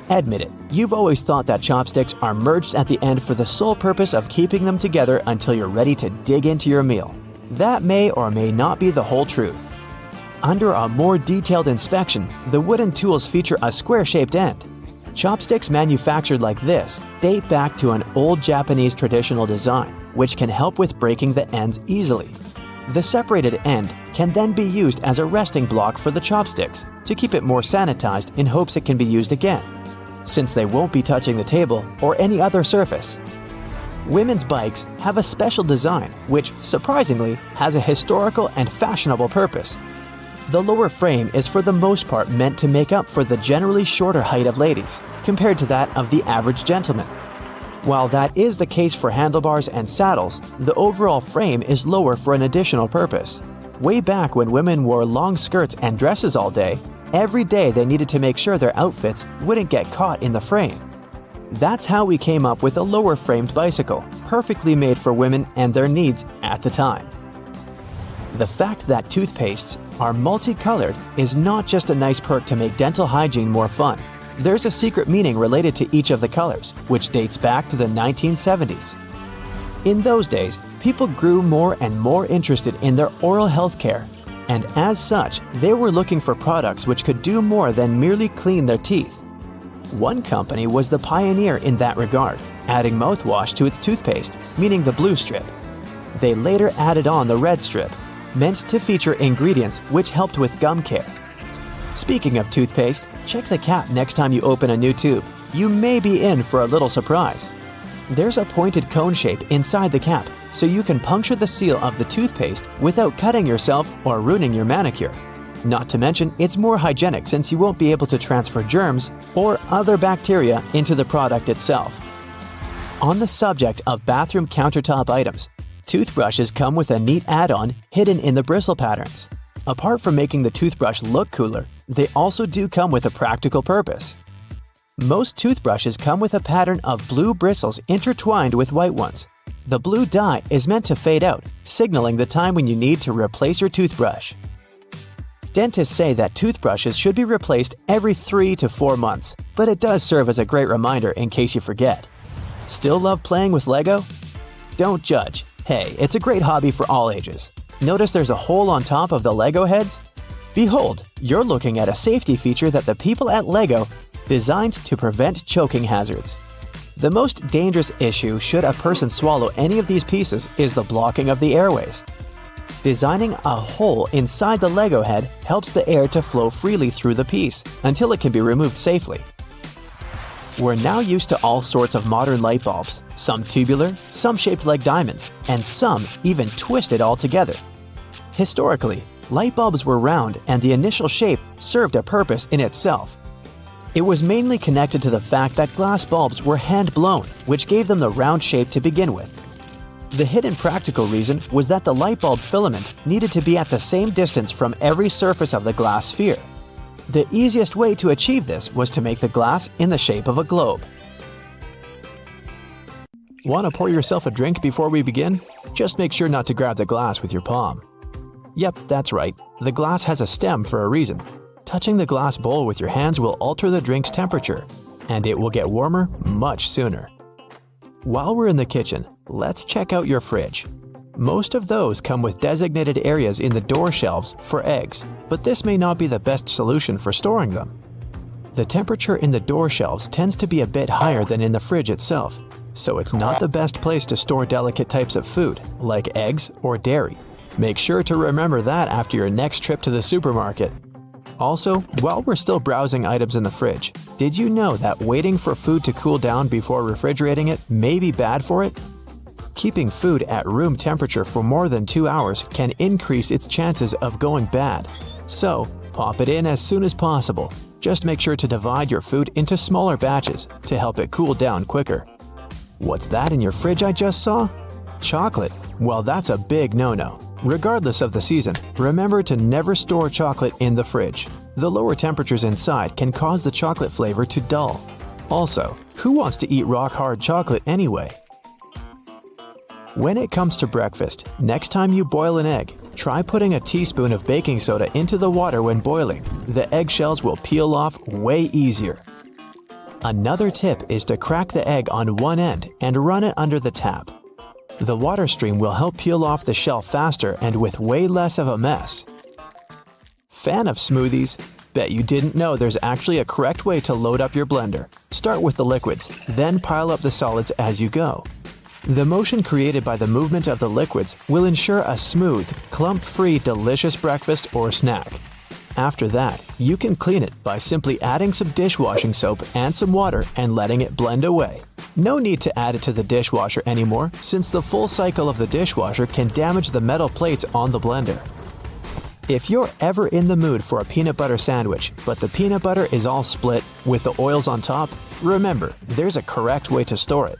Admit it, you've always thought that chopsticks are merged at the end for the sole purpose of keeping them together until you're ready to dig into your meal. That may or may not be the whole truth. Under a more detailed inspection, the wooden tools feature a square-shaped end. Chopsticks manufactured like this date back to an old Japanese traditional design, which can help with breaking the ends easily. The separated end can then be used as a resting block for the chopsticks to keep it more sanitized in hopes it can be used again, since they won't be touching the table or any other surface. Women's bikes have a special design which, surprisingly, has a historical and fashionable purpose. The lower frame is for the most part meant to make up for the generally shorter height of ladies, compared to that of the average gentleman. While that is the case for handlebars and saddles, the overall frame is lower for an additional purpose. Way back when women wore long skirts and dresses all day, every day they needed to make sure their outfits wouldn't get caught in the frame. That's how we came up with a lower-framed bicycle, perfectly made for women and their needs at the time. The fact that toothpastes are multicolored is not just a nice perk to make dental hygiene more fun. There's a secret meaning related to each of the colors, which dates back to the 1970s. In those days, people grew more and more interested in their oral health care, and as such, they were looking for products which could do more than merely clean their teeth. One company was the pioneer in that regard, adding mouthwash to its toothpaste, meaning the blue strip. They later added on the red strip, meant to feature ingredients which helped with gum care. Speaking of toothpaste, check the cap next time you open a new tube. You may be in for a little surprise. There's a pointed cone shape inside the cap, so you can puncture the seal of the toothpaste without cutting yourself or ruining your manicure. Not to mention, it's more hygienic since you won't be able to transfer germs or other bacteria into the product itself. On the subject of bathroom countertop items, toothbrushes come with a neat add-on hidden in the bristle patterns. Apart from making the toothbrush look cooler, they also do come with a practical purpose. Most toothbrushes come with a pattern of blue bristles intertwined with white ones. The blue dye is meant to fade out, signaling the time when you need to replace your toothbrush. Dentists say that toothbrushes should be replaced every 3 to 4 months, but it does serve as a great reminder in case you forget. Still love playing with Lego? Don't judge. Hey, it's a great hobby for all ages. Notice there's a hole on top of the Lego heads? Behold, you're looking at a safety feature that the people at Lego designed to prevent choking hazards. The most dangerous issue should a person swallow any of these pieces is the blocking of the airways. Designing a hole inside the Lego head helps the air to flow freely through the piece until it can be removed safely. We're now used to all sorts of modern light bulbs, some tubular, some shaped like diamonds, and some even twisted altogether. Historically, light bulbs were round and the initial shape served a purpose in itself. It was mainly connected to the fact that glass bulbs were hand-blown, which gave them the round shape to begin with. The hidden practical reason was that the light bulb filament needed to be at the same distance from every surface of the glass sphere. The easiest way to achieve this was to make the glass in the shape of a globe. Want to pour yourself a drink before we begin? Just make sure not to grab the glass with your palm. Yep, that's right. The glass has a stem for a reason. Touching the glass bowl with your hands will alter the drink's temperature, and it will get warmer much sooner. While we're in the kitchen, let's check out your fridge. Most of those come with designated areas in the door shelves for eggs, but this may not be the best solution for storing them. The temperature in the door shelves tends to be a bit higher than in the fridge itself, so it's not the best place to store delicate types of food, like eggs or dairy. Make sure to remember that after your next trip to the supermarket. Also, while we're still browsing items in the fridge, did you know that waiting for food to cool down before refrigerating it may be bad for it? Keeping food at room temperature for more than 2 hours can increase its chances of going bad. So, pop it in as soon as possible. Just make sure to divide your food into smaller batches to help it cool down quicker. What's that in your fridge I just saw? Chocolate. Well, that's a big no-no. Regardless of the season, remember to never store chocolate in the fridge. The lower temperatures inside can cause the chocolate flavor to dull. Also, who wants to eat rock-hard chocolate anyway? When it comes to breakfast, next time you boil an egg, try putting a teaspoon of baking soda into the water when boiling. The eggshells will peel off way easier. Another tip is to crack the egg on one end and run it under the tap. The water stream will help peel off the shell faster and with way less of a mess. Fan of smoothies? Bet you didn't know there's actually a correct way to load up your blender. Start with the liquids, then pile up the solids as you go. The motion created by the movement of the liquids will ensure a smooth, clump-free, delicious breakfast or snack. After that, you can clean it by simply adding some dishwashing soap and some water and letting it blend away. No need to add it to the dishwasher anymore, since the full cycle of the dishwasher can damage the metal plates on the blender. If you're ever in the mood for a peanut butter sandwich, but the peanut butter is all split with the oils on top, remember, there's a correct way to store it.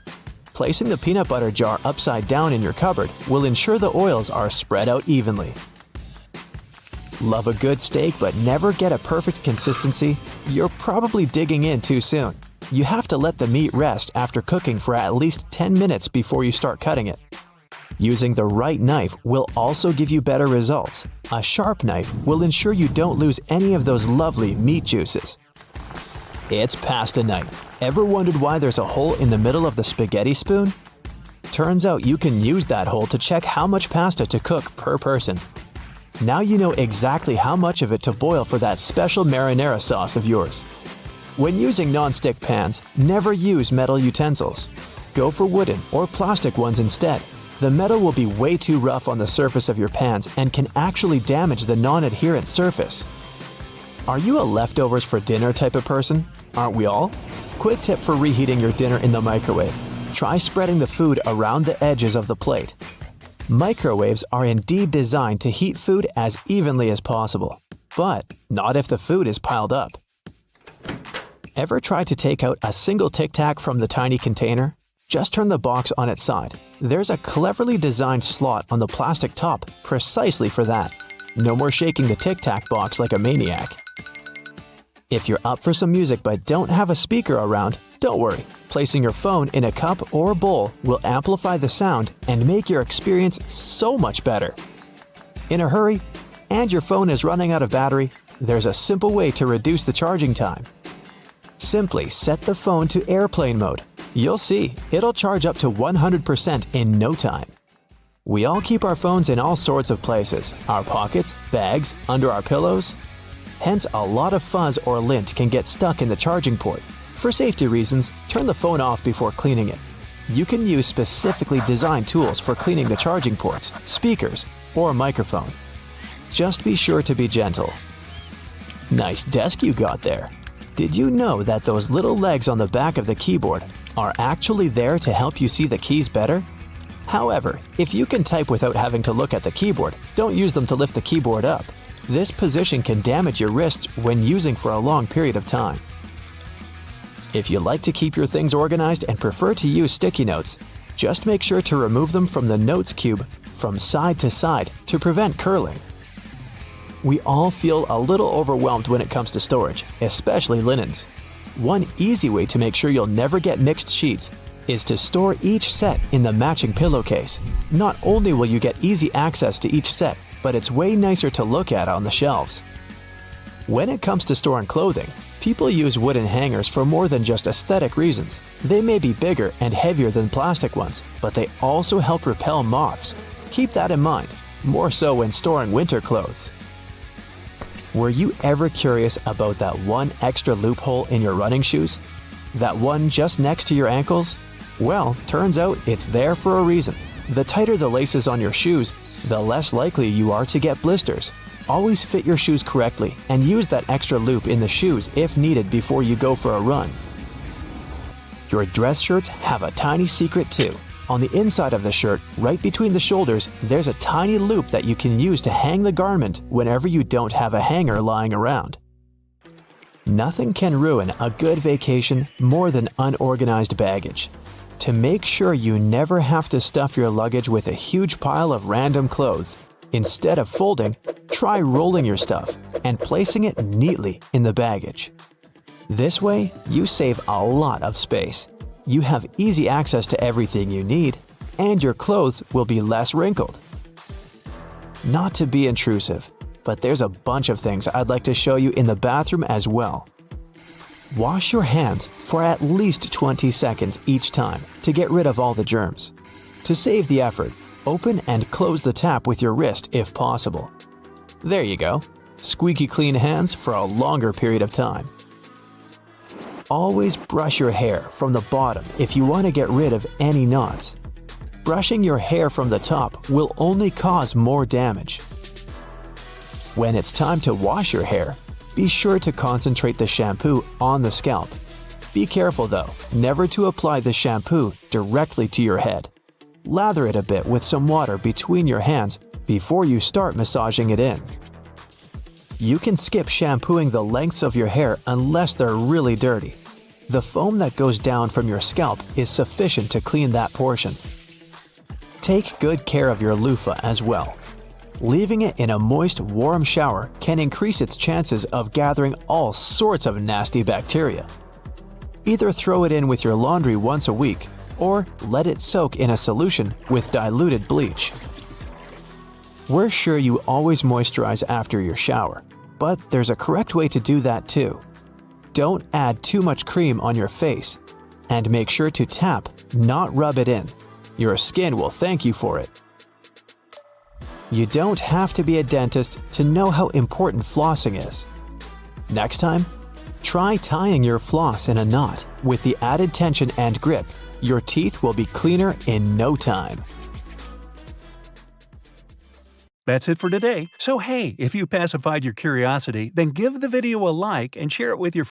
Placing the peanut butter jar upside down in your cupboard will ensure the oils are spread out evenly. Love a good steak but never get a perfect consistency? You're probably digging in too soon. You have to let the meat rest after cooking for at least 10 minutes before you start cutting it. Using the right knife will also give you better results. A sharp knife will ensure you don't lose any of those lovely meat juices. It's pasta night. Ever wondered why there's a hole in the middle of the spaghetti spoon? Turns out you can use that hole to check how much pasta to cook per person. Now you know exactly how much of it to boil for that special marinara sauce of yours. When using non-stick pans, never use metal utensils. Go for wooden or plastic ones instead. The metal will be way too rough on the surface of your pans and can actually damage the non-adherent surface. Are you a leftovers for dinner type of person? Aren't we all? Quick tip for reheating your dinner in the microwave. Try spreading the food around the edges of the plate. Microwaves are indeed designed to heat food as evenly as possible, but not if the food is piled up. Ever try to take out a single Tic Tac from the tiny container? Just turn the box on its side. There's a cleverly designed slot on the plastic top precisely for that. No more shaking the Tic Tac box like a maniac. If you're up for some music but don't have a speaker around, don't worry. Placing your phone in a cup or bowl will amplify the sound and make your experience so much better. In a hurry, and your phone is running out of battery, there's a simple way to reduce the charging time. Simply set the phone to airplane mode. You'll see, it'll charge up to 100% in no time. We all keep our phones in all sorts of places, our pockets, bags, under our pillows. Hence, a lot of fuzz or lint can get stuck in the charging port. For safety reasons, turn the phone off before cleaning it. You can use specifically designed tools for cleaning the charging ports, speakers, or a microphone. Just be sure to be gentle. Nice desk you got there. Did you know that those little legs on the back of the keyboard are actually there to help you see the keys better? However, if you can type without having to look at the keyboard, don't use them to lift the keyboard up. This position can damage your wrists when using for a long period of time. If you like to keep your things organized and prefer to use sticky notes, just make sure to remove them from the notes cube from side to side to prevent curling. We all feel a little overwhelmed when it comes to storage, especially linens. One easy way to make sure you'll never get mixed sheets is to store each set in the matching pillowcase. Not only will you get easy access to each set, but it's way nicer to look at on the shelves. When it comes to storing clothing, people use wooden hangers for more than just aesthetic reasons. They may be bigger and heavier than plastic ones, but they also help repel moths. Keep that in mind, more so when storing winter clothes. Were you ever curious about that one extra loophole in your running shoes? That one just next to your ankles? Well, turns out it's there for a reason. The tighter the laces on your shoes, the less likely you are to get blisters. Always fit your shoes correctly and use that extra loop in the shoes if needed before you go for a run. Your dress shirts have a tiny secret too. On the inside of the shirt, right between the shoulders, there's a tiny loop that you can use to hang the garment whenever you don't have a hanger lying around. Nothing can ruin a good vacation more than unorganized baggage. To make sure you never have to stuff your luggage with a huge pile of random clothes, instead of folding, try rolling your stuff and placing it neatly in the baggage. This way, you save a lot of space. You have easy access to everything you need, and your clothes will be less wrinkled. Not to be intrusive, but there's a bunch of things I'd like to show you in the bathroom as well. Wash your hands for at least 20 seconds each time to get rid of all the germs. To save the effort, open and close the tap with your wrist if possible. There you go. squeaky clean hands for a longer period of time. Always brush your hair from the bottom if you want to get rid of any knots. Brushing your hair from the top will only cause more damage. When it's time to wash your hair, be sure to concentrate the shampoo on the scalp. Be careful though, never to apply the shampoo directly to your head. Lather it a bit with some water between your hands before you start massaging it in. You can skip shampooing the lengths of your hair unless they're really dirty. The foam that goes down from your scalp is sufficient to clean that portion. Take good care of your loofah as well. Leaving it in a moist, warm shower can increase its chances of gathering all sorts of nasty bacteria. Either throw it in with your laundry once a week, or let it soak in a solution with diluted bleach. We're sure you always moisturize after your shower, but there's a correct way to do that too. Don't add too much cream on your face, and make sure to tap, not rub it in. Your skin will thank you for it. You don't have to be a dentist to know how important flossing is. Next time, try tying your floss in a knot. With the added tension and grip, your teeth will be cleaner in no time. That's it for today. So hey, if you pacified your curiosity, then give the video a like and share it with your